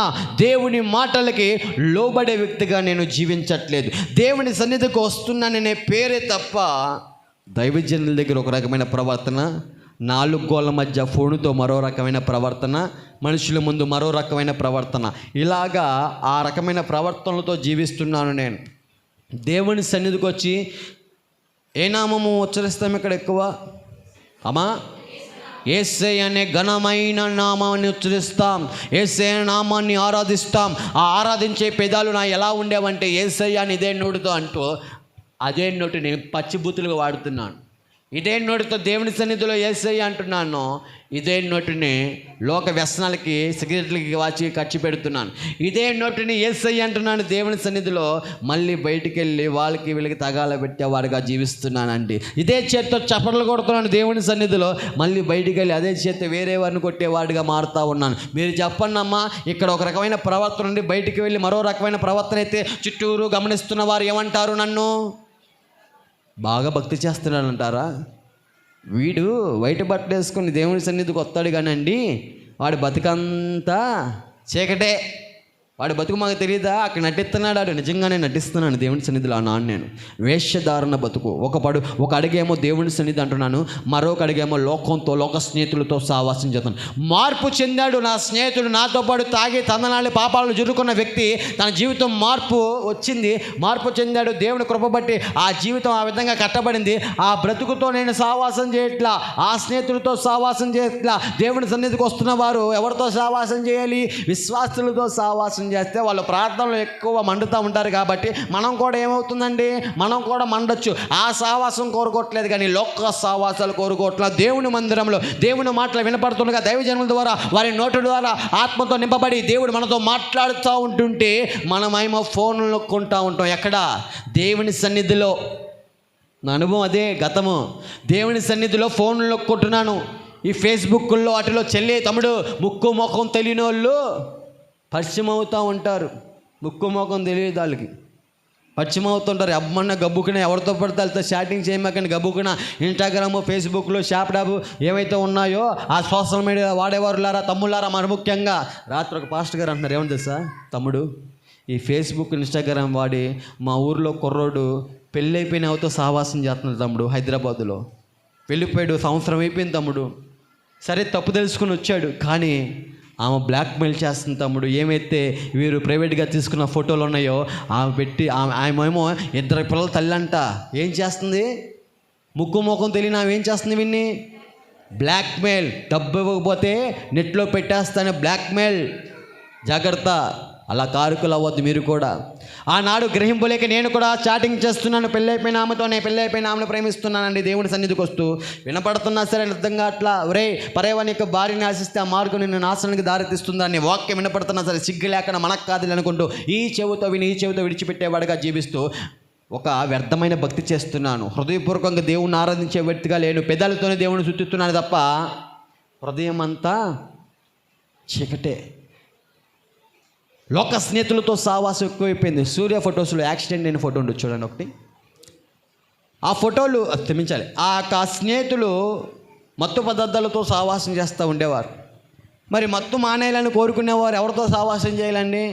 S1: దేవుని మాటలకి లోబడే వ్యక్తిగా నేను జీవించట్లేదు. దేవుని సన్నిధికి వస్తున్నాననే పేరే తప్ప దైవజనుల దగ్గర ఒక రకమైన ప్రవర్తన, 4 గోళ్ళ మధ్య ఫోనుతో మరో రకమైన ప్రవర్తన, మనుషుల ముందు మరో రకమైన ప్రవర్తన, ఇలాగా ఆ రకమైన ప్రవర్తనలతో జీవిస్తున్నాను నేను. దేవుని సన్నిధికి వచ్చి ఏ నామము ఉచ్చరిస్తాం ఇక్కడ ఎక్కువ? అమ్మా, యేసయ్య అనే ఘనమైన నామాన్ని ఉచ్చరిస్తాం, యేసయ్య నామాన్ని ఆరాధిస్తాం. ఆ ఆరాధించే పెదాలు నా ఎలా ఉండేవంటే యేసయ్య అని ఇదే నోటితో అంటూ అదే నోటిని పచ్చిబూతులుగా వాడుతున్నాను. ఇదే నోటితో దేవుని సన్నిధిలో యేసయ్య అంటున్నాను, ఇదే నోటిని లోక వ్యసనాలకి, సిగరెట్లకి వాచి ఖర్చు పెడుతున్నాను. ఇదే నోటిని యేసయ్య అంటున్నాను దేవుని సన్నిధిలో, మళ్ళీ బయటికి వెళ్ళి వాళ్ళకి వీళ్ళకి తగాల పెట్టేవాడిగా జీవిస్తున్నానండి. ఇదే చేత్తో చప్పట్లు కొడుతున్నాను దేవుని సన్నిధిలో, మళ్ళీ బయటికి వెళ్ళి అదే చేత్తో వేరే వారిని కొట్టేవాడిగా మారుతూ ఉన్నాను. మీరు చెప్పండి అమ్మా, ఇక్కడ ఒక రకమైన ప్రవర్తన నుండి బయటికి వెళ్ళి మరో రకమైన ప్రవర్తన అయితే చుట్టూరు గమనిస్తున్న వారు ఏమంటారు? నన్ను బాగా భక్తి చేస్తున్నాడంటారా? వీడు వైట్ బట్టలు వేసుకొని దేవుని సన్నిధికి వస్తాడు కానండి, వాడి బతుకంతా చీకటే, వాడి బతుకు మాకు తెలియదా? అక్కడ నటిస్తున్నాడు, వాడు నిజంగానే నటిస్తున్నాను దేవుని సన్నిధిలో అన్నాను నేను. వేషధారణ బతుకు. ఒక అడుగేమో దేవుని సన్నిధి అంటున్నాను, మరొక అడుగేమో లోకంతో, లోక స్నేహితులతో సహవాసం చేస్తాను. మార్పు చెందాడు నా స్నేహితుడు, నాతో పాటు తాగి తందనాలి పాపాలను జురుకున్న వ్యక్తి, తన జీవితం మార్పు వచ్చింది, మార్పు చెందాడు. దేవుని కృప బట్టి ఆ జీవితం ఆ విధంగా కట్టబడింది. ఆ బ్రతుకుతో నేను సహవాసం చేయట్లా, ఆ స్నేహితులతో సహవాసం చేయట్లా. దేవుని సన్నిధికి వస్తున్న వారు ఎవరితో సహవాసం చేయాలి? విశ్వాసులతో సహవాసం చేస్తే వాళ్ళు ప్రార్థనలు ఎక్కువ మండుతూ ఉంటారు. కాబట్టి మనం కూడా ఏమవుతుందండి, మనం కూడా మండొచ్చు. ఆ సహవాసం కోరుకోవట్లేదు, కానీ లోక సహవాసాలు కోరుకోవట్లేదు. దేవుని మందిరంలో దేవుని మాటలు వినపడుతుండగా దైవజనుల ద్వారా, వారి నోటి ద్వారా ఆత్మతో నింపబడి దేవుడు మనతో మాట్లాడుతూ ఉంటుంటే మనమేమో ఫోన్లు నొక్కుంటూ ఉంటాం. ఎక్కడ? దేవుని సన్నిధిలో. నా అనుభవం అదే, గతము. దేవుని సన్నిధిలో ఫోన్లు నొక్కుంటున్నాను. ఈ ఫేస్బుక్లో వాటిలో చెల్లి తమ్ముడు ముక్కు ముఖం తెలియని వాళ్ళు పరిచయం అవుతూ ఉంటారు. ముక్కు ముఖం తెలియదు వాళ్ళకి, పరిచయం అవుతుంటారు. అమ్మన్న గబ్బుకున ఎవరితో పడితే వాళ్ళతో చాటింగ్ చేయమాకండి. గబ్బుకున ఇన్స్టాగ్రాము, ఫేస్బుక్లో, షాప్టాప్ ఏవైతే ఉన్నాయో ఆ సోషల్ మీడియా వాడేవారులారా, తమ్ముళ్ళారా, మరి ముఖ్యంగా రాత్రి ఒక పాస్టర్ గారు అంటున్నారు, ఏమని తెలుసా తమ్ముడు, ఈ ఫేస్బుక్, ఇన్స్టాగ్రామ్ వాడి మా ఊర్లో కుర్రోడు పెళ్ళైపోయిన అవుతో సహవాసం చేస్తున్నాడు తమ్ముడు. హైదరాబాదులో వెళ్ళిపోయాడు, సంవత్సరం అయిపోయింది తమ్ముడు. సరే తప్పు తెలుసుకుని వచ్చాడు, కానీ ఆమె బ్లాక్మెయిల్ చేస్తుంది తమ్ముడు. ఏమైతే వీరు ప్రైవేట్గా తీసుకున్న ఫోటోలు ఉన్నాయో ఆమె పెట్టి, ఆమెమో 2 పిల్లల తల్లి అంట. ఏం చేస్తుంది? ముక్కు ముఖం తెలియని ఆమె ఏం చేస్తుంది? విన్ని బ్లాక్మెయిల్. డబ్బు ఇవ్వకపోతే నెట్లో పెట్టేస్తానే బ్లాక్మెయిల్. జాగ్రత్త, అలా కారుకులు అవ్వద్దు మీరు కూడా. ఆనాడు గ్రహింపులేక నేను కూడా చాటింగ్ చేస్తున్నాను పెళ్ళైపోయిన ఆమెతోనే, పెళ్ళైపోయిన ఆమెను ప్రేమిస్తున్నానండి. దేవుని సన్నిధికి వస్తూ వినపడుతున్నా సరే అర్థంగా అట్లా, ఒరే పరేవాని యొక్క భార్యని ఆశిస్తే ఆ మార్గం నిన్ను నాశనానికి దారితీస్తుందని వాక్యం వినపడుతున్నా సరే సిగ్గు లేకుండా మనకు కాదు అనుకుంటూ ఈ చెవితో విని ఈ చెవితో విడిచిపెట్టేవాడుగా జీవిస్తూ ఒక వ్యర్థమైన భక్తి చేస్తున్నాను. హృదయపూర్వకంగా దేవుని ఆరాధించే వ్యక్తిగా లేను. పెదాలతోనే దేవుని స్తుతిస్తున్నాను తప్ప హృదయం అంతా చీకటే. లోక స్నేహితులతో సహవాసం ఎక్కువైపోయింది. సూర్య ఫొటోస్లో యాక్సిడెంట్ అయిన ఫోటో ఉండొచ్చు చూడండి ఒకటి. ఆ ఫోటోలు క్షమించాలి, ఆ స్నేహితులు మత్తు పదార్థాలతో సహవాసం చేస్తూ ఉండేవారు. మరి మత్తు మానేయాలని కోరుకునేవారు ఎవరితో సహవాసం చేయాలండి?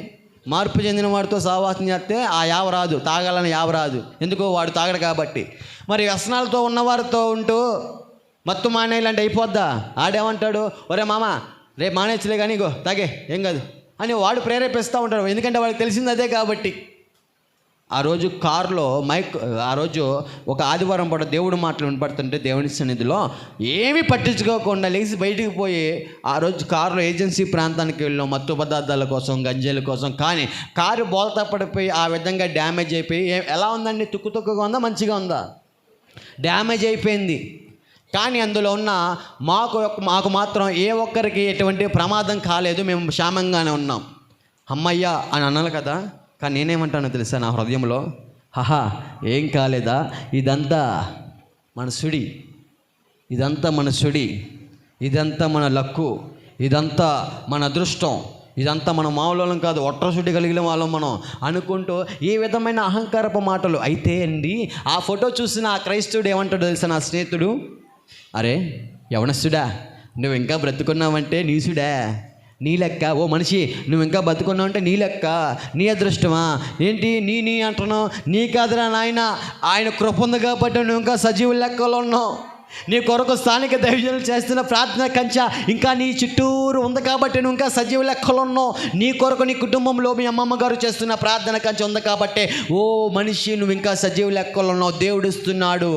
S1: మార్పు చెందిన వాడితో సహవాసం చేస్తే ఆ యావ రాదు, తాగాలని యావ రాదు. ఎందుకో వాడు తాగడు కాబట్టి. మరి వ్యసనాలతో ఉన్నవారితో ఉంటూ మత్తు మానేయాలంటే అయిపోద్దా? ఆడేమంటాడు, ఒరే మామ రేపు మానేచ్చలే కానీ ఇగో తాగే ఏం కాదు అని వాడు ప్రేరేపిస్తూ ఉంటాడు. ఎందుకంటే వాడికి తెలిసింది అదే కాబట్టి. ఆ రోజు కారులో ఆ రోజు ఒక ఆదివారం పూట దేవుడి మాటలు వినపడుతుంటే దేవుని సన్నిధిలో ఏమీ పట్టించుకోకుండా లేచి బయటికి పోయి ఆ రోజు కారులో ఏజెన్సీ ప్రాంతానికి వెళ్ళాం మత్తు పదార్థాల కోసం, గంజాయిల కోసం. కానీ కారు బోల్తా పడిపోయి ఆ విధంగా డ్యామేజ్ అయిపోయి ఎలా ఉందండి? తుక్కుగా ఉందా, మంచిగా ఉందా? డ్యామేజ్ అయిపోయింది. కానీ అందులో ఉన్న మాకు మాత్రం ఏ ఒక్కరికి ఎటువంటి ప్రమాదం కాలేదు, మేము క్షేమంగానే ఉన్నాం. అమ్మయ్య అని అన్నాను కదా. కానీ నేనేమంటానో తెలుసా నా హృదయంలో, హహా ఏం కాలేదా, ఇదంతా మన సుడి, ఇదంతా మన సుడి, ఇదంతా మన లక్కు, ఇదంతా మన అదృష్టం, ఇదంతా మన మామూలు కాదు, ఒట్రసుడి కలిగిన వాళ్ళం మనం అనుకుంటూ ఈ విధమైన అహంకారపు మాటలు. అయితే అండి ఆ ఫోటో చూసిన ఆ క్రైస్తవుడు ఏమంటాడు తెలుసా నా స్నేహితుడు, అరే యవనస్తుడా నువ్వు ఇంకా బ్రతుకున్నావంటే నీసుడా, నీ లెక్క. ఓ మనిషి నువ్వు ఇంకా బతుకున్నావంటే నీ లెక్క, నీ అదృష్టమా ఏంటి నీ అంటున్నావు? నీ కాదురా నాయన, ఆయన కృప ఉంది కాబట్టి నువ్వు ఇంకా సజీవుల లెక్కలో ఉన్నావు. నీ కొరకు స్థానిక దైవజనులు చేస్తున్న ప్రార్థన కంచె ఇంకా నీ చుట్టూరు ఉంది కాబట్టి నువ్వు ఇంకా సజీవ లెక్కలో ఉన్నావు. నీ కొరకు నీ కుటుంబంలో మీ అమ్మమ్మ గారు చేస్తున్న ప్రార్థన కంచె ఉంది కాబట్టి ఓ మనిషి నువ్వు ఇంకా సజీవ లెక్కలో ఉన్నావు. దేవుడు ఇస్తున్నాడు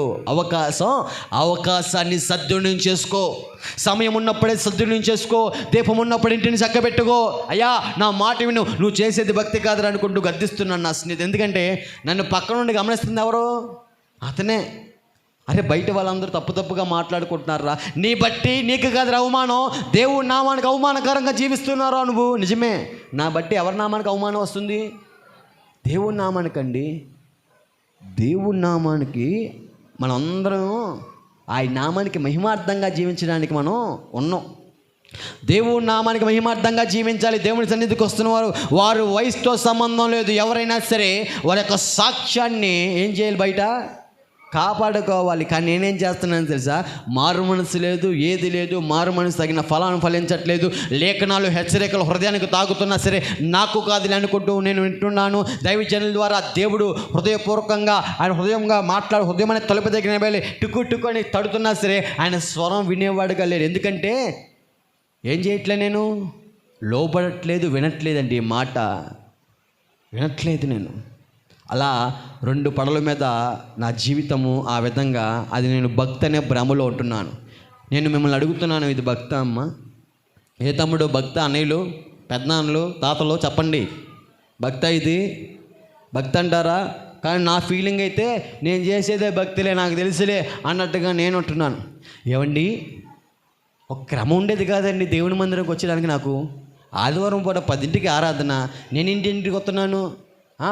S1: అవకాశాన్ని సద్వినియోగం చేసుకో. సమయం ఉన్నప్పుడే సద్వినియోగం చేసుకో. దీపం ఉన్నప్పుడు ఇంటిని చక్కబెట్టుకో. అయ్యా నా మాట విను, నువ్వు చేసేది భక్తి కాదురా అనుకుంటూ గద్దిస్తున్నాను నా స్నేహితుడు. ఎందుకంటే నన్ను పక్కన నుండి గమనిస్తుంది ఎవరు? అతనే. అరే బయట వాళ్ళందరూ తప్పుగా మాట్లాడుకుంటున్నారా, నీ బట్టి నీకు కాదు అవమానం, దేవుడి నామానికి అవమానకరంగా జీవిస్తున్నారా నువ్వు. నిజమే, నా బట్టి ఎవరి నామానికి అవమానం వస్తుంది? దేవుడి నామానికండి. దేవుడి నామానికి మనం అందరం ఆయన నామానికి మహిమార్థంగా జీవించడానికి మనం ఉన్నాం. దేవుడి నామానికి మహిమార్థంగా జీవించాలి. దేవుని సన్నిధికి వస్తున్నవారు వారు వయసుతో సంబంధం లేదు, ఎవరైనా సరే వారి యొక్క సాక్ష్యాన్ని ఏం చేయాలి? బయట కాపాడుకోవాలి. కానీ నేనేం చేస్తున్నాను తెలుసా? మారు మనసు లేదు, ఏది లేదు. మారు మనసు తగిన ఫలాన్ని ఫలించట్లేదు. లేఖనాలు హెచ్చరికలు హృదయానికి తాగుతున్నా సరే నాకు కాదులే అనుకుంటూ నేను వింటున్నాను. దైవజనుల ద్వారా దేవుడు హృదయపూర్వకంగా ఆయన హృదయం అనే తలుపు దగ్గర వెళ్ళి టుక్కు అని తడుతున్నా సరే ఆయన స్వరం వినేవాడుగా లేడు. ఎందుకంటే ఏం చేయట్లే, నేను లోబడట్లేదు, వినట్లేదండి. ఈ మాట వినట్లేదు నేను. అలా 2 పడవల మీద నా జీవితము ఆ విధంగా, అది నేను భక్తి అనే భ్రమలో ఉంటున్నాను. నేను మిమ్మల్ని అడుగుతున్నాను, ఇది భక్త అమ్మ? ఏ తమ్ముడు భక్త? అన్నయ్యలు, పెద్దనాన్నలు, తాతలు చెప్పండి, భక్త ఇది? భక్తి అంటారా? కానీ నా ఫీలింగ్ అయితే నేను చేసేదే భక్తిలే, నాకు తెలుసులే అన్నట్టుగా నేను ఉంటున్నాను. ఏమండి, ఒక క్రమం ఉండేది కాదండి దేవుని మందిరంకి వచ్చేదానికి. నాకు ఆదివారం పూట 10ంటికి ఆరాధన, నేను ఇంటింటికి వస్తున్నాను.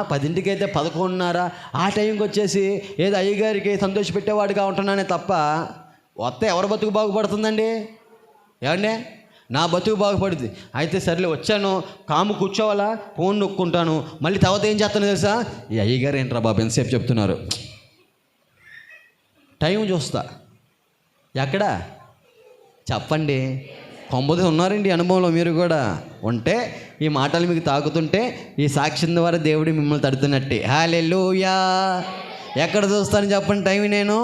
S1: 10ంటికి అయితే 11:30 ఆ టైంకి వచ్చేసి ఏదో అయ్యగారికి సంతోషపెట్టేవాడుగా ఉంటున్నానే తప్ప వస్తే ఎవరి బతుకు బాగుపడుతుందండి? ఏమండి, నా బతుకు బాగుపడుతుంది. అయితే సర్లే వచ్చాను, కాము కూర్చోవాలా, ఫోన్ నొక్కుంటాను, మళ్ళీ తర్వాత ఏం చేస్తాను తెలుసా? ఈ అయ్యగారు ఏంట్రా బాబు ఎంతసేపు చెప్తున్నారు, టైం చూస్తా. ఎక్కడ చెప్పండి? కొంబది ఉన్నారండి అనుభవంలో. మీరు కూడా ఉంటే ఈ మాటలు మీకు తాకుతుంటే ఈ సాక్ష్యం ద్వారా దేవుడు మిమ్మల్ని తడుతున్నట్టే. హల్లెలూయా. ఎక్కడ చూస్తాను చెప్పండి టైం? నేను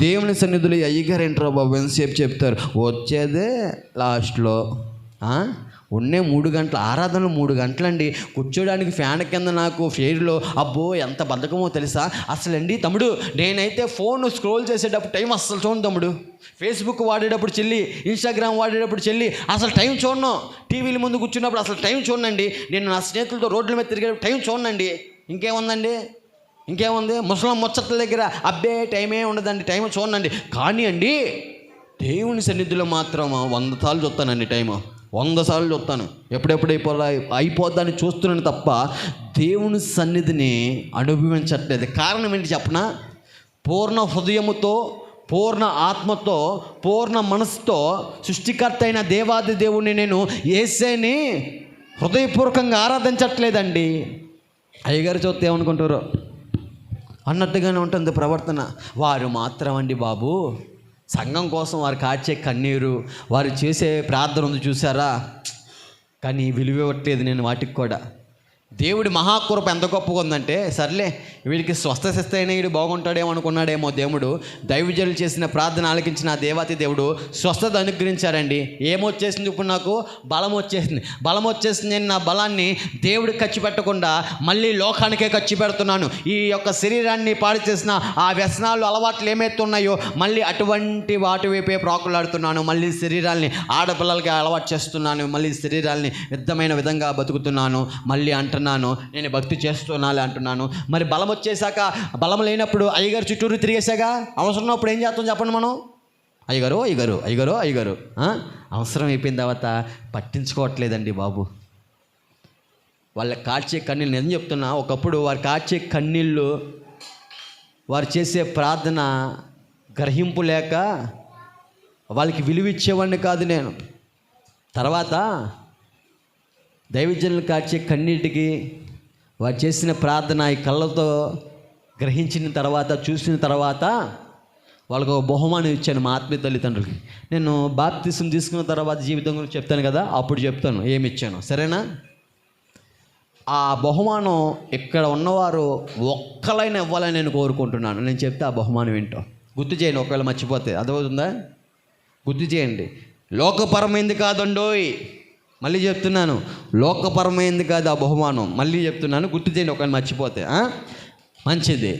S1: దేవుని సన్నిధులు అయ్యగారు ఏంట్రా బాబు ఎంతసేపు చెప్తారు, వచ్చేదే లాస్ట్లో. ఉండే 3 గంటలు ఆరాధనలు, 3 గంటలండి. కూర్చోడానికి ఫ్యాన్ కింద నాకు ఫెయిర్లో అబ్బో ఎంత బద్ధకమో తెలుసా అసలండి. తమ్ముడు నేనైతే ఫోన్ స్క్రోల్ చేసేటప్పుడు టైం అస్సలు చూడండి తమ్ముడు. ఫేస్బుక్ వాడేటప్పుడు చెల్లి, ఇన్స్టాగ్రామ్ వాడేటప్పుడు చెల్లి, అసలు టైం చూడను. టీవీల ముందు కూర్చున్నప్పుడు అసలు టైం చూడండి. నేను నా స్నేహితులతో రోడ్ల మీద తిరిగేటప్పుడు టైం చూడండి. ఇంకేముంది? ముసలం ముచ్చట్ల దగ్గర అబ్బే టైమే ఉండదండి, టైం చూడండి. కానీ అండి దేవుని సన్నిధిలో మాత్రం 100 సార్లు చూస్తానండి. టైము 100 సార్లు చూస్తాను. ఎప్పుడెప్పుడు అయిపోద్దని చూస్తున్నాను తప్ప దేవుని సన్నిధిని అనుభవించట్లేదు. కారణం ఏంటి చెప్పనా? పూర్ణ హృదయముతో, పూర్ణ ఆత్మతో, పూర్ణ మనసుతో సృష్టికర్త అయిన దేవాది దేవుణ్ణి నేను యేసేని హృదయపూర్వకంగా ఆరాధించట్లేదండి. అయ్యగారు చూస్తే ఏమనుకుంటారో అన్నట్టుగానే ఉంటుంది ప్రవర్తన. వారు మాత్రం అండి బాబు, సంఘం కోసం వారు కాచే కన్నీరు, వారు చేసే ప్రార్థన ఉంది చూసారా, కానీ విలువ ఇవ్వట్లేదు నేను వాటికి కూడా. దేవుడి మహాకృప ఎంత గొప్పగా ఉందంటే, సర్లే వీడికి స్వస్థత ఇస్తేనే వీడు బాగుంటాడేమో అనుకున్నాడేమో దేవుడు. దైవజనులు చేసిన ప్రార్థన ఆలకించిన ఆ దేవాతి దేవుడు స్వస్థత అనుగ్రహించారండి. ఏమొచ్చేసింది ఇప్పుడు? నాకు బలం వచ్చేసింది. నేను నా బలాన్ని దేవుడికి ఖర్చు పెట్టకుండా మళ్ళీ లోకానికే ఖర్చు పెడుతున్నాను. ఈ యొక్క శరీరాన్ని పాడు చేసిన ఆ వ్యసనాలు, అలవాట్లు ఏమైతే ఉన్నాయో మళ్ళీ అటువంటి వాటి వైపే ప్రాకులాడుతున్నాను. మళ్ళీ శరీరాల్ని ఆడపిల్లలకి అలవాటు చేస్తున్నాను. మళ్ళీ శరీరాల్ని విధమైన విధంగా బతుకుతున్నాను. మళ్ళీ నేను భక్తి చేస్తున్నాను అంటున్నాను. మరి బలం వచ్చేసాక, బలం లేనప్పుడు అయ్యగారు చుట్టూరు తిరిగేసాక అవసరం ఉన్నప్పుడు ఏం చేస్తాం చెప్పండి మనం? అయ్యగారు అవసరం అయిపోయిన తర్వాత పట్టించుకోవట్లేదండి బాబు. వాళ్ళ కాచే కన్నీళ్ళు నేను చెప్తున్నా, ఒకప్పుడు వారు కాచే కన్నీళ్ళు, వారు చేసే ప్రార్థన గ్రహింపు లేక వాళ్ళకి విలువ ఇచ్చేవాడిని కాదు నేను. తర్వాత దైవజనులు కార్చే కన్నీటికి వారు చేసిన ప్రార్థన ఈ కళ్ళతో గ్రహించిన తర్వాత, చూసిన తర్వాత వాళ్ళకు ఒక బహుమానం ఇచ్చాను మా ఆత్మీయ తల్లిదండ్రులకి. నేను బాప్తిసం తీసుకున్న తర్వాత జీవితం గురించి చెప్తాను కదా, అప్పుడు చెప్తాను ఏమి ఇచ్చాను, సరేనా? ఆ బహుమానం ఇక్కడ ఉన్నవారు ఒక్కలైనా ఇవ్వాలని నేను కోరుకుంటున్నాను. నేను చెప్తే ఆ బహుమానం ఏంటో గుర్తు చేయండి, ఒకవేళ మర్చిపోతే. అర్థమవుతుందా? గుర్తు చేయండి. లోకపరమైంది కాదండోయ్, మళ్ళీ చెప్తున్నాను, లోకపరమైంది కాదు ఆ బహుమానం. మళ్ళీ చెప్తున్నాను, గుర్తు చేయండి ఒకవేళ మర్చిపోతే. మంచిది.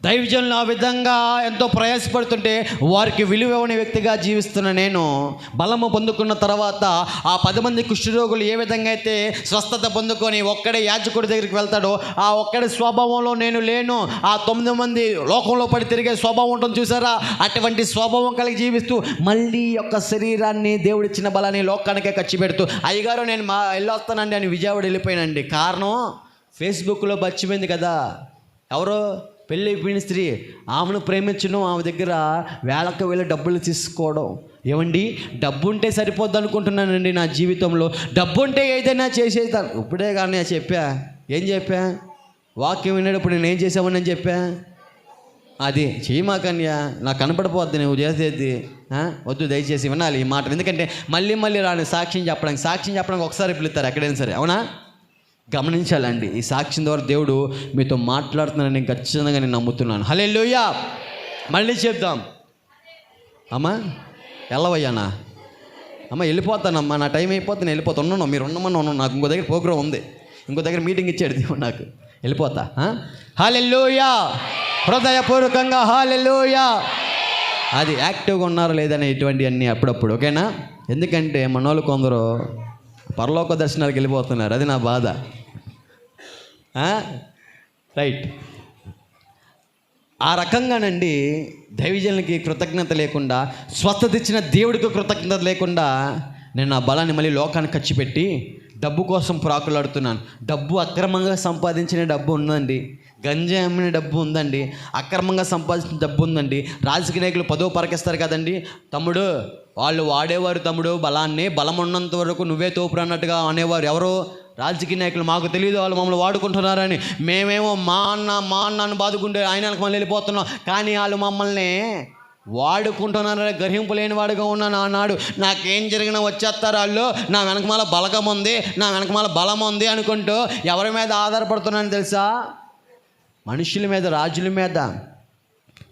S1: దైవజనులు ఆ విధంగా ఎంతో ప్రయాసపడుతుంటే వారికి విలువ ఇవ్వని వ్యక్తిగా జీవిస్తున్న నేను బలము పొందుకున్న తర్వాత ఆ 10 మంది కుష్ఠరోగులు ఏ విధంగా అయితే స్వస్థత పొందుకొని ఒక్కడే యాజకుడి దగ్గరికి వెళ్తాడో ఆ ఒక్కడి స్వభావంలో నేను లేను. ఆ 9 మంది లోకంలో పడి తిరిగే స్వభావం ఉంటుంది చూసారా, అటువంటి స్వభావం కలిగి జీవిస్తూ మళ్ళీ యొక్క శరీరాన్ని దేవుడిచ్చిన బలాన్ని లోకానికే ఖర్చు పెడుతూ, అయ్యగారు నేను వెళ్ళొస్తానండి అని విజయవాడ వెళ్ళిపోయానండి. కారణం ఫేస్బుక్లో బచ్చిపోయింది కదా. ఎవరో పెళ్ళి అయిపోయిన స్త్రీ, ఆమెను ప్రేమించడం, ఆమె దగ్గర వేలకు వేల డబ్బులు తీసుకోవడం. ఏమండి, డబ్బు ఉంటే సరిపోద్ది అనుకుంటున్నానండి నా జీవితంలో. డబ్బు ఉంటే ఏదైనా చేసేస్తాను. ఇప్పుడే కానీ ఏం చెప్పా వాక్యం వినేటప్పుడు నేను ఏం చేసామని నేను చెప్పా, అది చేయమాకన్యా, నాకు కనపడిపోద్ది నువ్వు చేసేది. వద్దు, దయచేసి వినాలి ఈ మాటలు. ఎందుకంటే మళ్ళీ మళ్ళీ రాని సాక్ష్యం చెప్పడానికి ఒకసారి పిలుస్తారు ఎక్కడైనా సరే, అవునా? గమనించాలండి. ఈ సాక్ష్యం ద్వారా దేవుడు మీతో మాట్లాడుతున్నానని ఖచ్చితంగా నేను నమ్ముతున్నాను. హల్లెలూయా. మళ్ళీ చెప్దాం. అమ్మా వెళ్ళవయ్యానా? అమ్మ వెళ్ళిపోతానమ్మా, నా టైం అయిపోతే నేను వెళ్ళిపోతున్నాను. మీరు ఉండమని ఉన్నాను, నాకు ఇంకో దగ్గర ప్రోగ్రాం ఉంది, ఇంకో దగ్గర మీటింగ్ ఇచ్చాడు దేవుడు నాకు, వెళ్ళిపోతా. హల్లెలూయా. హృదయపూర్వకంగా హల్లెలూయా. అది యాక్టివ్గా ఉన్నారో లేదని ఇటువంటి అన్నీ అప్పుడప్పుడు, ఓకేనా? ఎందుకంటే మనోళ్ళు కొందరు పరలోక దర్శనాలకు వెళ్ళిపోతున్నారు, అది నా బాధ. రైట్. ఆ రకంగానండి దైవజనులకి కృతజ్ఞత లేకుండా, స్వస్థత ఇచ్చిన దేవుడికి కృతజ్ఞత లేకుండా నేను నా బలాన్ని మళ్ళీ లోకానికి ఖర్చు పెట్టి డబ్బు కోసం ప్రాకులాడుతున్నాను. డబ్బు అక్రమంగా సంపాదించిన డబ్బు ఉందండి, గంజా అమ్మిన డబ్బు ఉందండి, అక్రమంగా సంపాదించిన డబ్బు ఉందండి. రాజకీయ నాయకులు పదవి పరకేస్తారు కదండి, తమ్ముడు వాళ్ళు వాడేవారు తమ్ముడు బలాన్ని, బలం ఉన్నంత వరకు నువ్వే తోపురు అన్నట్టుగా అనేవారు. ఎవరు? రాజకీయ నాయకులు. మాకు తెలియదు వాళ్ళు మమ్మల్ని వాడుకుంటున్నారని. మేమేమో మా అన్నను బాదుకుంటే ఆయనకు మళ్ళీ వెళ్ళిపోతున్నాం, కానీ వాళ్ళు మమ్మల్ని వాడుకుంటున్నారని గ్రహింపు లేని వాడుగా ఉన్నాను ఆనాడు. నాకేం జరిగినా వచ్చేస్తారు వాళ్ళు, నా వెనకమాల బలగం ఉంది, నా వెనకమాల బలం ఉంది అనుకుంటూ ఎవరి మీద ఆధారపడుతున్నాను తెలుసా? మనుషుల మీద, రాజుల మీద.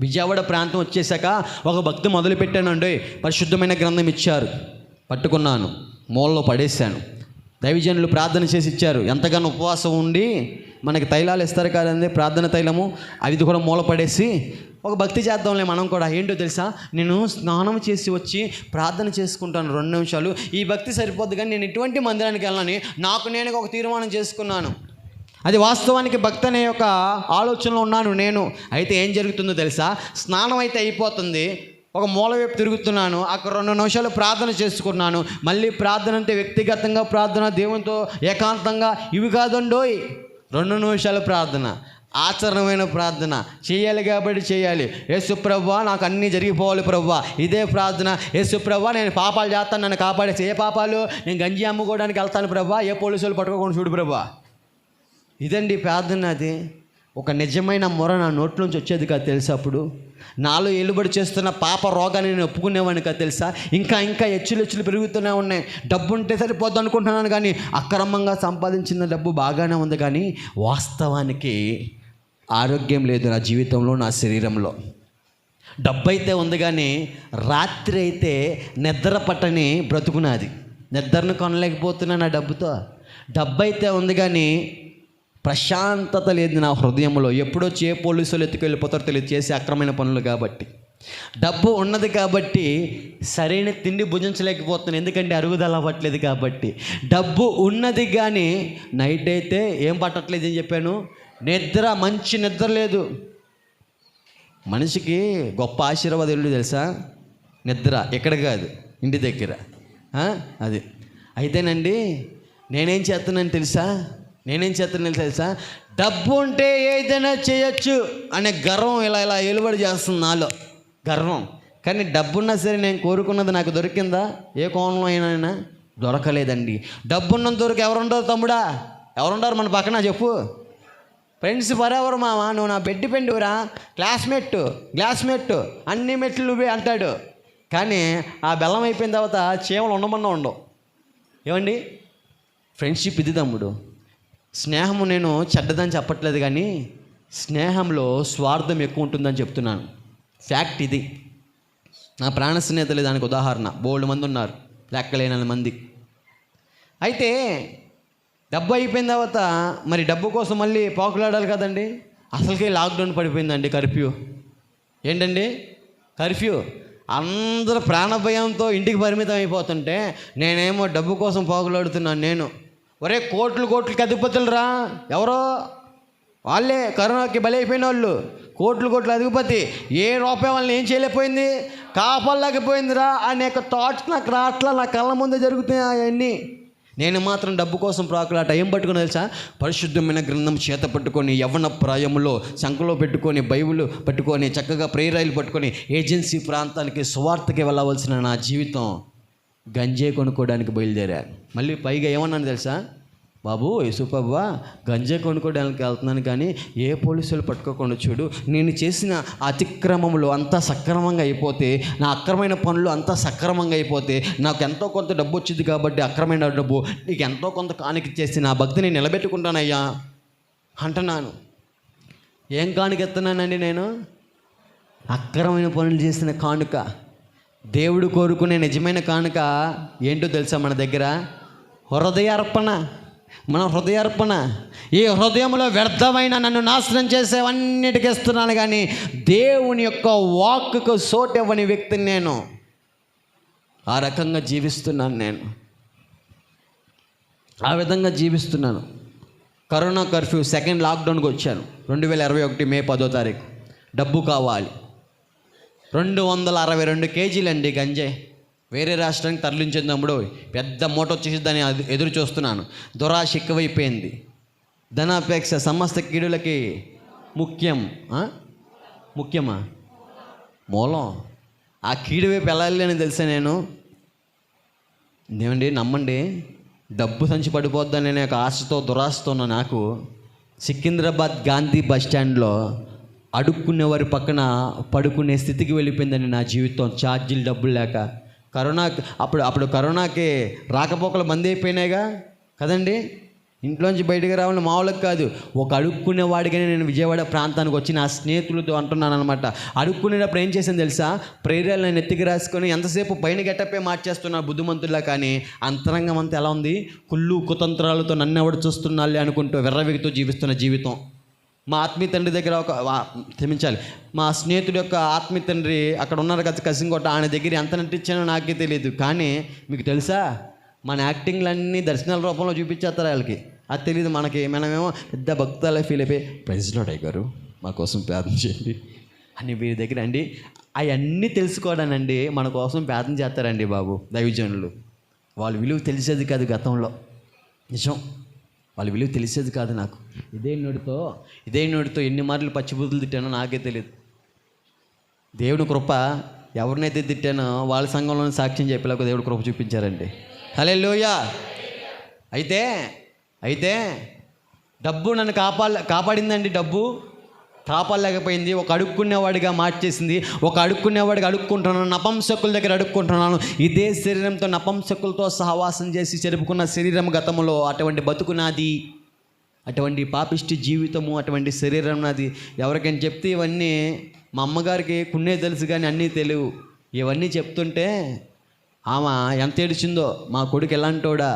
S1: విజయవాడ ప్రాంతం వచ్చేసాక ఒక భక్తి మొదలుపెట్టానండి. పరిశుద్ధమైన గ్రంథం ఇచ్చారు, పట్టుకున్నాను, మూలలో పడేశాను. దైవజనులు ప్రార్థన చేసి ఇచ్చారు. ఎంతగానో ఉపవాసం ఉండి మనకి తైలాలు ఇస్తారు కదండి, ప్రార్థన తైలము, అవి కూడా మూల పడేసి ఒక భక్తి చేద్దాంలే మనం కూడా. ఏంటో తెలుసా, నేను స్నానం చేసి వచ్చి ప్రార్థన చేసుకుంటాను 2 నిమిషాలు, ఈ భక్తి సరిపోద్ది కానీ నేను ఎటువంటి మందిరానికి వెళ్ళాలని నాకు నేను ఒక తీర్మానం చేసుకున్నాను. అది వాస్తవానికి భక్తి అనే ఒక ఆలోచనలో ఉన్నాను నేను. అయితే ఏం జరుగుతుందో తెలుసా, స్నానం అయితే అయిపోతుంది, ఒక మూల వైపు తిరుగుతున్నాను, అక్కడ 2 నిమిషాలు ప్రార్థన చేసుకున్నాను. మళ్ళీ ప్రార్థన అంటే వ్యక్తిగతంగా ప్రార్థన, దేవునితో ఏకాంతంగా, ఇవి కాదండోయ్. 2 నిమిషాల ప్రార్థన, ఆచరణమైన ప్రార్థన చేయాలి కాబట్టి చేయాలి. యేసు ప్రభువా నాకు అన్నీ జరిగిపోవాలి ప్రభువా, ఇదే ప్రార్థన. యేసు ప్రభువా నేను పాపాలు చేస్తాను, నన్ను కాపాడేసి. ఏ పాపాలు? నేను గంజి అమ్ముకోవడానికి వెళ్తాను ప్రభువా, ఏ పోలీసులు పట్టుకోకుండా చూడు ప్రభువా. ఇదండి ప్రార్థన. అది ఒక నిజమైన మొర నా నోట్లోంచి వచ్చేది కాదు తెలుసా. అప్పుడు నాలో ఏలుబడి చేస్తున్న పాప రోగాన్ని నేను ఒప్పుకునేవాడిని కాదు తెలుసా. ఇంకా హెచ్చులు పెరుగుతూనే ఉన్నాయి. డబ్బు ఉంటే సరిపోద్దు అనుకుంటున్నాను, కానీ అక్రమంగా సంపాదించిన డబ్బు బాగానే ఉంది, కానీ వాస్తవానికి ఆరోగ్యం లేదు నా జీవితంలో, నా శరీరంలో. డబ్బు అయితే ఉంది కానీ రాత్రి అయితే నిద్ర పట్టని బ్రతుకున్నది. నిద్రను కొనలేకపోతున్నా నా డబ్బుతో. డబ్బు అయితే ఉంది కానీ ప్రశాంతత లేదు నా హృదయంలో. ఎప్పుడొచ్చి ఏ పోలీసులు ఎత్తుకెళ్ళిపోతారో తెలియదు, చేసే అక్రమైన పనులు కాబట్టి. డబ్బు ఉన్నది కాబట్టి సరైన తిండి భుజించలేకపోతున్నాను, ఎందుకంటే అరుగుదల అవ్వట్లేదు కాబట్టి. డబ్బు ఉన్నది కానీ నైట్ అయితే ఏం పట్టట్లేదు అని చెప్పాను, నిద్ర, మంచి నిద్ర లేదు. మనిషికి గొప్ప ఆశీర్వాదం ఏంటో తెలుసా, నిద్ర. ఎక్కడ కాదు, ఇంటి దగ్గర. అది అయితేనండి నేనేం చేస్తున్నాను తెలుసా, డబ్బు ఉంటే ఏదైనా చేయొచ్చు అనే గర్వం ఇలా ఎలుబడి చేస్తుంది నాలో, గర్వం. కానీ డబ్బున్నా సరే నేను కోరుకున్నది నాకు దొరికిందా? ఏ కోణంలో అయినా దొరకలేదండి. డబ్బున్నంత వరకు ఎవరుండరు తమ్ముడా? ఎవరుండారు మన పక్కన చెప్పు? ఫ్రెండ్స్ ఫరెవర్ మామ, నువ్వు నా బెడ్డి పెండురా, గ్లాస్మేట్ అన్ని మెట్లు నువ్వే అంటాడు. కానీ ఆ బెల్లం అయిపోయిన తర్వాత చీమలు ఉండమన్నా ఉండవు. ఏమండి, ఫ్రెండ్షిప్ ఇది తమ్ముడు. స్నేహము నేను చెడ్డదని చెప్పట్లేదు, కానీ స్నేహంలో స్వార్థం ఎక్కువ ఉంటుందని చెప్తున్నాను. ఫ్యాక్ట్ ఇది. నా ప్రాణ స్నేహితులు దానికి ఉదాహరణ. బోల్డ్ మంది ఉన్నారు, లెక్కలేని మంది. అయితే డబ్బు అయిపోయిన తర్వాత మరి డబ్బు కోసం మళ్ళీ పాకులాడాలి కదండి. అసలుకే లాక్డౌన్ పడిపోయిందండి, కర్ఫ్యూ. ఏంటండి కర్ఫ్యూ? అందరూ ప్రాణభయంతో ఇంటికి పరిమితం అయిపోతుంటే నేనేమో డబ్బు కోసం పాకులాడుతున్నాను. నేను ఒరే కోట్లకి అధిపతులు రా, ఎవరో వాళ్ళే కరోనాకి బలైపోయిన వాళ్ళు, కోట్ల అధిపతి. ఏ రూపాయి వాళ్ళని ఏం చేయలేకపోయింది, కాపాడలేకపోయిందిరా అనే థాట్స్ నాకు రాట్లా, నా కళ్ళ ముందే జరుగుతున్నాయి అవన్నీ. నేను మాత్రం డబ్బు కోసం ప్రాకులాట. ఏం పట్టుకుని తెలుసా? పరిశుద్ధమైన గ్రంథం చేత పట్టుకొని, యవ్వన ప్రాయంలో సంఖలో పెట్టుకొని, బైబిల్ పట్టుకొని, చక్కగా ప్రేరాయిలు పట్టుకొని ఏజెన్సీ ప్రాంతానికి సువార్తకి వెళ్ళవలసిన నా జీవితం గంజే కొనుక్కోవడానికి బయలుదేరాను. మళ్ళీ పైగా ఏమన్నాను తెలుసా? బాబు యేసుప్రభువా, గంజా కొనుక్కోవడానికి వెళ్తున్నాను, కానీ ఏ పోలీసులు పట్టుకోకుండా చూడు. నేను చేసిన అతిక్రమములు అంతా సక్రమంగా అయిపోతే, నా అక్రమైన పనులు అంతా సక్రమంగా అయిపోతే, నాకు ఎంతో కొంత డబ్బు వచ్చింది కాబట్టి అక్రమైన డబ్బు నీకు ఎంతో కొంత కానుక చేసి నా భక్తిని నిలబెట్టుకుంటానయ్యా అంటున్నాను. ఏం కానుక ఎత్తున్నానండి నేను? అక్రమైన పనులు చేసిన కానుక. దేవుడు కోరుకునే నిజమైన కానుక ఏంటో తెలుసా? మన దగ్గర హృదయార్పణ. మన హృదయార్పణ. ఈ హృదయంలో వ్యర్థమైన నన్ను నాశనం చేసేవన్నిటికీ ఇస్తున్నాను, కానీ దేవుని యొక్క వాక్కు సోటు ఇవ్వని వ్యక్తిని నేను. ఆ రకంగా జీవిస్తున్నాను నేను, ఆ విధంగా జీవిస్తున్నాను. కరోనా కర్ఫ్యూ సెకండ్ లాక్డౌన్కి వచ్చాను 2021 మే 10వ తారీఖు. డబ్బు కావాలి. 262 కేజీలండి గంజాయి. వేరే రాష్ట్రానికి తరలించింది తమ్ముడు. పెద్ద మూట వచ్చేసి దాన్ని ఎదురు చూస్తున్నాను. దురాశ ఎక్కువైపోయింది. ధనాపేక్ష సమస్త కీడులకి ముఖ్యమా మూలం. ఆ కీడు వైపు వెళ్ళాలి అని తెలిసే నేను. ఏమండి నమ్మండి, డబ్బు సంచి పడిపోద్దని నేను ఒక ఆశతో దురాశతో ఉన్న నాకు సికింద్రాబాద్ గాంధీ బస్ స్టాండ్లో అడుక్కునే వారి పక్కన పడుకునే స్థితికి వెళ్ళిపోయిందండి నా జీవితం. ఛార్జీలు డబ్బులు లేక. అప్పుడు కరోనాకి రాకపోకలు బంద్ అయిపోయినాయిగా కదండి. ఇంట్లోంచి బయటకు రావాలని మామూలుగా కాదు. ఒక అడుక్కునేవాడిగానే నేను విజయవాడ ప్రాంతానికి వచ్చి నా స్నేహితులతో అంటున్నాను అనమాట. అడుక్కునేటప్పుడు ఏం చేశాను తెలుసా? ప్రేరాలు నేను ఎత్తికి రాసుకొని ఎంతసేపు పైన గెట్టపే మార్చేస్తున్నా బుద్ధిమంతుల్లా, కానీ అంతరంగం అంతా ఎలా ఉంది? కుళ్ళు కుతంత్రాలతో నన్ను ఎవడు చూస్తున్నాళ్ళే అనుకుంటూ విర్రవిగుతూ జీవిస్తున్న జీవితం. మా ఆత్మీయ తండ్రి దగ్గర మా స్నేహితుడి యొక్క ఆత్మీయ తండ్రి అక్కడ ఉన్నారు కదా కసింగొట్ట, ఆయన దగ్గర ఎంత నటించానో నాకే తెలియదు. కానీ మీకు తెలుసా, మన యాక్టింగ్లన్నీ దర్శనాల రూపంలో చూపించేస్తారు వాళ్ళకి. అది తెలియదు మనకి. మనమేమో పెద్ద భక్తులే ఫీల్ అయిపోయి ప్రైజ్ లార్డ్ అయ్య గారు మా కోసం ప్రార్థన చేయండి అని వీరి దగ్గర అండి. అవన్నీ తెలుసుకోవడానండి మన కోసం ప్రార్థన చేస్తారండి బాబు దైవజనులు. వాళ్ళ విలువ తెలిసేది కాదు గతంలో, నిజం. వాళ్ళ విలువ తెలిసేది కాదు నాకు. ఇదే నోటితో ఎన్ని మార్లు పచ్చిబుద్ధులు తిట్టానో నాకే తెలియదు. దేవుడి కృప, ఎవరినైతే తిట్టానో వాళ్ళ సంఘంలోనే సాక్ష్యం చెప్పేలాగా దేవుడి కృప చూపించారండి. హల్లెలూయా. అయితే డబ్బు నన్ను కాపాడిందండి. డబ్బు కాపాడలేకపోయింది. ఒక అడుక్కునేవాడిగా మార్చేసింది. ఒక అడుక్కునేవాడిగా అడుక్కుంటున్నాను, నపంసకుల దగ్గర అడుక్కుంటున్నాను. ఇదే శరీరంతో నపంసకులతో సహవాసం చేసి చెరుపుకున్న శరీరం గతంలో అటువంటి బతుకు నాది, అటువంటి పాపిష్టి జీవితము, అటువంటి శరీరం నాది. ఎవరికైనా చెప్తే ఇవన్నీ మా అమ్మగారికి కొన్నే తెలుసు కానీ అన్నీ తెలియవు. ఇవన్నీ చెప్తుంటే ఆమె ఎంత ఏడిచిందో, మా కొడుకు ఎలాంటోడా,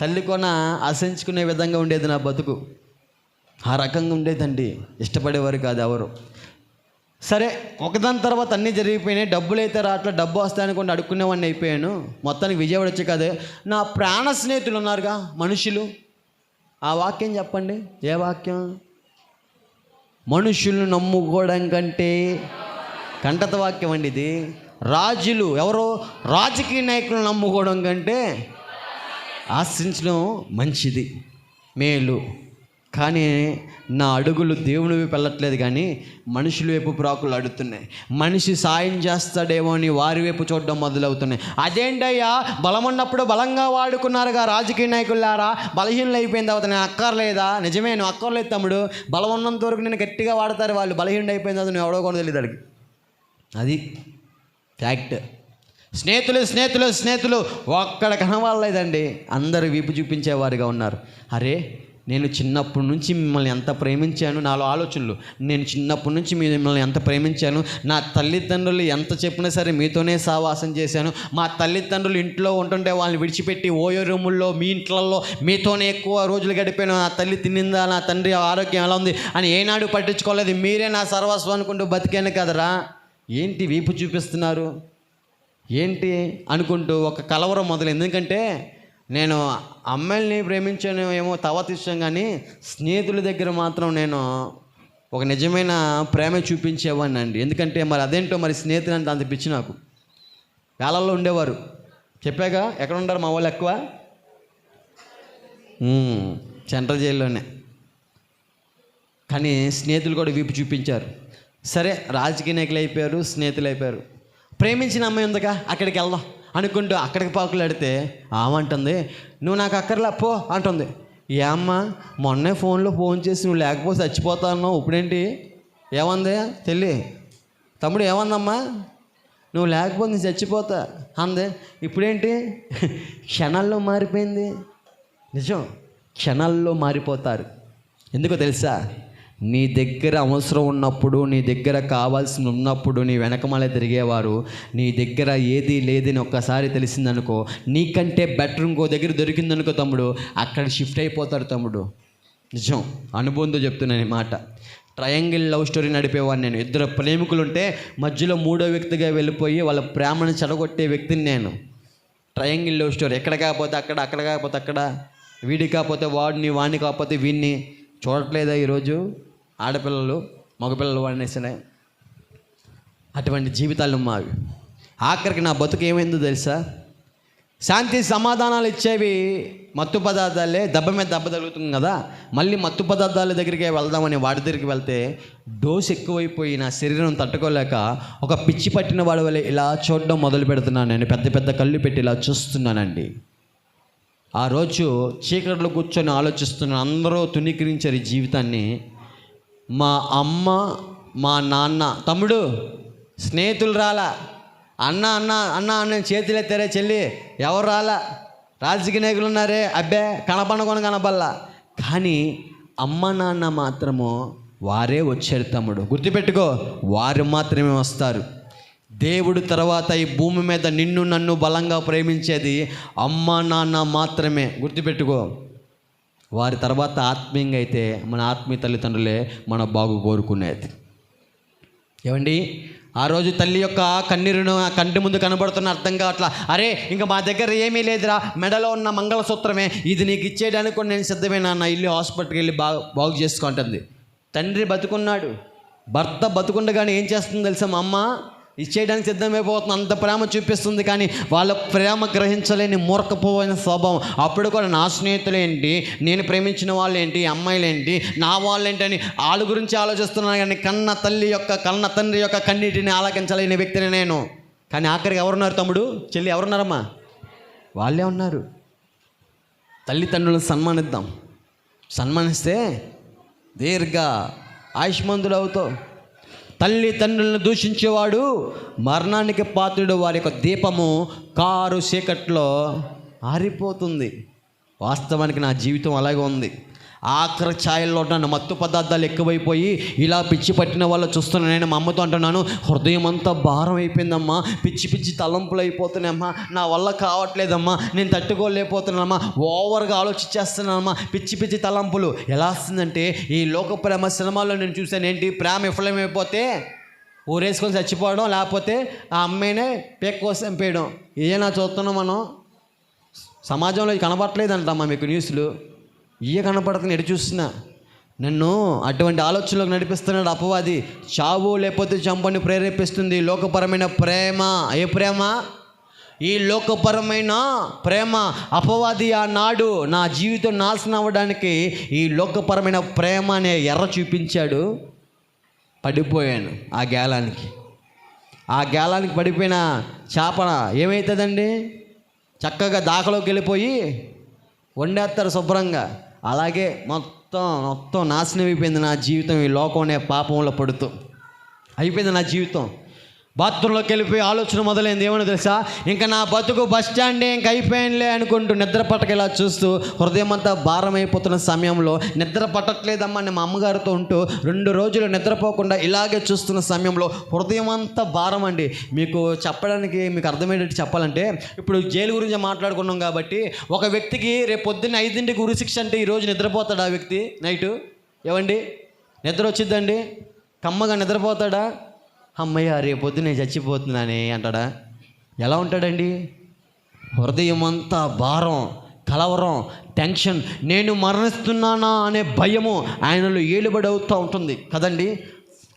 S1: తల్లి కొన ఆశించుకునే విధంగా ఉండేది నా బతుకు. ఆ రకంగా ఉండేదండి. ఇష్టపడేవారు కాదు ఎవరు. సరే, ఒకదాని తర్వాత అన్నీ జరిగిపోయినాయి. డబ్బులు అయితే రావట్లే. డబ్బు వస్తాయి అనుకోండి అడుక్కునేవాడిని అయిపోయాను. మొత్తానికి విజయవాడ వచ్చే కాదు. నా ప్రాణ స్నేహితులు ఉన్నారుగా మనుషులు. ఆ వాక్యం చెప్పండి. ఏ వాక్యం? మనుషులను నమ్ముకోవడం కంటే, కంటత వాక్యం అండి ఇది. రాజులు ఎవరో రాజకీయ నాయకులను నమ్ముకోవడం కంటే ఆశ్రయించడం మంచిది, మేలు. కానీ నా అడుగులు దేవుని వైపు వెళ్ళట్లేదు, కానీ మనుషుల వైపు ప్రాకులు అడుగుతున్నాయి. మనిషి సాయం చేస్తాడేమో అని వారి వైపు చూడడం మొదలవుతున్నాయి. అదేంటయ్యా, బలం ఉన్నప్పుడు బలంగా వాడుకున్నారుగా రాజకీయ నాయకులారా, బలహీనలు అయిపోయిన తర్వాత నేను అక్కర్లేదా? నిజమే, నువ్వు అక్కర్లేదు తమ్ముడు. బలం ఉన్నంత వరకు నేను గట్టిగా వాడతారు, వాళ్ళు బలహీన అయిపోయిన తర్వాత నువ్వు ఎవడో కూడా తెలియదు అడిగి. అది ఫ్యాక్ట్. స్నేహితులు ఒక్కడ కనవాలేదండి, అందరూ వీపు చూపించేవారుగా ఉన్నారు. అరే, నేను చిన్నప్పటి నుంచి మిమ్మల్ని ఎంత ప్రేమించాను, నాలో ఆలోచనలు. నేను చిన్నప్పటి నుంచి మిమ్మల్ని ఎంత ప్రేమించాను, నా తల్లిదండ్రులు ఎంత చెప్పినా సరే మీతోనే సావాసం చేశాను. మా తల్లిదండ్రులు ఇంట్లో ఉంటుంటే వాళ్ళని విడిచిపెట్టి ఓయో రూముల్లో మీ ఇంట్లలో మీతోనే ఎక్కువ రోజులు గడిపాను. నా తల్లి తినిందా, నా తండ్రి ఆరోగ్యం ఎలా ఉంది అని ఏనాడు పట్టించుకోలేదు. మీరే నా సర్వస్వం అనుకుంటూ బతికాను కదరా. ఏంటి వీపు చూపిస్తున్నారు ఏంటి అనుకుంటూ ఒక కలవరం మొదలైంది. ఎందుకంటే నేను అమ్మాయిల్ని ప్రేమించాను ఏమో తర్వాత ఇష్టం, కానీ స్నేహితుల దగ్గర మాత్రం నేను ఒక నిజమైన ప్రేమ చూపించేవాడిని అండి. ఎందుకంటే మరి అదేంటో, మరి స్నేహితులు అంటే అంత పిచ్చి నాకు. వేళల్లో ఉండేవారు, చెప్పాక ఎక్కడ ఉంటారు మా వాళ్ళు ఎక్కువ, సెంట్రల్ జైల్లోనే. కానీ స్నేహితులు కూడా వీపు చూపించారు. సరే, రాజకీయ నాయకులు అయిపోయారు, స్నేహితులు అయిపోయారు. ప్రేమించిన అమ్మాయి ఉందిగా, అక్కడికి వెళ్దాం అనుకుంటూ అక్కడికి పాకులాడితే ఆమంటుంది, నువ్వు నాకు అక్కర్లే పో అంటుంది. ఏ అమ్మ, మొన్నే ఫోన్ చేసి నువ్వు లేకపోతే చచ్చిపోతాను, ఇప్పుడేంటి ఏమంది తెలి తమ్ముడు ఏమందమ్మా, నువ్వు లేకపోతే నేను చచ్చిపోతా అందే. ఇప్పుడేంటి క్షణాల్లో మారిపోయింది. నిజం, క్షణాల్లో మారిపోతారు. ఎందుకో తెలుసా, నీ దగ్గర అవసరం ఉన్నప్పుడు, నీ దగ్గర కావాల్సి ఉన్నప్పుడు నీ వెనకమాలే తిరిగేవారు, నీ దగ్గర ఏది లేదని ఒక్కసారి తెలిసిందనుకో, నీకంటే బెటర్ ఇంకో దగ్గర దొరికిందనుకో తమ్ముడు, అక్కడ షిఫ్ట్ అయిపోతారు తమ్ముడు. నిజం, అనుభవంతో చెప్తున్నాను ఈ మాట. ట్రయాంగిల్ లవ్ స్టోరీ నడిపేవాడిని నేను. ఇద్దరు ప్రేమికులు ఉంటే మధ్యలో మూడో వ్యక్తిగా వెళ్ళిపోయి వాళ్ళ ప్రేమను చెడగొట్టే వ్యక్తిని నేను. ట్రయాంగిల్ లవ్ స్టోరీ, ఎక్కడ కాకపోతే అక్కడ, అక్కడ కాకపోతే అక్కడ, వీడి కాకపోతే వాడిని, వాడిని కాకపోతే వీడిని. చూడట్లేదా ఈరోజు ఆడపిల్లలు మగపిల్లలు వాడినేసినా? అటువంటి జీవితాలు మావి. ఆఖరికి నా బతుకు ఏమైందో తెలుసా, శాంతి సమాధానాలు ఇచ్చేవి మత్తు పదార్థాలే. దెబ్బ మీద దెబ్బ తగులుతుంది కదా, మళ్ళీ మత్తు పదార్థాల దగ్గరికి వెళ్దామని వాడి దగ్గరికి వెళ్తే డోస్ ఎక్కువైపోయి నా శరీరం తట్టుకోలేక ఒక పిచ్చి పట్టిన వాడి వల్ల ఇలా చూడడం మొదలు పెడుతున్నాను. నేను పెద్ద పెద్ద కళ్ళు పెట్టి ఇలా చూస్తున్నానండి. ఆ రోజు చీకట్లో కూర్చొని ఆలోచిస్తున్నాను. అందరూ తుణీకరించారు ఈ జీవితాన్ని. మా అమ్మ, మా నాన్న, తమ్ముడు, స్నేహితులు రాలా. అన్న చేతులు ఎత్తారే, చెల్లి ఎవరు రాలా. రాజకీయ నాయకులు ఉన్నారే, అబ్బే కనపడల్లా. కానీ అమ్మ నాన్న మాత్రము వారే వచ్చారు తమ్ముడు. గుర్తుపెట్టుకో, వారు మాత్రమే వస్తారు. దేవుడు తర్వాత ఈ భూమి మీద నిన్ను నన్ను బలంగా ప్రేమించేది అమ్మ నాన్న మాత్రమే. గుర్తుపెట్టుకో, వారి తర్వాత ఆత్మీయంగా అయితే మన ఆత్మీయ తల్లిదండ్రులే మన బాగు కోరుకునేది. ఏమండి, ఆ రోజు తల్లి యొక్క కన్నీరును కంటి ముందు కనబడుతున్న అర్థం కావట్లా. అరే, ఇంకా మా దగ్గర ఏమీ లేదురా, మెడలో ఉన్న మంగళసూత్రమే, ఇది నీకు ఇచ్చేయడానికి కూడా నేను సిద్ధమే నాన్న, ఇల్లు హాస్పిటల్కి వెళ్ళి బాగు చేసుకుంటుంది. తండ్రి బతుకున్నాడు, భర్త బతుకుండగానే ఏం చేస్తుంది తెలుసా, మా అమ్మ ఇచ్చేయడానికి సిద్ధమైపోతుంది, అంత ప్రేమ చూపిస్తుంది. కానీ వాళ్ళ ప్రేమ గ్రహించలేని మూర్ఖపోయిన స్వభావం. అప్పుడు కూడా నా స్నేహితులు ఏంటి, నేను ప్రేమించిన వాళ్ళు ఏంటి, అమ్మాయిలు ఏంటి, నా వాళ్ళు ఏంటి అని వాళ్ళ గురించి ఆలోచిస్తున్నాను. కానీ కన్న తండ్రి యొక్క కన్నీటిని ఆలకించలేని వ్యక్తిని నేను. కానీ ఆఖరికి ఎవరున్నారు తమ్ముడు, చెల్లి ఎవరున్నారమ్మా, వాళ్ళే ఉన్నారు. తల్లిదండ్రులను సన్మానిద్దాం. సన్మానిస్తే దీర్ఘ ఆయుష్మంతుడు అవుతావు. తల్లిదండ్రులను దూషించేవాడు మరణానికి పాత్రుడు. వారి యొక్క దీపము కారు చీకట్లో ఆరిపోతుంది. వాస్తవానికి నా జీవితం అలాగే ఉంది. ఆఖరి ఛాయల్లో నన్ను మత్తు పదార్థాలు ఎక్కువైపోయి ఇలా పిచ్చి పట్టిన వాళ్ళు చూస్తున్నాను. నేను మా అమ్మతో అంటున్నాను, హృదయం అంతా భారం అయిపోయిందమ్మా, పిచ్చి తలంపులు అయిపోతున్నాయమ్మా, నా వల్ల కావట్లేదమ్మా, నేను తట్టుకోలేకపోతున్నానమ్మా, ఓవర్గా ఆలోచించేస్తున్నానమ్మా, పిచ్చి తలంపులు. ఎలా వస్తుందంటే, ఈ లోక ప్రేమ సినిమాల్లో నేను చూశాను. ఏంటి, ప్రేమ విఫలమైపోతే ఊరేసుకొని చచ్చిపోవడం, లేకపోతే ఆ అమ్మాయినే పేక్ కోసం చంపేయడం. ఇదేనా చూస్తున్నాం మనం. సమాజంలో కనబడట్లేదంటమ్మా మీకు న్యూస్లు, ఇయ్య కనపడుతుంది. ఎటు చూస్తున్నా నన్ను అటువంటి ఆలోచనలోకి నడిపిస్తున్నాడు అపవాది. చావు లేకపోతే చంపని ప్రేరేపిస్తుంది లోకపరమైన ప్రేమ. ఏ ప్రేమ? ఈ లోకపరమైన ప్రేమ అపవాది ఆనాడు నా జీవితం నాశనం అవ్వడానికి ఈ లోకపరమైన ప్రేమ అనే ఎర్ర చూపించాడు. పడిపోయాను ఆ గేలానికి పడిపోయిన చేప ఏమవుతుందండి? చక్కగా దాకలోకి వెళ్ళిపోయి వండేస్తారు శుభ్రంగా. అలాగే మొత్తం నాశనం అయిపోయింది నా జీవితం. ఈ లోకం అనే పాపంలో పడుతూ అయిపోయింది నా జీవితం. బాత్రూంలోకి వెళ్ళిపోయి ఆలోచన మొదలైంది. ఏమని తెలుసా? ఇంకా నా బతుకు బస్ స్టాండే ఇంక అయిపోయినలే అనుకుంటూ నిద్ర పట్టకేలా చూస్తూ హృదయం అంతా భారం అయిపోతున్న సమయంలో, నిద్ర పట్టట్లేదమ్మా అని మా అమ్మగారితో ఉంటూ 2 రోజులు నిద్రపోకుండా ఇలాగే చూస్తున్న సమయంలో హృదయం అంతా భారం అండి. మీకు చెప్పడానికి, మీకు అర్థమయ్యేటట్టు చెప్పాలంటే, ఇప్పుడు జైలు గురించి మాట్లాడుకున్నాం కాబట్టి, ఒక వ్యక్తికి రేపు పొద్దున్న 5ంటికి ఉరిశిక్ష అంటే ఈరోజు నిద్రపోతాడా ఆ వ్యక్తి? నైటు ఏమండి నిద్ర వచ్చిద్దండి? కమ్మగా నిద్రపోతాడా? అమ్మయ్య రేపు పొద్దున్న నేను చచ్చిపోతున్నానే అంటాడా? ఎలా ఉంటాడండి? హృదయం అంతా భారం, కలవరం, టెన్షన్, నేను మరణిస్తున్నానా అనే భయము ఆయనలో ఏలుబడి అవుతూ ఉంటుంది కదండి.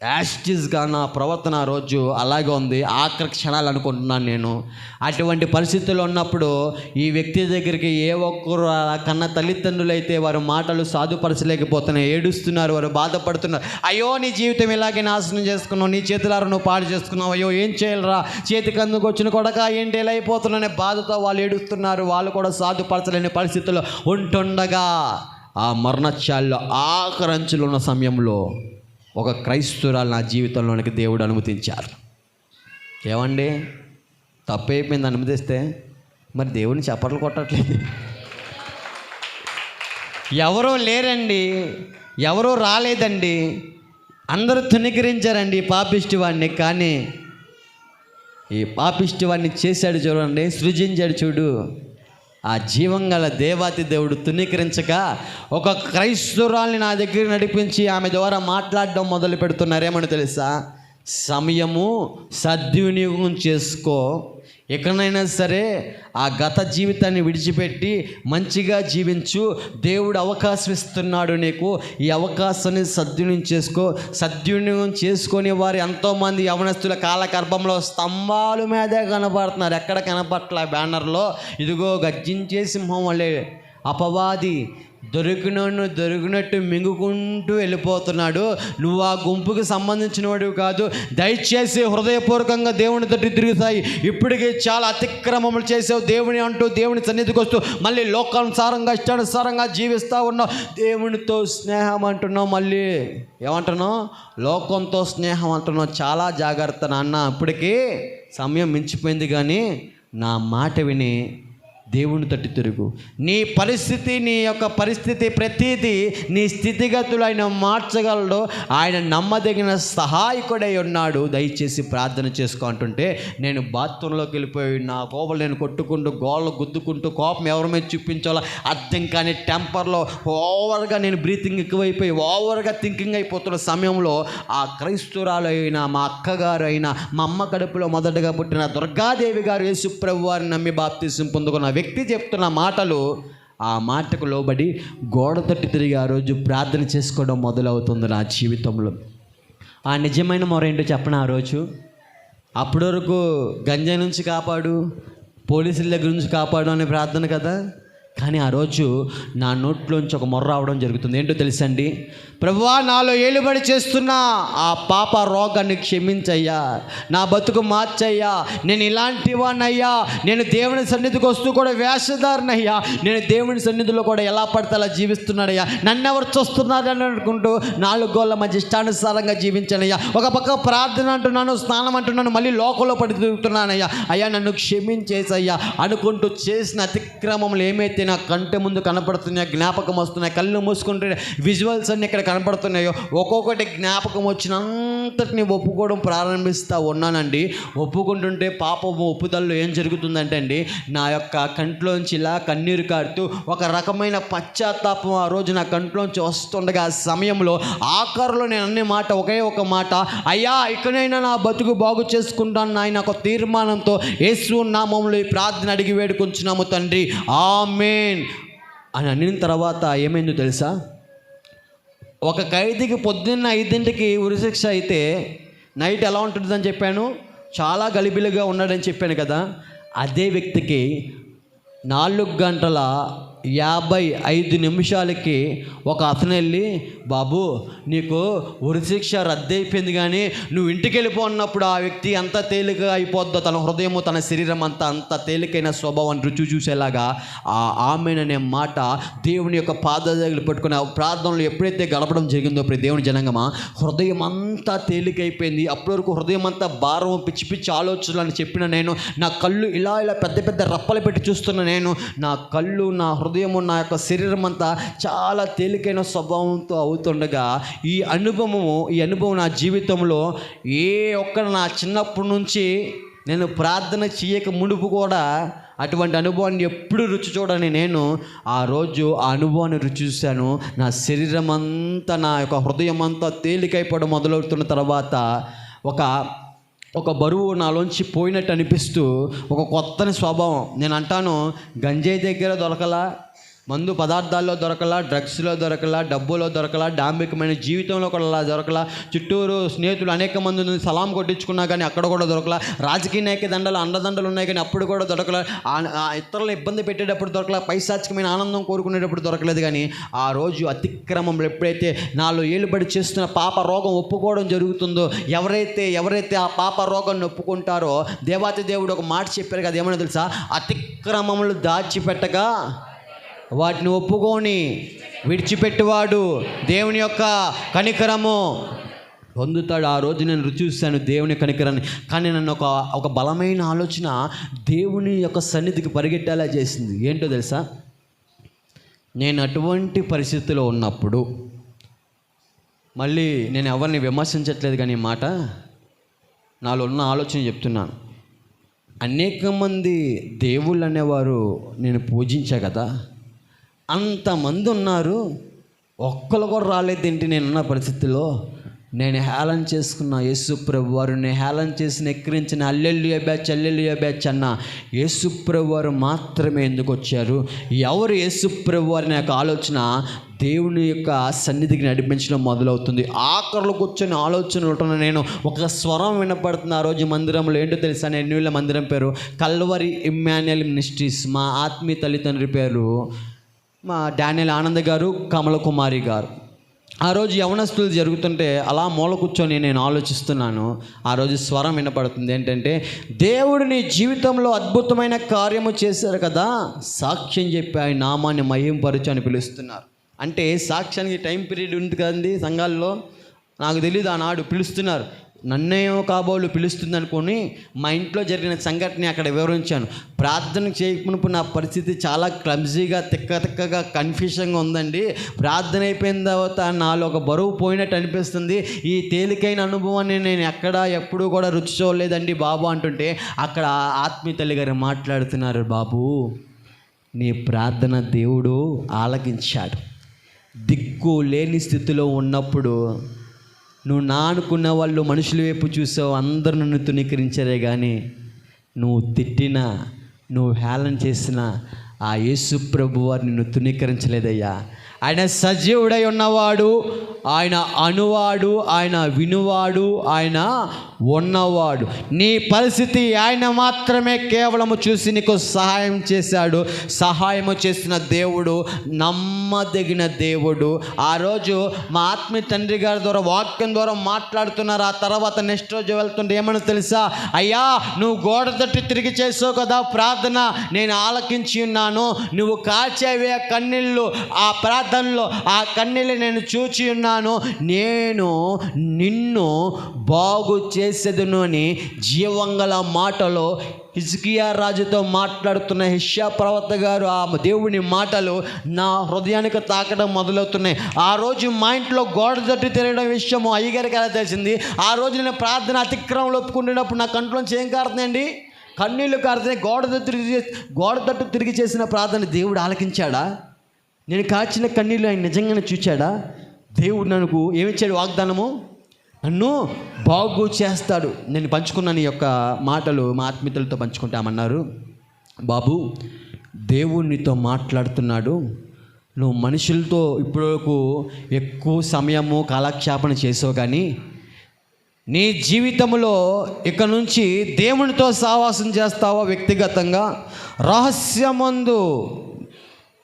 S1: యాస్టిస్గా నా ప్రవర్తన ఆ రోజు అలాగే ఉంది. ఆఖరి క్షణాలు అనుకుంటున్నాను నేను. అటువంటి పరిస్థితుల్లో ఉన్నప్పుడు ఈ వ్యక్తి దగ్గరికి ఏ ఒక్కరు కన్న తల్లిదండ్రులు అయితే వారి మాటలు సాధుపరచలేకపోతున్నాయి, ఏడుస్తున్నారు, వారు బాధపడుతున్నారు. అయ్యో నీ జీవితం ఇలాగే నాశనం చేసుకున్నావు, నీ చేతులారా నువ్వు పాడు చేసుకున్నావు, అయ్యో ఏం చేయాలరా, చేతికి అందుకు వచ్చిన కొడక ఏంటి ఎలా అయిపోతున్నానే బాధతో వాళ్ళు ఏడుస్తున్నారు. వాళ్ళు కూడా సాధుపరచలేని పరిస్థితుల్లో ఉంటుండగా ఆ మరణశాలలో ఆఖరంచులు ఉన్న సమయంలో ఒక క్రైస్తవురాలు నా జీవితంలోనికి దేవుడు అనుమతించారు. ఏమండి తప్పైపోయింది అనుమతిస్తే మరి దేవుని చప్పట్లు కొట్టట్లేదు. ఎవరో లేరండి, ఎవరో రాలేదండి, అందరూ తునీకరించారండి ఈ పాపిష్టి వాడిని. కానీ ఈ పాపిష్టి వాడిని చేశాడు చూడండి, సృజించాడు చూడు. ఆ జీవంగల దేవాతి దేవుడు తునీకరించక ఒక క్రైస్తవురాల్ని నా దగ్గర నడిపించి ఆమె ద్వారా మాట్లాడడం మొదలు పెడుతున్నారేమని తెలుసా? సమయము సద్వినియోగం చేసుకో, ఎక్కడైనా సరే ఆ గత జీవితాన్ని విడిచిపెట్టి మంచిగా జీవించు. దేవుడు అవకాశం ఇస్తున్నాడు నీకు, ఈ అవకాశాన్ని సద్వినియోగం చేసుకొని వారు ఎంతోమంది యవనస్తుల కాలగర్భంలో స్తంభాల మీదే కనబడుతున్నారు. ఎక్కడ కనపట్ల బ్యానర్లో ఇదిగో గర్జించే సింహం వల్లే అపవాది దొరికినట్టు మింగుకుంటూ వెళ్ళిపోతున్నాడు. నువ్వు ఆ గుంపుకి సంబంధించిన వాడివి కాదు. దయచేసి హృదయపూర్వకంగా దేవుని తట్టు తిరుగుతాయి. ఇప్పటికీ చాలా అతిక్రమములు చేసావు దేవుని అంటూ, దేవుని సన్నిధికి వస్తూ మళ్ళీ లోకానుసారంగా ఇష్టానుసారంగా జీవిస్తూ ఉన్నావు. దేవునితో స్నేహం అంటున్నావు, మళ్ళీ ఏమంటున్నావు? లోకంతో స్నేహం అంటున్నావు. చాలా జాగ్రత్త నాన్న, ఇప్పటికీ సమయం మించిపోయింది. కానీ నా మాట విని దేవుని తట్టు తిరుగు. నీ పరిస్థితి, నీ యొక్క పరిస్థితి ప్రతీది, నీ స్థితిగతులు ఆయన మార్చగలడు. ఆయన నమ్మదగిన సహాయకుడై ఉన్నాడు. దయచేసి ప్రార్థన చేసుకో అంటుంటే నేను బాత్రూంలోకి వెళ్ళిపోయి నా కోపలు నేను కొట్టుకుంటూ, గోళ్ళు గుద్దుకుంటూ, కోపం ఎవరి మీద చూపించాలో అర్థం కానీ టెంపర్లో ఓవర్గా నేను బ్రీతింగ్ ఎక్కువైపోయి ఓవర్గా థింకింగ్ అయిపోతున్న సమయంలో ఆ క్రైస్తవురాలు అయిన మా అక్కగారు అయిన మా అమ్మ కడుపులో మొదటగా పుట్టిన దుర్గాదేవి గారు యేసుప్రభు వారిని నమ్మి బాప్తిసం పొందుకున్న వ్యక్తి చెప్తున్న మాటలు, ఆ మాటకు లోబడి గోడ తట్టు తిరిగి ఆ రోజు ప్రార్థన చేసుకోవడం మొదలవుతుంది నా జీవితంలో. ఆ నిజమైన మొరేంటో చెప్పన, ఆ రోజు అప్పటి వరకు గంజాయి నుంచి కాపాడు, పోలీసుల దగ్గర నుంచి కాపాడు అనే ప్రార్థన కదా. కానీ ఆ రోజు నా నోట్లోంచి ఒక మొర్ర రావడం జరుగుతుంది. ఏంటో తెలుసండి? ప్రభువా, నాలో ఏలుబడి చేస్తున్నా ఆ పాప రోగాన్ని క్షమించయ్యా, నా బతుకు మార్చయ్యా, నేను ఇలాంటి వాడినయ్యా, నేను దేవుని సన్నిధికి వస్తూ కూడా వేషధారినయ్యా, నేను దేవుని సన్నిధిలో కూడా ఎలా పడితే అలా జీవిస్తున్నాడయ్యా, నన్ను ఎవరు చూస్తున్నారని అనుకుంటూ 4 గోళ్ళ మధ్య ఇష్టానుసారంగా జీవించానయ్యా. ఒక పక్క ప్రార్థన అంటున్నాను, స్నానం అంటున్నాను, మళ్ళీ లోకంలో పడి తిరుగుతున్నానయ్యా, అయ్యా నన్ను క్షమించేసయ్యా అనుకుంటూ చేసిన అతిక్రమములు ఏమైతే నా కంటి ముందు కనపడుతున్నాయో, జ్ఞాపకం వస్తున్నాయి, కళ్ళు మూసుకుంటే విజువల్స్ అన్నీ ఇక్కడ కనపడుతున్నాయో, ఒక్కొక్కటి జ్ఞాపకం వచ్చినంతటిని ఒప్పుకోవడం ప్రారంభిస్తూ ఉన్నానండి. ఒప్పుకుంటుంటే పాపము ఒప్పుదల్లో ఏం జరుగుతుందంటే అండి, నా యొక్క కంట్లోంచి ఇలా కన్నీరు కారుతూ ఒక రకమైన పశ్చాత్తాపం ఆ రోజు నా కంట్లోంచి వస్తుండగా, ఆ సమయంలో ఆఖరులో నేను అనే మాట ఒకే ఒక మాట, అయ్యా ఇకనైనా నా బతుకు బాగు చేసుకుంటాను నాయన ఒక తీర్మానంతో యేసు నామములో ఈ ప్రార్థన అడిగి వేడుకొంచున్నాము తండ్రి, ఆమేన్ అని అనిన తర్వాత ఏమైందో తెలుసా? ఒక ఖైదీకి పొద్దున్న 5ంటికి ఉరిశిక్ష అయితే నైట్ ఎలా ఉంటుందని చెప్పాను, చాలా గలిబిలిగా ఉన్నాడని చెప్పాను కదా. అదే వ్యక్తికి 4:55 ఒక అతను వెళ్ళి, బాబు నీకు ఉరిశిక్ష రద్దయిపోయింది కానీ నువ్వు ఇంటికి వెళ్ళిపోన్నప్పుడు ఆ వ్యక్తి ఎంత తేలికగా అయిపోద్దో, తన హృదయము తన శరీరం అంత తేలికైన స్వభావాన్ని రుచి చూసేలాగా ఆ ఆమెన్ అనే మాట దేవుని యొక్క పాదాలు పట్టుకుని ప్రార్థనలు ఎప్పుడైతే గడపడం జరిగిందో దేవుని జనంగమా, హృదయం అంతా తేలికైపోయింది. అప్పటి వరకు హృదయం అంతా భారం, పిచ్చి పిచ్చి ఆలోచనలు అని చెప్పిన నేను, నా కళ్ళు ఇలా పెద్ద పెద్ద రప్పలు పెట్టి చూస్తున్న నేను, నా కళ్ళు, నా హృదయము, నా యొక్క శరీరం అంతా చాలా తేలికైన స్వభావంతో అవుతుండగా ఈ అనుభవం నా జీవితంలో నా చిన్నప్పటి నుంచి నేను ప్రార్థన చేయక మునుపు కూడా అటువంటి అనుభవాన్ని ఎప్పుడు రుచి చూడని నేను ఆ రోజు ఆ అనుభవాన్ని రుచి చూశాను. నా శరీరం అంతా, నా యొక్క హృదయం అంతా తేలికైపోవడం మొదలవుతున్న తర్వాత ఒక బరువు నాలోంచి పోయినట్టు అనిపిస్తూ ఒక కొత్తని స్వభావం. నేను అంటాను, గంజాయి దగ్గర దొరకలా, మందు పదార్థాల్లో దొరకలా, డ్రగ్స్లో దొరకలా, డబ్బులో దొరకలా, డాంబికమైన జీవితంలో కూడా దొరకలా, చుట్టూరు స్నేహితులు అనేక మంది సలాం కొట్టించుకున్నా కానీ అక్కడ కూడా దొరకలా, రాజకీయ నాయక దండలు అండదండలు ఉన్నాయి కానీ అప్పుడు కూడా దొరకలా, ఇతరులను ఇబ్బంది పెట్టేటప్పుడు దొరకలా, పైశాచికమైన ఆనందం కోరుకునేటప్పుడు దొరకలేదు. కానీ ఆ రోజు అతిక్రమంలో ఎప్పుడైతే 4 ఏళ్ళు బడి చేస్తున్న పాప రోగం ఒప్పుకోవడం జరుగుతుందో, ఎవరైతే ఆ పాప రోగాన్ని ఒప్పుకుంటారో దేవాతి దేవుడు ఒక మాట చెప్పారు కదా, ఏమన్నా తెలుసా? అతిక్రమములు దాచిపెట్టగా వాటిని ఒప్పుకొని విడిచిపెట్టువాడు దేవుని యొక్క కనికరము పొందుతాడు. ఆ రోజు నేను రుచి చూశాను దేవుని కనికరాన్ని. కానీ నన్ను ఒక బలమైన ఆలోచన దేవుని యొక్క సన్నిధికి పరిగెట్టేలా చేసింది. ఏంటో తెలుసా? నేను అటువంటి పరిస్థితిలో ఉన్నప్పుడు, మళ్ళీ నేను ఎవరిని విమర్శించట్లేదు కానీ ఈ మాట నాలో ఉన్న ఆలోచన చెప్తున్నాను. అనేక మంది దేవుళ్ళు అనేవారు నేను పూజించా కదా, అంతమంది ఉన్నారు, ఒక్కరు కూడా రాలేదేంటి నేనున్న పరిస్థితిలో? నేను హేళన చేసుకున్న యేసు ప్రభు వారు, నేను హేళన చేసిన ఎక్కిరించిన హల్లెలూయా బ్యాచ్ అన్న యేసు ప్రభు వారు మాత్రమే ఎందుకు వచ్చారు? ఎవరు యేసు ప్రభు వారి యొక్క ఆలోచన దేవుని యొక్క సన్నిధికి నడిపించడం మొదలవుతుంది. ఆఖరిలో కూర్చొని ఆలోచన ఉంటున్న నేను ఒక స్వరం వినపడుతుంది ఆ రోజు మందిరంలో. ఏంటో తెలుసా? నేను మందిరం పేరు కల్వరి ఇమ్మాన్యుయల్ మినిస్ట్రీస్. మా ఆత్మీయ తల్లిదండ్రి పేరు మా డానియల్ ఆనంద్ గారు, కమల కుమారి గారు. ఆ రోజు యవనస్తులు జరుగుతుంటే అలా మూల కూర్చొని నేను ఆలోచిస్తున్నాను. ఆ రోజు స్వరం వినపడుతుంది. ఏంటంటే, దేవుడు నీ జీవితంలో అద్భుతమైన కార్యము చేశారు కదా, సాక్ష్యం చెప్పి ఆయన నామాన్ని మహింపరచు అని పిలుస్తున్నారు. అంటే సాక్ష్యానికి టైం పీరియడ్ ఉంది కదండి సంఘాల్లో. నాకు తెలియదు, ఆనాడు పిలుస్తున్నారు. నన్నేమో కాబోలు పిలుస్తుంది అనుకొని మా ఇంట్లో జరిగిన సంఘటన అక్కడ వివరించాను. ప్రార్థన చేయకున్నప్పుడు నా పరిస్థితి చాలా క్లమ్జీగా, తిక్కగా, కన్ఫ్యూషన్గా ఉందండి. ప్రార్థన అయిపోయిన తర్వాత నాలో ఒక బరువు పోయినట్టు అనిపిస్తుంది. ఈ తేలికైన అనుభవాన్ని నేను ఎప్పుడూ కూడా రుచి చూడలేదండి బాబు అంటుంటే, అక్కడ ఆత్మీయ తల్లి గారు మాట్లాడుతున్నారు, బాబు నీ ప్రార్థన దేవుడు ఆలకించాడు. దిక్కు లేని స్థితిలో ఉన్నప్పుడు నువ్వు అనుకున్న వాళ్ళు మనుషుల వైపు చూసావు, అందరూ నన్ను తునీకరించారే కానీ నువ్వు తిట్టినా, నువ్వు హేళన చేసినా ఆ యేసు ప్రభు వారు నిన్ను తునీకరించలేదయ్యా. ఆయన సజీవుడై ఉన్నవాడు, ఆయన అనువాడు, ఆయన వినువాడు, ఆయన ఉన్నవాడు. నీ పరిస్థితి ఆయన మాత్రమే కేవలము చూసి నీకు సహాయం చేశాడు. సహాయము చేసిన దేవుడు నమ్మదగిన దేవుడు. ఆ రోజు మా ఆత్మీయ తండ్రి గారి ద్వారా వాక్యం ద్వారా మాట్లాడుతున్నారు. ఆ తర్వాత నెక్స్ట్ రోజు వెళ్తుంటే ఏమని తెలుసా? అయ్యా, నువ్వు గోడ తట్టి తిరిగి చేసావు కదా ప్రార్థన, నేను ఆలకించి ఉన్నాను. నువ్వు కాచేవే కన్నీళ్ళు, ఆ ప్రార్థనలో ఆ కన్నీళ్ళు నేను చూచి ఉన్నాను. నేను నిన్ను బాగు చేసేదను అని జీవంగల మాటలో హిజ్కియా రాజుతో మాట్లాడుతున్న యెషయా ప్రవక్త గారు ఆ దేవుని మాటలు నా హృదయానికి తాకడం మొదలవుతున్నాయి. ఆ రోజు మా ఇంట్లో గోడ తట్టు తిరగడం విషయము అయ్యగారికి ఎలా తెలిసింది? ఆ రోజు నేను ప్రార్థన అతిక్రమంలో ఒప్పుకుంటున్నప్పుడు నా కంట్లోంచి ఏం కారుతున్నాయండి? కన్నీళ్ళు కారుతున్నాయి. గోడ తట్టు తిరిగి చేసిన ప్రార్థన దేవుడు ఆలకించాడా? నేను కాచిన కన్నీళ్ళు ఆయన నిజంగానే చూచాడా? దేవుడు నాకు ఏమిచ్చాడు వాగ్దానము? నన్ను బాగు చేస్తాడు. నేను పంచుకున్నాను ఈ యొక్క మాటలు మా ఆత్మీయులతో పంచుకుంటామన్నారు. బాబు, దేవుడు నీతో మాట్లాడుతున్నాడు. నువ్వు మనుషులతో ఇప్పటివరకు ఎక్కువ సమయము కాలక్షేపణ చేసావు, కానీ నీ జీవితంలో ఇక నుంచి దేవునితో సహవాసం చేస్తావా? వ్యక్తిగతంగా రహస్యమందు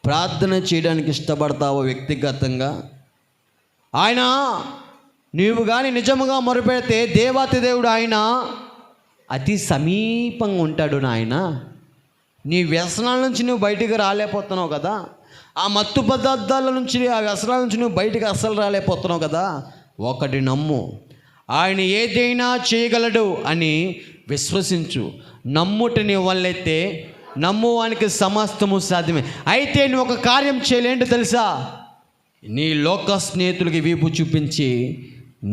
S1: ప్రార్థన చేయడానికి ఇష్టపడతావా? వ్యక్తిగతంగా ఆయన నీవు కానీ నిజముగా మొరపెడితే దేవాతి దేవుడు ఆయన అతి సమీపంగా ఉంటాడు. నాయన నీ వ్యసనాల నుంచి నువ్వు బయటికి రాలేకపోతున్నావు కదా, ఆ మత్తు పదార్థాల నుంచి, ఆ వ్యసనాల నుంచి నువ్వు బయటికి అస్సలు రాలేకపోతున్నావు కదా. ఒకటి నమ్ము, ఆయన ఏదైనా చేయగలడు అని విశ్వసించు. నమ్ముట నీ వల్లైతే నమ్మువానికి సమస్తము సాధ్యమే. అయితే నువ్వు ఒక కార్యం చేయలేంటి తెలుసా? నీ లోక స్నేహితులకి వీపు చూపించి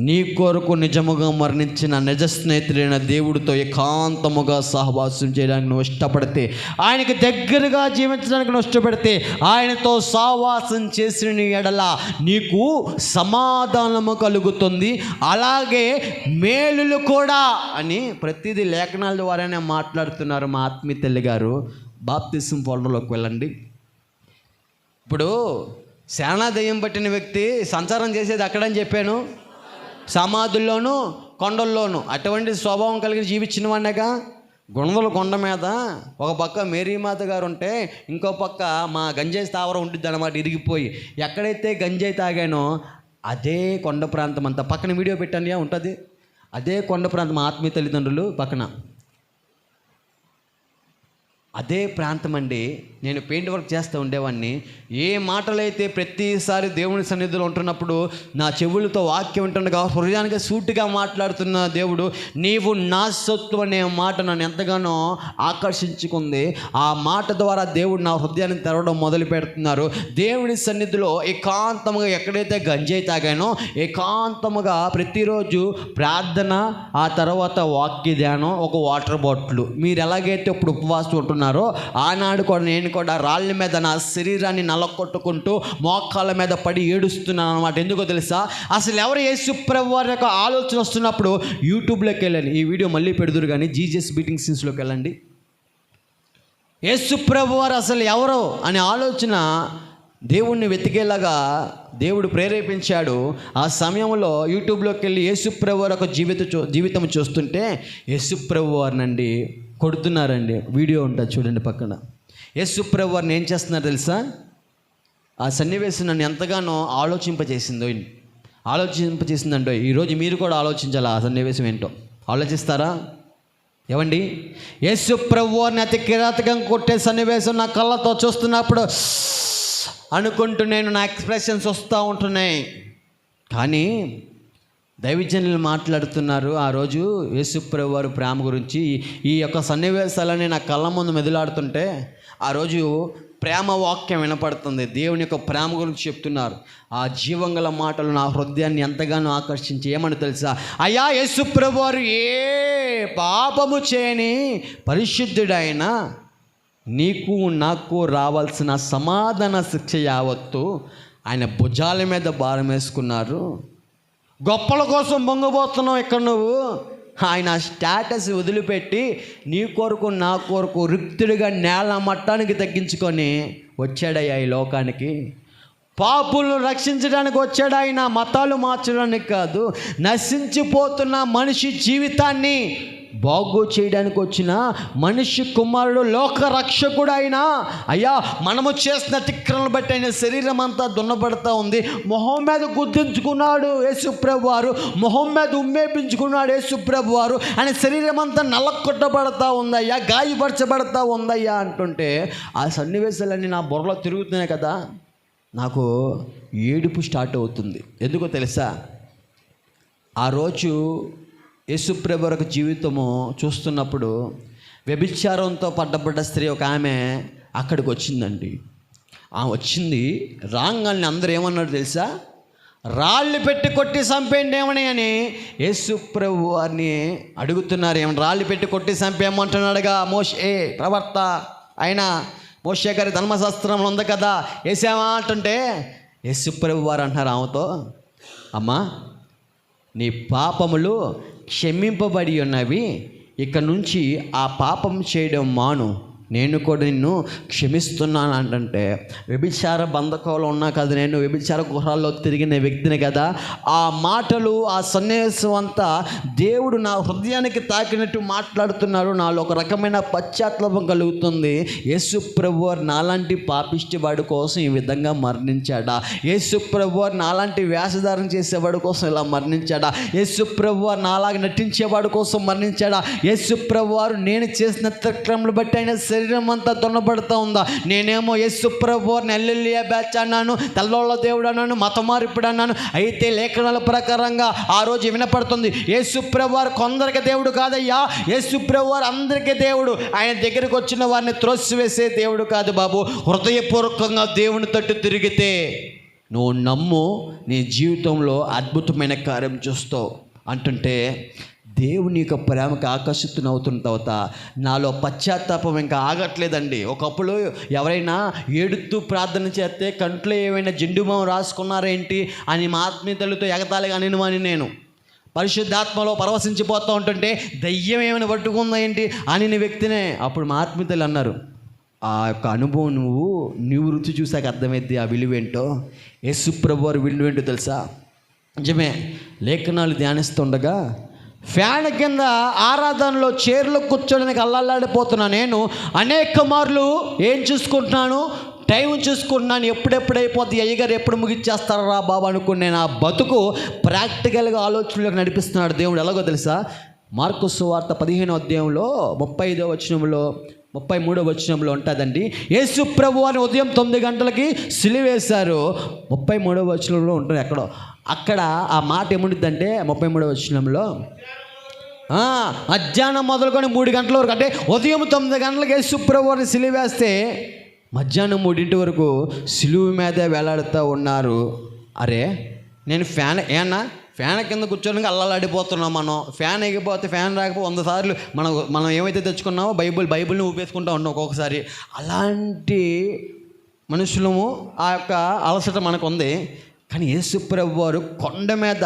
S1: నీ కొరకు నిజముగా మరణించిన నిజ స్నేహితుడైన దేవుడితో ఏకాంతముగా సహవాసం చేయడానికి నువ్వు ఇష్టపడితే, ఆయనకి దగ్గరగా జీవించడానికి నువ్వు ఇష్టపడితే, ఆయనతో సహవాసం చేసిన ఎడల నీకు సమాధానము కలుగుతుంది, అలాగే మేలులు కూడా అని ప్రతిదీ లేఖనాల ద్వారానే మాట్లాడుతున్నారు మా ఆత్మీయ తల్లి గారు. బాప్తిసం ఫోల్డర్లోకి వెళ్ళండి. ఇప్పుడు శానా దయ్యం పట్టిన వ్యక్తి సంచారం చేసేది అక్కడని చెప్పాను, సమాధుల్లోనూ కొండల్లోనూ. అటువంటి స్వభావం కలిగి జీవించిన వాడినగా. గుణదల కొండ మీద ఒక పక్క మేరీమాత గారు ఉంటే ఇంకో పక్క మా గంజాయి స్థావరం ఉంటుంది అన్నమాట, ఇరిగిపోయి. ఎక్కడైతే గంజాయి తాగానో అదే కొండ ప్రాంతం అంతా పక్కన వీడియో పెట్టాను ఉంటుంది. అదే కొండ ప్రాంతం, ఆత్మీయ తల్లిదండ్రులు పక్కన అదే ప్రాంతం అండి. నేను పెయింట్ వర్క్ చేస్తూ ఉండేవాడిని. ఏ మాటలైతే ప్రతిసారి దేవుని సన్నిధిలో ఉంటున్నప్పుడు నా చెవులతో వాక్యం ఉంటుండగా హృదయానికి సూటిగా మాట్లాడుతున్న దేవుడు, నీవు నా సొత్తు అనే మాట నన్ను ఎంతగానో ఆకర్షించుకుంది. ఆ మాట ద్వారా దేవుడు నా హృదయాన్ని తెరవడం మొదలు పెడుతున్నారు. దేవుని సన్నిధిలో ఏకాంతముగా ఎక్కడైతే గంజాయి తాగానో ఏకాంతముగా ప్రతిరోజు ప్రార్థన, ఆ తర్వాత వాక్య ధ్యానం, ఒక వాటర్ బాటిల్. మీరు ఎలాగైతే ఇప్పుడు ఉపవాసం ఉంటున్నారో ఆనాడు కూడా నేను కూడా రాళ్ళ మీద నా శరీరాన్ని నలకొట్టుకుంటూ మోకాళ్ళ మీద పడి ఏడుస్తున్నాను అనమాట. ఎందుకో తెలుసా? అసలు ఎవరు యేసు ప్రభువు వారి యొక్క ఆలోచన వస్తున్నప్పుడు యూట్యూబ్లోకి వెళ్ళండి, ఈ వీడియో మళ్ళీ పెడుదురు కానీ జీజస్ బీటింగ్ సీన్స్లోకి వెళ్ళండి. యేసు ప్రభువు వారు అసలు ఎవరో అనే ఆలోచన దేవుణ్ణి వెతికేలాగా దేవుడు ప్రేరేపించాడు. ఆ సమయంలో యూట్యూబ్లోకి వెళ్ళి యేసు ప్రభువు వారి యొక్క జీవితం చూస్తుంటే యేసు ప్రభువు వారినండి కొడుతున్నారండి. వీడియో ఉంటుంది చూడండి పక్కన. యేసు ప్రభువు వారిని ఏం చేస్తున్నారు తెలుసా? ఆ సన్నివేశం నన్ను ఎంతగానో ఆలోచింపచేసిందండో. ఈరోజు మీరు కూడా ఆలోచించాలి ఆ సన్నివేశం ఏంటో. ఆలోచిస్తారా? ఏమండి, యేసు ప్రభువు వారిని అతి కిరాతకంగా కొట్టే సన్నివేశం నా కళ్ళతో చూస్తున్నప్పుడు అనుకుంటూ నేను నా ఎక్స్ప్రెషన్స్ వస్తూ ఉంటున్నాయి. కానీ దైవజనులు మాట్లాడుతున్నారు ఆ రోజు యేసు ప్రభువు వారి ప్రేమ గురించి. ఈ యొక్క సన్నివేశాలని నా కళ్ళ ముందు మెదులాడుతుంటే ఆ రోజు ప్రేమ వాక్యం వినపడుతుంది. దేవుని యొక్క ప్రేమ గురించి చెప్తున్నారు. ఆ జీవంగల మాటలు నా హృదయాన్ని ఎంతగానో ఆకర్షించి ఏమని తెలుసా? అయ్యా, యేసు ప్రభువు వారు ఏ పాపము చేయని పరిశుద్ధుడైన నీకు నాకు రావాల్సిన సమాధాన శిక్ష యావత్తు ఆయన భుజాల మీద భారం వేసుకున్నారు. గొప్పల కోసం పొంగబోతున్నావు ఇక్కడ నువ్వు. ఆయన స్టేటస్ వదిలిపెట్టి నీ కొరకు నా కొరకు రిక్తుడిగా నేల మట్టానికి తగ్గించుకొని వచ్చాడయ్యా ఈ లోకానికి. పాపులను రక్షించడానికి వచ్చాడు ఆయన, మతాలు మార్చడానికి కాదు. నశించిపోతున్న మనిషి జీవితాన్ని బాగు చేయడానికి వచ్చిన మనిషి కుమారుడు, లోక రక్షకుడు ఆయన. అయ్యా, మనము చేసిన తిక్రలను బట్టి ఆయన శరీరం అంతా దున్నబడతా ఉంది. మొహం మీద గుర్తించుకున్నాడు యేసు ప్రభువు వారు, మొహం మీద ఉమ్మేపించుకున్నాడు యేసు ప్రభువు వారు. ఆయన శరీరం అంతా నల్లకొట్టబడతా ఉందయ్యా, గాయపరచబడతా ఉందయ్యా అంటుంటే ఆ సన్నివేశాలన్నీ నా బుర్రలో తిరుగుతున్నాయి కదా. నాకు ఏడుపు స్టార్ట్ అవుతుంది. ఎందుకో తెలుసా? ఆ రోజు యేసు ప్రభువు వారి జీవితము చూస్తున్నప్పుడు వ్యభిచారంతో పడ్డ స్త్రీ ఒక ఆమె అక్కడికి వచ్చిందండి. ఆమె వచ్చింది రాగానే అందరూ ఏమన్నారు తెలుసా? రాళ్ళు పెట్టి కొట్టి చంపేయండి ఏమని అని యేసు ప్రభువు వారిని అడుగుతున్నారు. ఏమన్నా రాళ్ళు పెట్టి కొట్టి చంపేయమంటున్నాడుగా మోషే ప్రవర్త, ఆయన మోషే గారి ధర్మశాస్త్రంలో ఉంది కదా, వేసామా అంటుంటే యేసు ప్రభువు వారు అంటున్నారు ఆమెతో, అమ్మా, నీ పాపములు క్షమింపబడి ఉన్నవి, ఇక నుంచి ఆ పాపం చేయడం మాను, నేను కూడా నిన్ను క్షమిస్తున్నాను అంటే, వ్యభిచార బంధకంలో ఉన్నా కదా, నేను వ్యభిచార గృహాల్లో తిరిగిన వ్యక్తిని కదా. ఆ మాటలు, ఆ సన్నివేశం అంతా దేవుడు నా హృదయానికి తాకినట్టు మాట్లాడుతున్నారు. నాలో ఒక రకమైన పశ్చాత్తాపం కలుగుతుంది. యేసు ప్రభువారు నాలాంటి పాపిష్టి వాడి కోసం ఈ విధంగా మరణించాడా? యేసు ప్రభువారు నాలాంటి వేషధారణ చేసేవాడి కోసం ఇలా మరణించాడా? యేసు ప్రభువారు నాలాగా నటించేవాడి కోసం మరణించాడా? యేసు ప్రభువారు నేను చేసిన అతిక్రమములను బట్టి ఆయన శరీరం అంతా దున్నబడుతూ ఉందా? నేనేమో యేసు ప్రభువారిని హల్లెలూయా బ్యాచ్ అన్నాను, తెల్లోళ్ళ దేవుడు అన్నాను, మతమార్పిడు అన్నాను. అయితే లేఖనాల ప్రకారంగా ఆ రోజు వినపడుతుంది, యేసు ప్రభువారు కొందరికి దేవుడు కాదయ్యా, యేసు ప్రభువారు అందరికీ దేవుడు. ఆయన దగ్గరికి వచ్చిన వారిని త్రోసివేసే దేవుడు కాదు బాబు. హృదయపూర్వకంగా దేవుని తట్టు తిరిగితే నువ్వు నమ్ము, నీ జీవితంలో అద్భుతమైన కార్యం చూస్తావు అంటుంటే, దేవుని యొక్క ప్రేమకు ఆకర్షితునవుతున్న తర్వాత నాలో పశ్చాత్తాపం ఇంకా ఆగట్లేదండి. ఒకప్పుడు ఎవరైనా ఏడుతూ ప్రార్థన చేస్తే కంట్లో ఏమైనా జెండుమాం రాసుకున్నారేంటి అని మా ఆత్మీయతలతో ఎగతాళిగా అనేవాని నేను. పరిశుద్ధాత్మలో పరవశించిపోతూ ఉంటుంటే దయ్యం ఏమైనా పట్టుకుందా ఏంటి అని వ్యక్తినే. అప్పుడు మా ఆత్మీయతలు అన్నారు, ఆ యొక్క అనుభవం నువ్వు రుచి చూసాక అర్థమైద్ది ఆ విలువేంటో. యేసు ప్రభువారి విలువేంటో తెలుసా? నిజమే, లేఖనాలు ధ్యానిస్తుండగా ఫ్యాన్ కింద ఆరాధనలో చైర్లో కూర్చోడానికి అల్లల్లాడిపోతున్నా నేను. అనేక మార్లు ఏం చూసుకుంటున్నాను, టైం చూసుకుంటున్నాను, ఎప్పుడెప్పుడైపోద్ది, అయ్యగారు ఎప్పుడు ముగిచ్చేస్తారా రా బాబా అనుకుని నేను ఆ బతుకు ప్రాక్టికల్గా ఆలోచనలోకి నడిపిస్తున్నాడు దేవుడు. ఎలాగో తెలుసా? మార్కు సువార్త 15వ అధ్యాయంలో 35వ వచనంలో 33వ వచనంలో ఉంటుందండి. యేసు ప్రభువారిని ఉదయం 9 గంటలకి సిలువేశారు. 33వ వచనంలో ఉంటుంది ఎక్కడో. అక్కడ ఆ మాట ఏముంటుందంటే 33వ వచనంలో, మధ్యాహ్నం మొదలుకొని 3 గంటల వరకు, అంటే ఉదయం 9 గంటలకు యేసు ప్రభువారిని సిలువేస్తే మధ్యాహ్నం 3 వరకు సిలువు మీదే వేలాడుతూ ఉన్నారు. అరే నేను ఫ్యాన్ కింద కూర్చోడానికి అల్లలాడిపోతున్నాం మనం. ఫ్యాన్ ఎగిపోతే, ఫ్యాన్ రాకపోతే 100 సార్లు మనం ఏమైతే తెచ్చుకున్నామో బైబిల్ని ఊపేసుకుంటూ ఉన్నాం ఒక్కొక్కసారి. అలాంటి మనుషులము, ఆ యొక్క అలసట మనకు ఉంది. కానీ యేసు ప్రభువారు కొండ మీద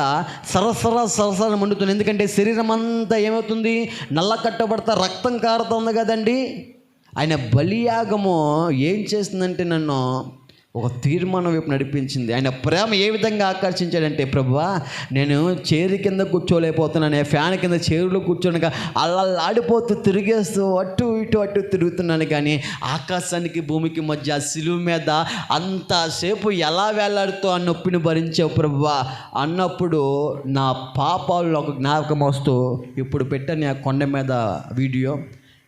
S1: సరసర మండుతుంది. ఎందుకంటే శరీరం అంతా ఏమవుతుంది, నల్ల కట్టబడతా రక్తం కారుతుంది కదండి. ఆయన బలియాగము ఏం చేసిందంటే నన్ను ఒక తీర్మానం వైపు నడిపించింది. ఆయన ప్రేమ ఏ విధంగా ఆకర్షించాడంటే, ప్రభువా నేను చైరు కింద కూర్చోలేకపోతున్నాను, ఫ్యాన్ కింద చైరులో కూర్చోనక అల్లాడిపోతూ తిరిగేస్తూ అటు తిరుగుతున్నాను. కానీ ఆకాశానికి భూమికి మధ్య సిలువ మీద అంతసేపు ఎలా వేలాడుతూ ఆ నొప్పిని భరించావు ప్రభువా అన్నప్పుడు నా పాపాలు ఒక జ్ఞాపకం వస్తూ ఇప్పుడు పెట్టని ఆ కొండ మీద వీడియో,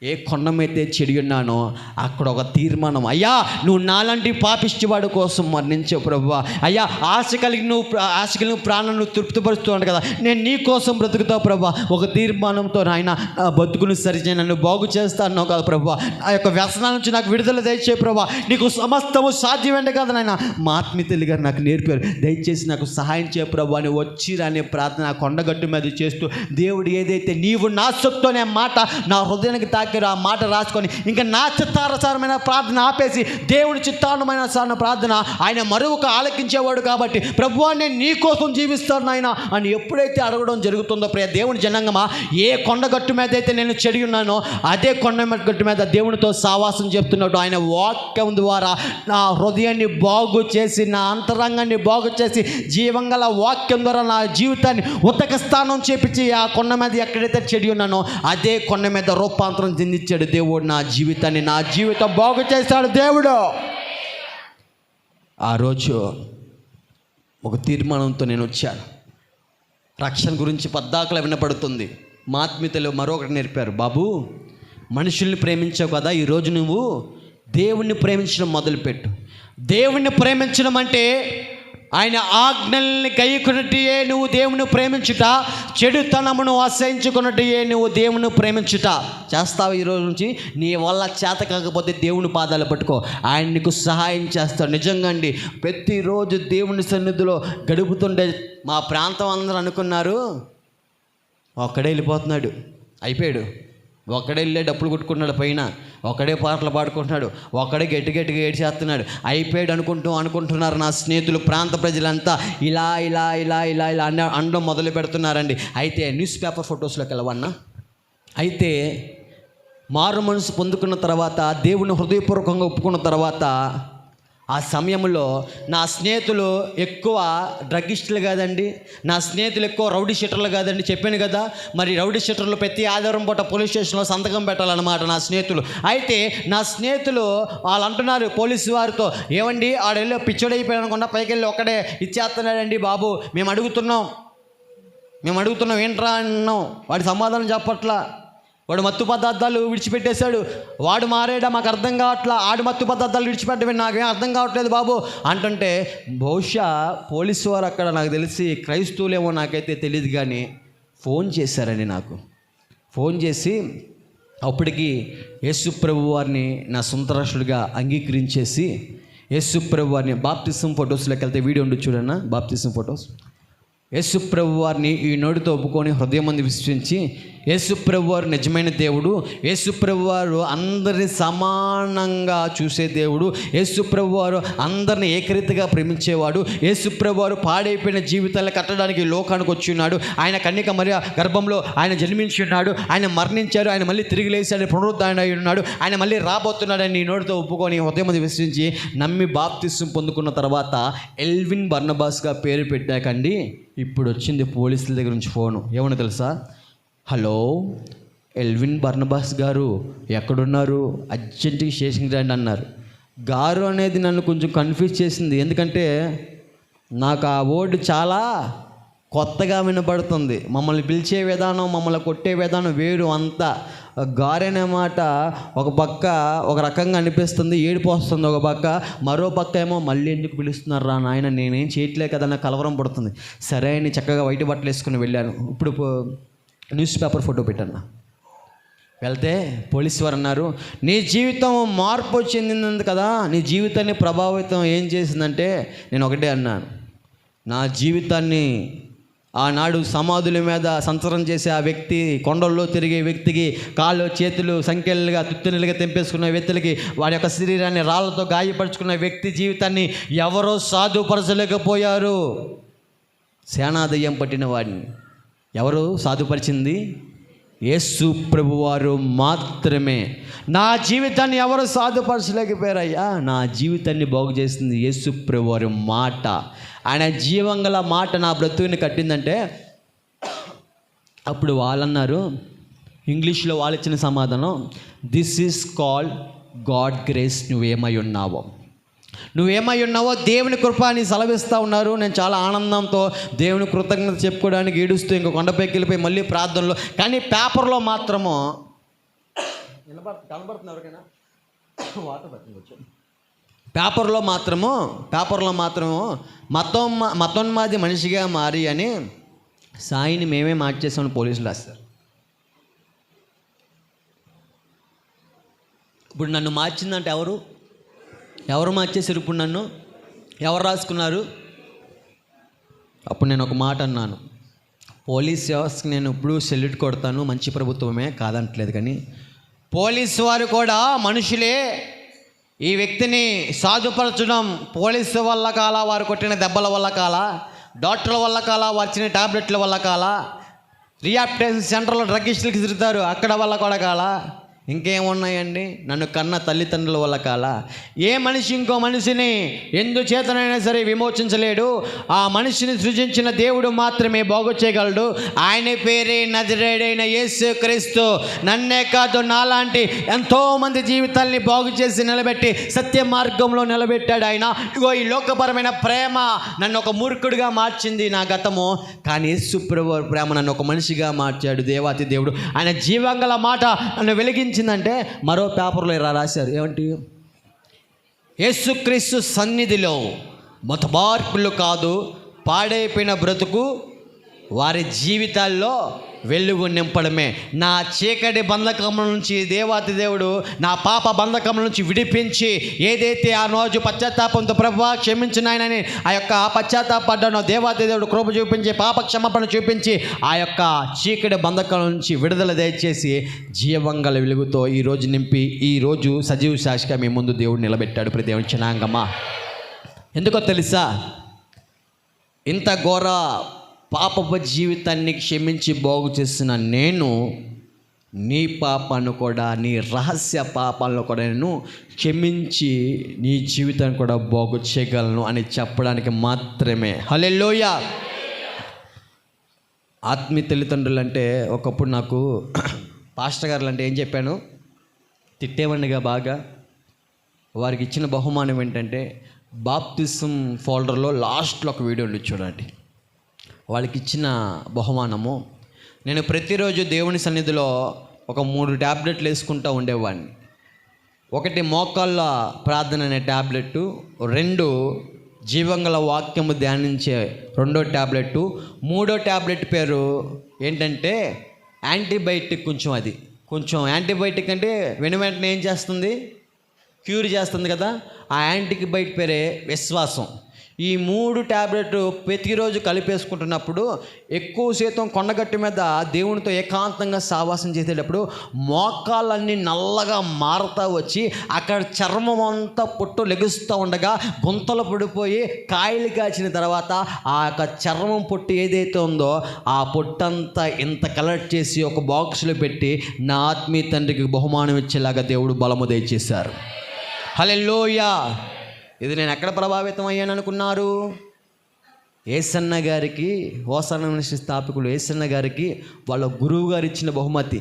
S1: ఏ కొండ మీద చెడి ఉన్నానో అక్కడ ఒక తీర్మానం, అయ్యా నువ్వు నాలాంటి పాపిష్టివాడు కోసం మరణించావు ప్రభువా. అయ్యా ఆశ కలిగి నువ్వు ప్రాణాన్ని తృప్తిపరుస్తున్నాడు కదా, నేను నీ కోసం బ్రతుకుతావు ప్రభువా. ఒక తీర్మానంతో నాయన బతుకును సరిచేయి, నన్ను బాగు చేస్తా అన్నావు కదా ప్రభువా. ఆ యొక్క వ్యసనాల నుంచి నాకు విడుదల దయచేయి ప్రభువా, నీకు సమస్తము సాధ్యమేంటే కదా నాయన. మా ఆత్మీయులు గారు నాకు నేర్పారు, దయచేసి నాకు సహాయం చేయ ప్రభువా అని వచ్చిరానే ప్రార్థన కొండగట్టు మీద చేస్తూ, దేవుడు ఏదైతే నీవు నా సొత్తు అనే మాట నా హృదయానికి ఆ మాట రాసుకొని ఇంకా నా చిత్తానుసారమైన ప్రార్థన ఆపేసి దేవుడి చిత్తానుమైన ప్రార్థన ఆయన మరొక ఆలకించేవాడు కాబట్టి, ప్రభువా నేను నీ కోసం జీవిస్తాను ఆయన అని ఎప్పుడైతే అడగడం జరుగుతుందో ప్రియ దేవుని జనాంగమా, ఏ కొండగట్టు మీద అయితే నేను చెడి ఉన్నానో అదే కొండగట్టు మీద దేవునితో సావాసం చెప్తున్నట్టు ఆయన వాక్యం ద్వారా నా హృదయాన్ని బాగు చేసి, నా అంతరంగాన్ని బాగు చేసి, జీవంగల వాక్యం ద్వారా నా జీవితాన్ని ఉతక స్థానం చేపించి ఆ కొండ మీద ఎక్కడైతే చెడి ఉన్నానో అదే కొండ మీద రూపాంతరం చెందించాడు దేవుడు. నా జీవితం బాగు చేశాడు దేవుడు. ఆ రోజు ఒక తీర్మానంతో నేను వచ్చాను. రక్షణ గురించి పద్దాకలా వినపడుతుంది. మా ఆత్మీయతలో మరొకటి నేర్పారు, బాబు మనుషుల్ని ప్రేమించావు కదా, ఈరోజు నువ్వు దేవుణ్ణి ప్రేమించడం మొదలుపెట్టు. దేవుణ్ణి ప్రేమించడం అంటే ఆయన ఆజ్ఞల్ని గైకొనటియే నువ్వు దేవుని ప్రేమించుట, చెడుతనమును అసహించుకున్నటియే నువ్వు దేవుని ప్రేమించుట చేస్తావు. ఈరోజు నుంచి నీ వల్ల చేత కాకపోతే దేవుని పాదాలు పట్టుకో, ఆయన నీకు సహాయం చేస్తాడు. నిజంగా అండి, ప్రతిరోజు దేవుని సన్నిధిలో గడుపుతుండే మా ప్రాంతం అందరూ అనుకున్నారు ఒక్కడే వెళ్ళిపోతున్నాడు, అయిపోయాడు, ఒక్కడే వెళ్ళే డప్పులు కొట్టుకుంటున్నాడు, పైన ఒక్కడే పాటలు పాడుకుంటున్నాడు, ఒక్కడే గట్టిగా ఏడ్చేస్తున్నాడు, అయిపోయాడు అనుకుంటున్నారు నా స్నేహితులు, ప్రాంత ప్రజలంతా ఇలా అనడం మొదలు పెడుతున్నారండి. అయితే న్యూస్ పేపర్ ఫొటోస్లోకి వెళ్ళవన్నా, అయితే మారు మనసు పొందుకున్న తర్వాత, దేవుని హృదయపూర్వకంగా ఒప్పుకున్న తర్వాత, ఆ సమయంలో నా స్నేహితులు ఎక్కువ డ్రగ్గిస్టులు కాదండి, నా స్నేహితులు ఎక్కువ రౌడీ షీటర్లు కాదండి, చెప్పాను కదా. మరి రౌడీ షీటర్లు ప్రతి ఆదివారం పూట పోలీస్ స్టేషన్లో సంతకం పెట్టాలన్నమాట నా స్నేహితులు. అయితే నా స్నేహితులు వాళ్ళు అంటున్నారు పోలీసు వారితో, ఏమండి ఆడెళ్ళి పిచ్చోడైపోయాడు అనుకున్నా పైకి వెళ్ళి ఒక్కడే ఇచ్చేస్తున్నాడండి బాబు, మేము అడుగుతున్నాం ఏంట్రా అన్నాం. వాడి సమాధానం చెప్పట్లా. వాడు మత్తు పదార్థాలు విడిచిపెట్టేశాడు, వాడు మారాడా మాకు అర్థం కావట్లా, ఆడు మత్తు పదార్థాలు విడిచిపెట్టమే నాకేం అర్థం కావట్లేదు బాబు అంటుంటే, బహుశా పోలీసు వారు అక్కడ నాకు తెలిసి క్రైస్తవులేమో నాకైతే తెలియదు కానీ ఫోన్ చేశారండి. నాకు ఫోన్ చేసి అప్పటికి యేసుప్రభు వారిని నా సొంత రక్షకుడిగా అంగీకరించేసి, యేసుప్రభు వారిని బాప్తిసం ఫొటోస్లోకి వెళ్తే వీడియో ఉండి చూడన్నా, బాప్తిసం ఫొటోస్. యేసుప్రభు వారిని ఈ నోటితో ఒప్పుకొని హృదయం మంది విశ్వసించి, యేసుప్రభు వారు నిజమైన దేవుడు, యేసుప్రభు వారు అందరినీ సమానంగా చూసే దేవుడు, యేసుప్రభు వారు అందరిని ఏకరీతిగా ప్రేమించేవాడు, యేసుప్రభు వారు పాడైపోయిన జీవితాలను కట్టడానికి లోకానికి వచ్చి ఉన్నాడు, ఆయన కన్యక మరియ గర్భంలో ఆయన జన్మించి ఉన్నాడు, ఆయన మరణించాడు, ఆయన మళ్ళీ తిరిగి లేచాడు, పునరుద్ధరణ అయి ఉన్నాడు, ఆయన మళ్ళీ రాబోతున్నాడని ఈ నోటితో ఒప్పుకొని హృదయం మంది విశ్వసించి నమ్మి బాప్తిసం పొందుకున్న తర్వాత ఎల్విన్ బర్నబాస్గా పేరు పెట్టాకండి. ఇప్పుడు వచ్చింది పోలీసుల దగ్గర నుంచి ఫోను. ఏమన్నా తెలుసా? హలో, ఎల్విన్ బర్నబాస్ గారు ఎక్కడున్నారు, అర్జెంటుగా స్టేషన్కి రండి అన్నారు. గారు అనేది నన్ను కొంచెం కన్ఫ్యూజ్ చేసింది, ఎందుకంటే నాకు ఆ వర్డ్ చాలా కొత్తగా వినపడుతుంది. మమ్మల్ని పిలిచే విధానం, మమ్మల్ని కొట్టే విధానం వేరు. అంతా గారెనే మాట ఒక పక్క ఒక రకంగా అనిపిస్తుంది, ఏడుపు వస్తుంది ఒక పక్క, మరో పక్క ఏమో మళ్ళీ ఎందుకు పిలుస్తున్నారు రా నాయన, నేనేం చేయట్లే కదా, నాకు కలవరం పడుతుంది. సరే అని చక్కగా వైట్ బట్టలు వేసుకుని వెళ్ళాను. ఇప్పుడు న్యూస్ పేపర్ ఫోటో పెట్టాను. వెళ్తే పోలీసు వారు అన్నారు, నీ జీవితం మార్పు చెందింది కదా, నీ జీవితాన్ని ప్రభావితం ఏం చేసిందంటే, నేను ఒకటే అన్నాను, నా జీవితాన్ని ఆనాడు సమాధుల మీద సంచలనం చేసే ఆ వ్యక్తి, కొండల్లో తిరిగే వ్యక్తికి, కాళ్ళు చేతులు సంఖ్యలుగా తుత్తునిలుగా తెంపేసుకున్న వ్యక్తులకి, వాడి యొక్క శరీరాన్ని రాళ్లతో గాయపరుచుకున్న వ్యక్తి జీవితాన్ని ఎవరో సాధుపరచలేకపోయారు. సేనాదయ్యం పట్టిన వాడిని ఎవరు సాధుపరిచింది? యేసు ప్రభువారు మాత్రమే. నా జీవితాన్ని ఎవరు సాధుపరచలేకపోయారయ్యా, నా జీవితాన్ని బాగు చేసింది యేసు ప్రభువారి మాట. ఆయన జీవంగల మాట నా బ్రతుకుని కట్టిందంటే, అప్పుడు వాళ్ళన్నారు, ఇంగ్లీష్లో వాళ్ళు ఇచ్చిన సమాధానం, this is called God grace. నువ్వేమై ఉన్నావో దేవుని కృప అని సెలవిస్తూ ఉన్నారు. నేను చాలా ఆనందంతో దేవుని కృతజ్ఞత చెప్పుకోవడానికి ఏడుస్తూ ఇంకో కొండపైకి వెళ్ళిపోయి మళ్ళీ ప్రార్థనలో, కానీ పేపర్లో మాత్రము కనబడుతుంది ఎవరికైనా వాటర్ పట్టుకొచ్చు, పేపర్లో మాత్రము మతోన్మాది మనిషిగా మారి అని సాయిని మేమే మార్చేసామని పోలీసులు రాస్తారు. ఇప్పుడు నన్ను మార్చిందంటే ఎవరు మార్చేసారు? ఇప్పుడు నన్ను ఎవరు రాసుకున్నారు? అప్పుడు నేను ఒక మాట అన్నాను, పోలీస్ వ్యవస్థకి నేను ఇప్పుడు సెల్యూట్ కొడతాను, మంచి ప్రభుత్వమే కాదంటలేదు, కానీ పోలీసు వారు కూడా మనుషులే. ఈ వ్యక్తిని సాధుపరచడం పోలీసు వల్ల కాలా, వారు కొట్టిన దెబ్బల వల్ల కాలా, డాక్టర్ల వల్ల కాలా, వారు ఇచ్చిన టాబ్లెట్ల వల్ల కాలా, రీహాబిలిటేషన్ సెంటర్లో డ్రగ్గిస్టులకి తిరుగుతారు అక్కడ వల్ల కూడా కాలా, ఇంకేమున్నాయండి, నన్ను కన్న తల్లిదండ్రుల వల్ల కాలా. ఏ మనిషి ఇంకో మనిషిని ఎందుచేతనైనా సరే విమోచించలేడు. ఆ మనిషిని సృజించిన దేవుడు మాత్రమే బాగు చేయగలడు. ఆయన పేరే నజరేయుడైన యేసు క్రీస్తు. నన్నే కాదు, నాలాంటి ఎంతోమంది జీవితాల్ని బాగు చేసి నిలబెట్టి సత్య మార్గంలో నిలబెట్టాడు ఆయన. ఇగో ఈ లోకపరమైన ప్రేమ నన్ను ఒక మూర్ఖుడిగా మార్చింది నా గతము, కానీ యేసు ప్రభువు ప్రేమ నన్ను ఒక మనిషిగా మార్చాడు దేవాతి దేవుడు. ఆయన జీవంగల మాట నన్ను వెలిగించిందంటే, మరో పేపర్లో ఇలా రాశారు, ఏమంటే యేసుక్రీస్తు సన్నిధిలో మతమార్పులు కాదు, పాడైపోయిన బ్రతుకు వారి జీవితాల్లో వెలుగు నింపడమే. నా చీకటి బంధకం నుంచి దేవాతి దేవుడు నా పాప బంధకం నుంచి విడిపించి, ఏదైతే ఆ రోజు పశ్చాత్తాపంతో ప్రభువా క్షమించిన ఆయనని ఆ యొక్క పశ్చాత్తాపడ్డానో దేవాతి దేవుడు కృప చూపించి, పాప క్షమాపణ చూపించి, ఆ యొక్క చీకటి బంధకం నుంచి విడుదల దయచేసి జీవంగల వెలుగుతో ఈరోజు నింపి, ఈరోజు సజీవ సాక్షిగా మీ ముందు దేవుడు నిలబెట్టాడు. ప్రతి దేవుని జనాంగమా, ఎందుకో తెలుసా? ఇంత ఘోర పాపపు జీవితాన్ని క్షమించి బాగు చేసిన నేను నీ పాపాన్ని కూడా, నీ రహస్య పాపాలను కూడా నేను క్షమించి నీ జీవితాన్ని కూడా బాగు చేయగలను అని చెప్పడానికి మాత్రమే. హల్లెలూయా. ఆత్మీయ తల్లిదండ్రులు అంటే ఒకప్పుడు నాకు పాస్టర్ గారులు అంటే ఏం చెప్పాను, తిట్టేవాడినిగా బాగా. వారికి ఇచ్చిన బహుమానం ఏంటంటే బాప్తిజం ఫోల్డర్లో లాస్ట్లో ఒక వీడియో ఉంది చూడండి. వాళ్ళకి ఇచ్చిన బహుమానము, నేను ప్రతిరోజు దేవుని సన్నిధిలో ఒక 3 ట్యాబ్లెట్లు వేసుకుంటూ ఉండేవాడిని. ఒకటి మోకాళ్ళ ప్రార్థన అనే ట్యాబ్లెట్, 2 జీవంగల వాక్యము ధ్యానించే 2వ ట్యాబ్లెట్, 3వ ట్యాబ్లెట్ పేరు ఏంటంటే యాంటీబయాటిక్. కొంచెం యాంటీబయాటిక్ అంటే వెంటనే ఏం చేస్తుంది, క్యూర్ చేస్తుంది కదా. ఆ యాంటీబయాటిక్ పేరే విశ్వాసం. ఈ 3 ట్యాబ్లెట్లు ప్రతిరోజు కలిపేసుకుంటున్నప్పుడు ఎక్కువ శాతం కొండగట్టు మీద దేవునితో ఏకాంతంగా సావాసం చేసేటప్పుడు మోకాళ్ళన్నీ నల్లగా మారుతూ వచ్చి అక్కడ చర్మం అంతా పొట్టు లెగుస్తూ ఉండగా గుంతలు పడిపోయి కాయలు కాచిన తర్వాత ఆ యొక్క చర్మం పొట్టు ఏదైతే ఉందో ఆ పొట్టంతా ఇంత కలెక్ట్ చేసి ఒక బాక్స్లో పెట్టి నా ఆత్మీయ తండ్రికి బహుమానం ఇచ్చేలాగా దేవుడు బలము దయచేశారు. హల్లెలూయా. ఇది నేను ఎక్కడ ప్రభావితం అయ్యాను అనుకున్నారు? యేసన్న గారికి, హోసన్న మినిస్ట్రీ స్థాపకులు యేసన్న గారికి వాళ్ళ గురువు గారు ఇచ్చిన బహుమతి.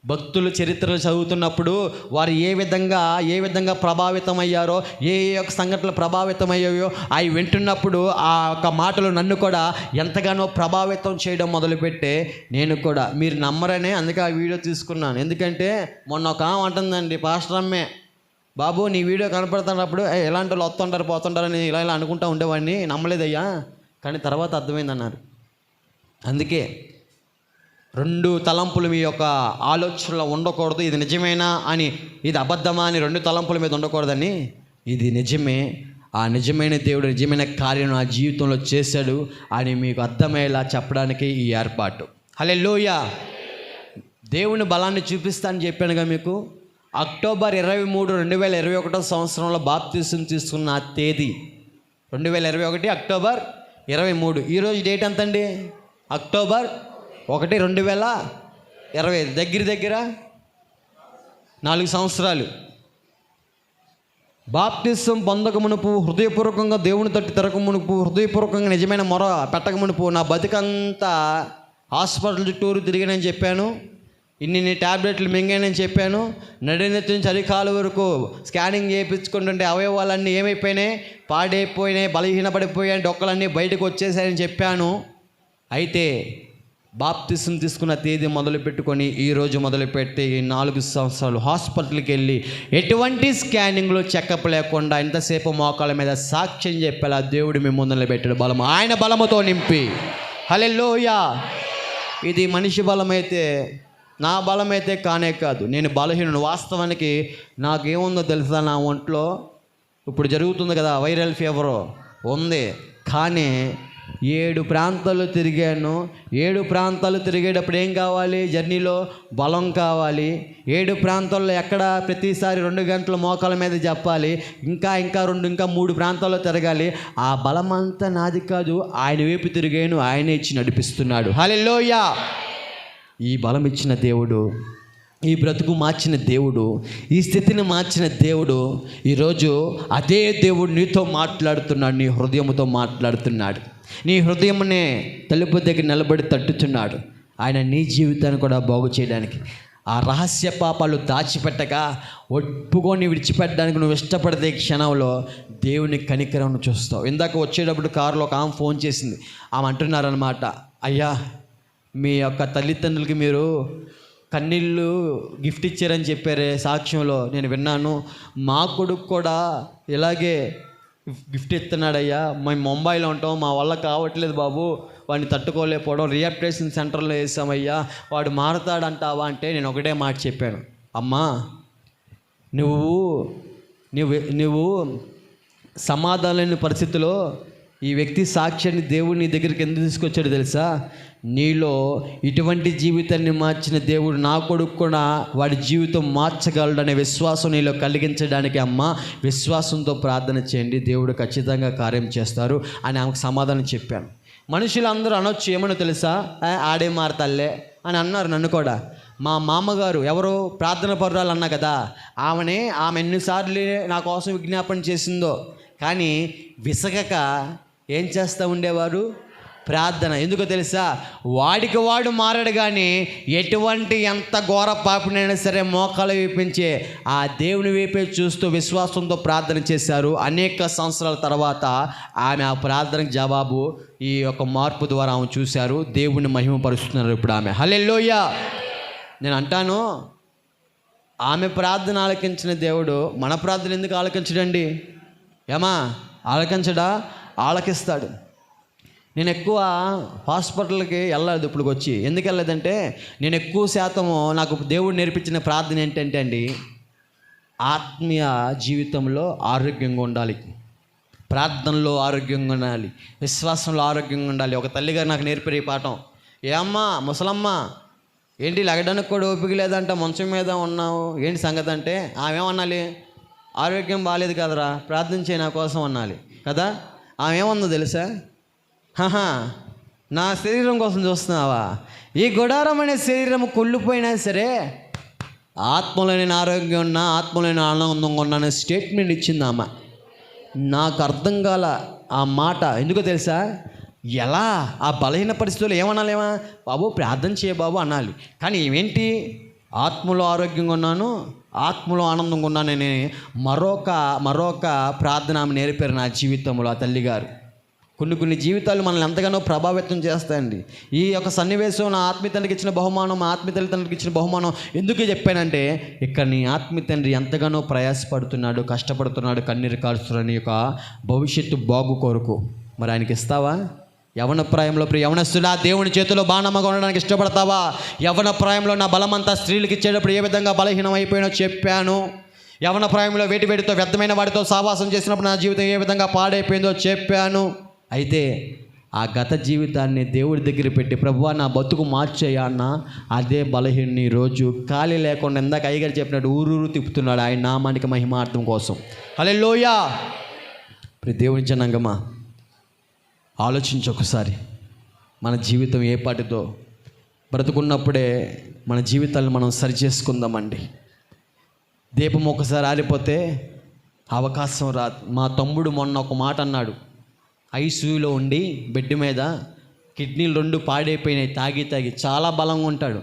S1: భక్తుల చరిత్రలు చదువుతున్నప్పుడు వారు ఏ విధంగా ప్రభావితం అయ్యారో, ఏ యొక్క సంఘటనలు ప్రభావితం అయ్యాయో అవి వింటున్నప్పుడు ఆ యొక్క మాటలు నన్ను కూడా ఎంతగానో ప్రభావితం చేయడం మొదలుపెట్టే నేను కూడా, మీరు నమ్మరనే అందుకే ఆ వీడియో తీసుకున్నాను. ఎందుకంటే మొన్న ఒక ఆమె అంటుందండి, పాస్టర్ అమ్మే, బాబు నీ వీడియో కనపడుతున్నప్పుడు ఎలాంటి వాళ్ళు వస్తుంటారు పోతుంటారని ఇలా అనుకుంటూ ఉండేవాడిని, నమ్మలేదయ్యా, కానీ తర్వాత అర్థమైందన్నారు. అందుకే 2 తలంపులు మీ యొక్క ఆలోచనలో ఉండకూడదు. ఇది నిజమేనా అని, ఇది అబద్ధమా అని 2 తలంపుల మీద ఉండకూడదని, ఇది నిజమే, ఆ నిజమైన దేవుడు నిజమైన కార్యం నా జీవితంలో చేశాడు అని మీకు అర్థమయ్యేలా చెప్పడానికి ఈ ఏర్పాటు. హల్లెలూయా. దేవుని బలాన్ని చూపిస్తానని చెప్పానుగా మీకు. అక్టోబర్ 23, 2021 సంవత్సరంలో బాప్తిసం తీసుకున్న ఆ తేదీ 2021 అక్టోబర్ 23. ఈరోజు డేట్ ఎంతండి? అక్టోబర్ 1, 2020. దగ్గర 4 సంవత్సరాలు. బాప్తిసం పొందక మునుపు హృదయపూర్వకంగా దేవుని తట్టు తిరగక మునుపు, హృదయపూర్వకంగా నిజమైన మొర పెట్టక మునుపు నా బతుకంతా హాస్పిటల్ చుట్టూరు తిరిగానని చెప్పాను. ఇన్ని ట్యాబ్లెట్లు మింగానని చెప్పాను. నడినెత్తి నుంచి అరికాలు వరకు స్కానింగ్ చేయించుకుంటుంటే అవయవాలన్నీ ఏమైపోయినాయి, పాడైపోయినాయి, బలహీనపడిపోయాయి, డొక్కలన్నీ బయటకు వచ్చేసాయని చెప్పాను. అయితే బాప్తిసం తీసుకున్న తేదీ మొదలు పెట్టుకొని ఈరోజు మొదలుపెట్టి 4 సంవత్సరాలు హాస్పిటల్కి వెళ్ళి ఎటువంటి స్కానింగ్లో చెకప్ లేకుండా ఇంతసేపు మోకాళ్ళ మీద సాక్ష్యం చెప్పేలా దేవుడు మీ ముందు పెట్టాడు బలము, ఆయన బలముతో నింపి. హల్లెలూయా. ఇది మనిషి బలమైతే, నా బలమైతే కానే కాదు. నేను బలహీనుడు. వాస్తవానికి నాకేముందో తెలుసా, నా ఒంట్లో ఇప్పుడు జరుగుతుంది కదా వైరల్ ఫీవర్ ఉంది, కానీ 7 ప్రాంతాలు తిరిగాను. 7 ప్రాంతాలు తిరిగేటప్పుడు ఏం కావాలి? జర్నీలో బలం కావాలి. 7 ప్రాంతాల్లో ఎక్కడ ప్రతిసారి 2 గంటల మోకాల మీద చెప్పాలి, ఇంకా 3 ప్రాంతాల్లో తిరగాలి. ఆ బలం అంతా నాది కాదు, ఆయన వైపు తిరిగాను, ఆయనే ఇచ్చి నడిపిస్తున్నాడు. హల్లెలూయా. ఈ బలం ఇచ్చిన దేవుడు, ఈ బ్రతుకు మార్చిన దేవుడు, ఈ స్థితిని మార్చిన దేవుడు, ఈరోజు అదే దేవుడు నీతో మాట్లాడుతున్నాడు, నీ హృదయంతో మాట్లాడుతున్నాడు. నీ హృదయమునే తలుపు దగ్గర నిలబడి తట్టుతున్నాడు. ఆయన నీ జీవితాన్ని కూడా బాగు చేయడానికి, ఆ రహస్య పాపాలు దాచిపెట్టగా ఒప్పుకొని విడిచిపెట్టడానికి నువ్వు ఇష్టపడితే క్షణంలో దేవుని కనికరం చూస్తావు. ఇందాక వచ్చేటప్పుడు కారులో ఒక ఆమె ఫోన్ చేసింది. ఆమె అంటున్నారనమాట, అయ్యా మీ యొక్క తల్లిదండ్రులకి మీరు కన్నీళ్ళు గిఫ్ట్ ఇచ్చారని చెప్పారే సాక్ష్యంలో, నేను విన్నాను. మా కొడుకు కూడా ఇలాగే గిఫ్ట్ ఇస్తున్నాడయ్యా, మేము ముంబైలో ఉంటాం, మా వల్ల కావట్లేదు బాబు, వాడిని తట్టుకోలేకపోవడం, రీహాబిలిటేషన్ సెంటర్లో వేసామయ్యా, వాడు మారుతాడంటావా అంటే నేను ఒకటే మాట చెప్పాను, అమ్మా నువ్వు సమాధానం లేని పరిస్థితిలో ఈ వ్యక్తి సాక్ష్యాన్ని దేవుడు నీ దగ్గరికి ఎందుకు తీసుకొచ్చాడు తెలుసా? నీలో ఇటువంటి జీవితాన్ని మార్చిన దేవుడు నా కొడుకు కూడా వాడి జీవితం మార్చగలడు అనే విశ్వాసం నీలో కలిగించడానికి అమ్మ విశ్వాసంతో ప్రార్థన చేయండి, దేవుడు ఖచ్చితంగా కార్యం చేస్తారు అని ఆమెకు సమాధానం చెప్పాను. మనుషులందరూ అనొచ్చు, ఏమన్నా తెలుసా, ఆడే మారతల్లే అని అన్నారు నన్ను కూడా. మా మామగారు ఎవరు ప్రార్థన పరురాలు అన్నా కదా, ఆమె ఎన్నిసార్లు నా కోసం విజ్ఞాపన చేసిందో, కానీ విసగక ఏం చేస్తూ ఉండేవారు? ప్రార్థన. ఎందుకో తెలుసా? వాడికి వాడు మారాడు, కానీ ఎంత ఘోర పాపినైనా సరే మోకాలు వేపించే ఆ దేవుని వైపే చూస్తూ విశ్వాసంతో ప్రార్థన చేశారు. అనేక సంవత్సరాల తర్వాత ఆమె ఆ ప్రార్థనకు జవాబు ఈ యొక్క మార్పు ద్వారా ఆమె చూశారు. దేవుని మహిమపరుస్తున్నారు ఇప్పుడు ఆమె. హల్లెలూయా. నేను అంటాను, ఆమె ప్రార్థన ఆలకించిన దేవుడు మన ప్రార్థన ఎందుకు ఆలకించడండి? ఆలకించడా? ఆలకిస్తాడు. నేను ఎక్కువ హాస్పిటల్కి వెళ్ళలేదు ఇప్పుడు వచ్చి. ఎందుకు వెళ్ళలేదంటే, నేను ఎక్కువ శాతము నాకు దేవుడు నేర్పించిన ప్రార్థన ఏంటంటే అండి, ఆత్మీయ జీవితంలో ఆరోగ్యంగా ఉండాలి, ప్రార్థనలో ఆరోగ్యంగా ఉండాలి, విశ్వాసంలో ఆరోగ్యంగా ఉండాలి. ఒక తల్లిగారు నాకు నేర్పే ఈ పాఠం. ఏమ్మా ముసలమ్మ, ఏంటి లగడానికి కూడా ఓపిక లేదంట, మంచం మీద ఉన్నావు, ఏంటి సంగతి అంటే, ఆమెమనాలి? ఆరోగ్యం బాగాలేదు కదరా, ప్రార్థించే నా కోసం అనాలి కదా. ఆమె ఏమన్నా తెలుసా? నా శరీరం కోసం చూస్తున్నావా? ఈ గుడారం అనే శరీరం కుళ్ళిపోయినా సరే ఆత్మలో నేను ఆరోగ్యం ఉన్నా, ఆత్మలో నేను ఆనందంగా ఉన్నా అనే స్టేట్మెంట్ ఇచ్చింది ఆమె. నాకు అర్థం కాల ఆ మాట. ఎందుకో తెలుసా? ఎలా ఆ బలహీన పరిస్థితుల్లో ఏమనాలేమా? బాబు ప్రార్థన చేయ బాబు అనాలి. కానీ ఏమేంటి, ఆత్మలో ఆరోగ్యంగా ఉన్నాను, ఆత్మలో ఆనందంగా ఉన్నానని మరొక ప్రార్థన ఆమె నేర్పారు నా జీవితంలో ఆ తల్లిగారు. కొన్ని జీవితాలు మనల్ని ఎంతగానో ప్రభావితం చేస్తాయండి. ఈ యొక్క సన్నివేశం నా ఆత్మీయ తండ్రికి ఇచ్చిన బహుమానం, మా ఆత్మీయ తల్లిదండ్రులకు ఇచ్చిన బహుమానం ఎందుకు చెప్పానంటే, ఇక్కడ నీ ఆత్మీయ తండ్రి ఎంతగానో ప్రయాసపడుతున్నాడు, కష్టపడుతున్నాడు, కన్నీరు కారుస్తున్నాడు నీ యొక్క భవిష్యత్తు బాగు కొరకు. మరి ఆయనకి ఇస్తావా? యవన ప్రాయంలో యవనస్తుడా, దేవుని చేతిలో బాణమ్మగా ఉండడానికి ఇష్టపడతావా? యవన ప్రాయంలో నా బలమంతా స్త్రీలకు ఇచ్చేటప్పుడు ఏ విధంగా బలహీనం అయిపోయినో చెప్పాను. యవన ప్రాయంలో వేటితో వ్యర్థమైన వాడితో సావాసం చేసినప్పుడు నా జీవితం ఏ విధంగా పాడైపోయిందో చెప్పాను. అయితే ఆ గత జీవితాన్ని దేవుడి దగ్గర పెట్టి, ప్రభువా నా బతుకు మార్చేయ అన్న, అదే బలహీన రోజు ఖాళీ లేకుండా ఇందాక అయ్యగారు చెప్పినట్టు ఊరూరు తిప్పుతున్నాడు ఆయన నామానికి మహిమార్థం కోసం. హల్లెలూయా. దేవుని జనాంగమా, ఆలోచించి ఒకసారి మన జీవితం ఏ పాటితో. బ్రతుకున్నప్పుడే మన జీవితాలను మనం సరిచేసుకుందామండి. దీపం ఒకసారి ఆరిపోతే అవకాశం రాదు. మా తమ్ముడు మొన్న ఒక మాట అన్నాడు. ఐసీయూలో ఉండి బెడ్ మీద కిడ్నీలు 2 పాడైపోయినాయి, తాగి చాలా బలంగా ఉంటాడు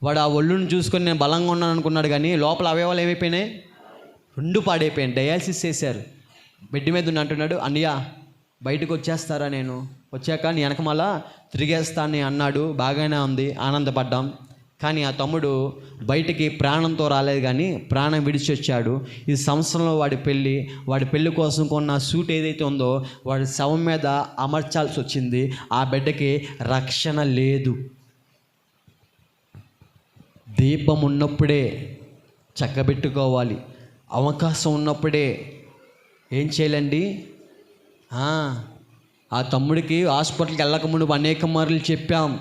S1: వాడు. ఆ ఒళ్ళుని చూసుకొని నేను బలంగా ఉన్నాను అనుకున్నాడు, కానీ లోపల అవయవాలు ఏమైపోయినాయి? 2 పాడైపోయాయి. డయాలసిస్ చేశారు. బెడ్ మీద ఉన్న అంటున్నాడు, అన్నయ్య బయటకు వచ్చేస్తారా? నేను వచ్చాక నీ వెనక మళ్ళా తిరిగేస్తాను అన్నాడు. బాగానే ఉంది, ఆనందపడ్డాం. కానీ ఆ తమ్ముడు బయటికి ప్రాణంతో రాలేదు, కానీ ప్రాణం విడిచి వచ్చాడు. ఈ సంవత్సరంలో వాడి పెళ్ళి కోసం కొన్న సూట్ ఏదైతే ఉందో వాడి శవం మీద అమర్చాల్సి వచ్చింది. ఆ బిడ్డకి రక్షణ లేదు. దీపం ఉన్నప్పుడే చక్కబెట్టుకోవాలి, అవకాశం ఉన్నప్పుడే ఏం చేయాలండి? ఆ తమ్ముడికి హాస్పిటల్కి వెళ్ళక ముందు అనేక మార్లు చెప్పాం,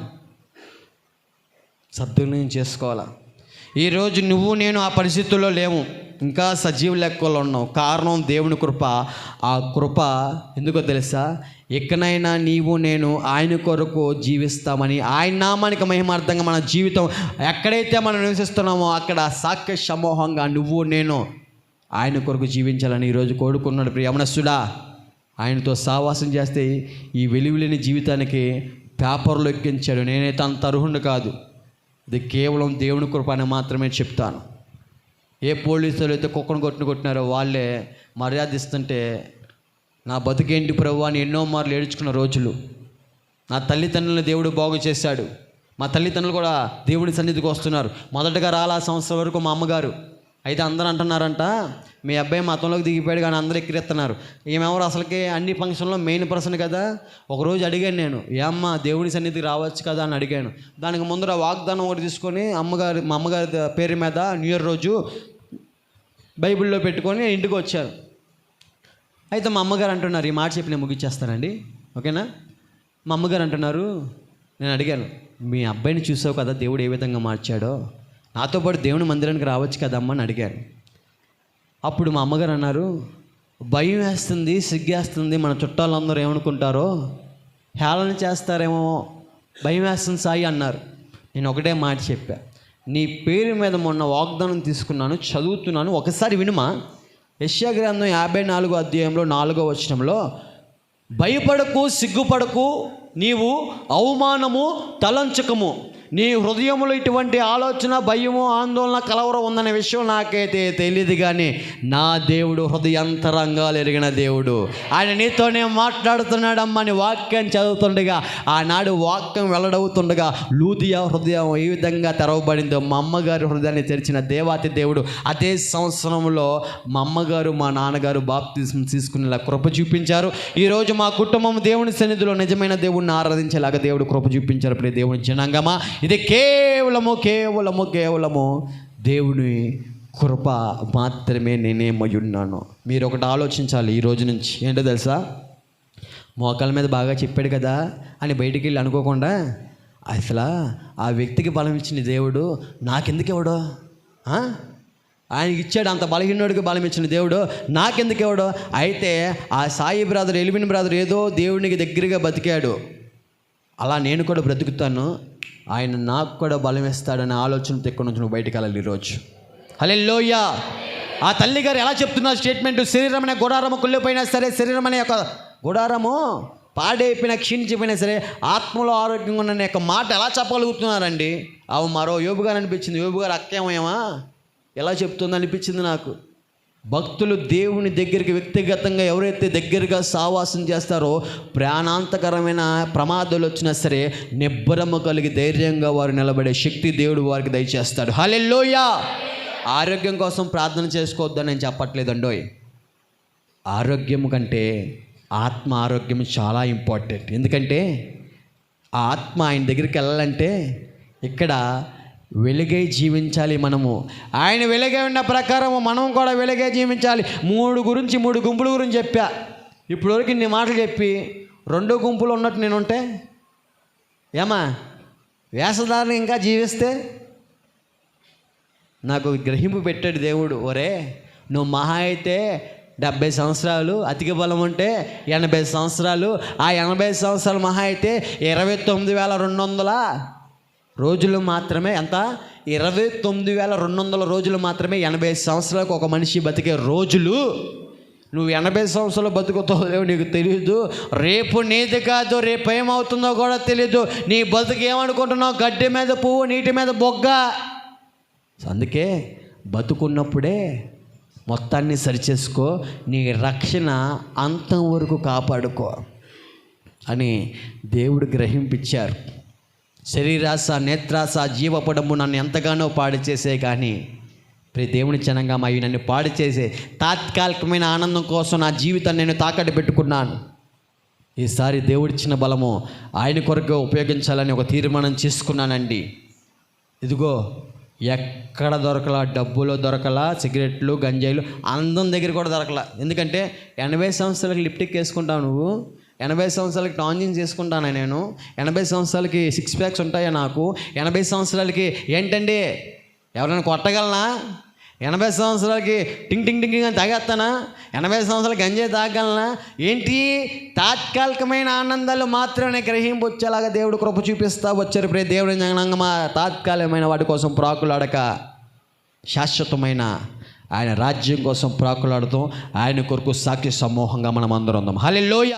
S1: సద్వినియోగం చేసుకోవాలా. ఈరోజు నువ్వు నేను ఆ పరిస్థితుల్లో లేవు, ఇంకా సజీవ లెక్కలో ఉన్నావు. కారణం దేవుని కృప. ఆ కృప ఎందుకో తెలుసా? ఎక్కడైనా నీవు నేను ఆయన కొరకు జీవిస్తామని, ఆయన నామానికి మహిమార్థంగా మన జీవితం ఎక్కడైతే మనం నివసిస్తున్నామో అక్కడ సాక్ష్య సమూహంగా నువ్వు నేను ఆయన కొరకు జీవించాలని ఈరోజు కోరుకున్నాడు. యవనస్తుడా, ఆయనతో సావాసం చేస్తే ఈ వెలువలేని జీవితానికి పేపర్లో ఎక్కించాడు. నేనైతే అంత అర్హుడు కాదు. ఇది కేవలం దేవుని కృప అని మాత్రమే చెప్తాను. ఏ పోలీసులు అయితే కుక్కను కొట్టినారో వాళ్ళే మర్యాద ఇస్తుంటే నా బతుకేంటి ప్రభువా అని ఎన్నో మార్లు ఏడ్చుకున్న రోజులు. నా తల్లిదండ్రులను దేవుడు బాగు చేశాడు. మా తల్లిదండ్రులు కూడా దేవుడి సన్నిధికి వస్తున్నారు. మొదటగా రాలా సంవత్సరం వరకు మా అమ్మగారు. అయితే అందరూ అంటున్నారంట, మీ అబ్బాయి మతంలోకి దిగిపోయాడు కానీ అందరూ ఎక్కిరెత్తున్నారు. ఈమెవరు అసలుకి అన్ని ఫంక్షన్లో మెయిన్ పర్సన్ కదా. ఒకరోజు అడిగాను నేను, ఏమ్మా దేవుడి సన్నిధికి రావచ్చు కదా అని అడిగాను. దానికి ముందర వాగ్దానం ఒకటి తీసుకొని మా అమ్మగారి పేరు మీద న్యూ ఇయర్ రోజు బైబిల్లో పెట్టుకొని ఇంటికి వచ్చారు. అయితే మా అమ్మగారు అంటున్నారు, ఈ మాట చెప్పి నేను ముగించేస్తానండి, ఓకేనా? మా అమ్మగారు అంటున్నారు, నేను అడిగాను, మీ అబ్బాయిని చూసావు కదా దేవుడు ఏ విధంగా మార్చాడో, నాతో పాటు దేవుని మందిరానికి రావచ్చు కదమ్మా అని అడిగాను. అప్పుడు మా అమ్మగారు అన్నారు, భయం వేస్తుంది, సిగ్గేస్తుంది, మన చుట్టాలందరూ ఏమనుకుంటారో, హేళన చేస్తారేమో, భయం వేస్తుంది సాయి అన్నారు. నేను ఒకటే మాట చెప్పా, నీ పేరు మీద మొన్న వాగ్దానం తీసుకున్నాను, చదువుతున్నాను, ఒకసారి వినుమా. యెషయా గ్రంథం 54వ అధ్యాయంలో 4వ వచనంలో, భయపడకు, సిగ్గుపడకు, నీవు అవమానము తలంచకము. నీ హృదయంలో ఇటువంటి ఆలోచన, భయము, ఆందోళన, కలవరం ఉందనే విషయం నాకైతే తెలియదు, కానీ నా దేవుడు హృదయాంతరంగాలు ఎరిగిన దేవుడు. ఆయన నీతోనే మాట్లాడుతున్నాడమ్మా అని వాక్యం చదువుతుండగా, ఆనాడు వాక్యం వెల్లడవుతుండగా లూదియా హృదయం ఏ విధంగా తెరవబడిందో, మా అమ్మగారి హృదయాన్ని తెరిచిన దేవాతి దేవుడు అదే సంవత్సరంలో మా అమ్మగారు, మా నాన్నగారు బాప్తిస్మం తీసుకునేలా కృప చూపించారు. ఈరోజు మా కుటుంబం దేవుని సన్నిధిలో నిజమైన దేవుడిని ఆరాధించేలాగా దేవుడు కృప చూపించారు. ప్రియ దేవుని జనాంగమా, ఇది కేవలము కేవలము కేవలము దేవుని కృప మాత్రమే నేనేమై ఉన్నాను. మీరు ఒకటి ఆలోచించాలి ఈ రోజు నుంచి. ఏంటో తెలుసా, మోకాల మీద బాగా చెప్పాడు కదా అని బయటికి వెళ్ళి అనుకోకుండా, అసలు ఆ వ్యక్తికి బలం ఇచ్చిన దేవుడు నాకెందుకు ఇవ్వడు? ఆయనకి ఇచ్చాడు, అంత బలహీనుడికి బలం ఇచ్చిన దేవుడు నాకెందుకు ఇవ్వడు? అయితే ఆ సాయి బ్రదర్, ఎలివిన్ బ్రదర్ ఏదో దేవునికి దగ్గరగా బతికాడు, అలా నేను కూడా బ్రతుకుతాను, ఆయన నాకు కూడా బలం ఇస్తాడనే ఆలోచనతో ఎక్కడి నుంచి నువ్వు బయటికి వెళ్ళాలి ఈరోజు. హల్లెలూయా. ఆ తల్లి గారు ఎలా చెప్తున్నారు స్టేట్మెంట్, శరీరం అనే గుడారము కుళ్ళిపోయినా సరే, శరీరం అనే యొక్క గుడారము పాడైపోయినా, క్షీణించిపోయినా సరే, ఆత్మలో ఆరోగ్యంగా ఉన్న యొక్క మాట ఎలా చెప్పగలుగుతున్నారండి? అవి మరో యోబు గారు అనిపించింది. యోబు గారు అక్కేమేమా ఎలా చెప్తుంది అనిపించింది నాకు. భక్తులు దేవుని దగ్గరికి వ్యక్తిగతంగా ఎవరైతే దగ్గరగా సావాసం చేస్తారో, ప్రాణాంతకరమైన ప్రమాదాలు వచ్చినా సరే నిబ్బరము కలిగి ధైర్యంగా వారు నిలబడే శక్తి దేవుడు వారికి దయచేస్తాడు. హల్లెలూయా. ఆరోగ్యం కోసం ప్రార్థన చేసుకోవద్దని నేను చెప్పట్లేదండోయ్. ఆరోగ్యం కంటే ఆత్మ ఆరోగ్యం చాలా ఇంపార్టెంట్. ఎందుకంటే ఆ ఆత్మ ఆయన దగ్గరికి వెళ్ళాలంటే ఇక్కడ వెలుగై జీవించాలి మనము. ఆయన వెలుగై ఉన్న ప్రకారం మనం కూడా వెలుగై జీవించాలి. మూడు గుంపుల గురించి చెప్పా. ఇప్పటివరకు ఇన్ని మాటలు చెప్పి 2 గుంపులు ఉన్నట్టు నేను ఉంటే ఏమా వేషధారణ ఇంకా జీవిస్తే నాకు గ్రహింపు పెట్టాడు దేవుడు. ఒరే, నువ్వు మహా అయితే 70 సంవత్సరాలు, అధిక బలం ఉంటే 80 సంవత్సరాలు, ఆ 80 సంవత్సరాలు మహా అయితే 29,200 రోజులు మాత్రమే. ఎంత? 29,200 రోజులు మాత్రమే 80 సంవత్సరాలకు ఒక మనిషి బతికే రోజులు. నువ్వు 80 సంవత్సరాలు బతుకుతావో నీకు తెలియదు. రేపు నీది కాదు, రేపు ఏమవుతుందో కూడా తెలియదు. నీ బతుకు ఏమనుకుంటున్నావు? గడ్డి మీద పువ్వు, నీటి మీద బొగ్గ. అందుకే బతుకున్నప్పుడే మొత్తాన్ని సరిచేసుకో, నీ రక్షణ అంతం వరకు కాపాడుకో అని దేవుడు గ్రహింపించారు. శరీరాశ, నేత్రాశ, జీవపడము నన్ను ఎంతగానో పాడు చేసే, కానీ ప్రియ దేవుని జనంగా అవి నన్ను పాడు చేసే తాత్కాలికమైన ఆనందం కోసం నా జీవితాన్ని నేను తాకట్టు పెట్టుకున్నాను. ఈసారి దేవుడిచ్చిన బలము ఆయన కొరకు ఉపయోగించాలని ఒక తీర్మానం చేసుకున్నానండి. ఇదిగో ఎక్కడ దొరకలా, డబ్బులో దొరకలా, సిగరెట్లు, గంజాయిలు, అందం దగ్గర కూడా దొరకలా. ఎందుకంటే 80 సంవత్సరాలకి లిప్టిక్ వేసుకుంటావు నువ్వు, 80 సంవత్సరాలకి టాంజింగ్ చేసుకుంటాను నేను, 80 సంవత్సరాలకి 6 ప్యాక్స్ ఉంటాయా నాకు, 80 సంవత్సరాలకి ఏంటండి ఎవరైనా కొట్టగలనా, 80 సంవత్సరాలకి టింగ్ టింగ్ టింగ్ అని తాగేస్తానా, 80 సంవత్సరాలకి గంజాయి తాగలనా ఏంటి? తాత్కాలికమైన ఆనందాలు మాత్రమే గ్రహింపు వచ్చేలాగా దేవుడు కృప చూపిస్తా వచ్చారు. ప్రియ దేవుడి జనాంగమా, తాత్కాలికమైన వాటి కోసం ప్రాకులాడక శాశ్వతమైన ఆయన రాజ్యం కోసం ప్రాకులాడుతాం. ఆయన కొరకు సాక్షి సమూహంగా మనం అందరం ఉందాం. హల్లెలూయా.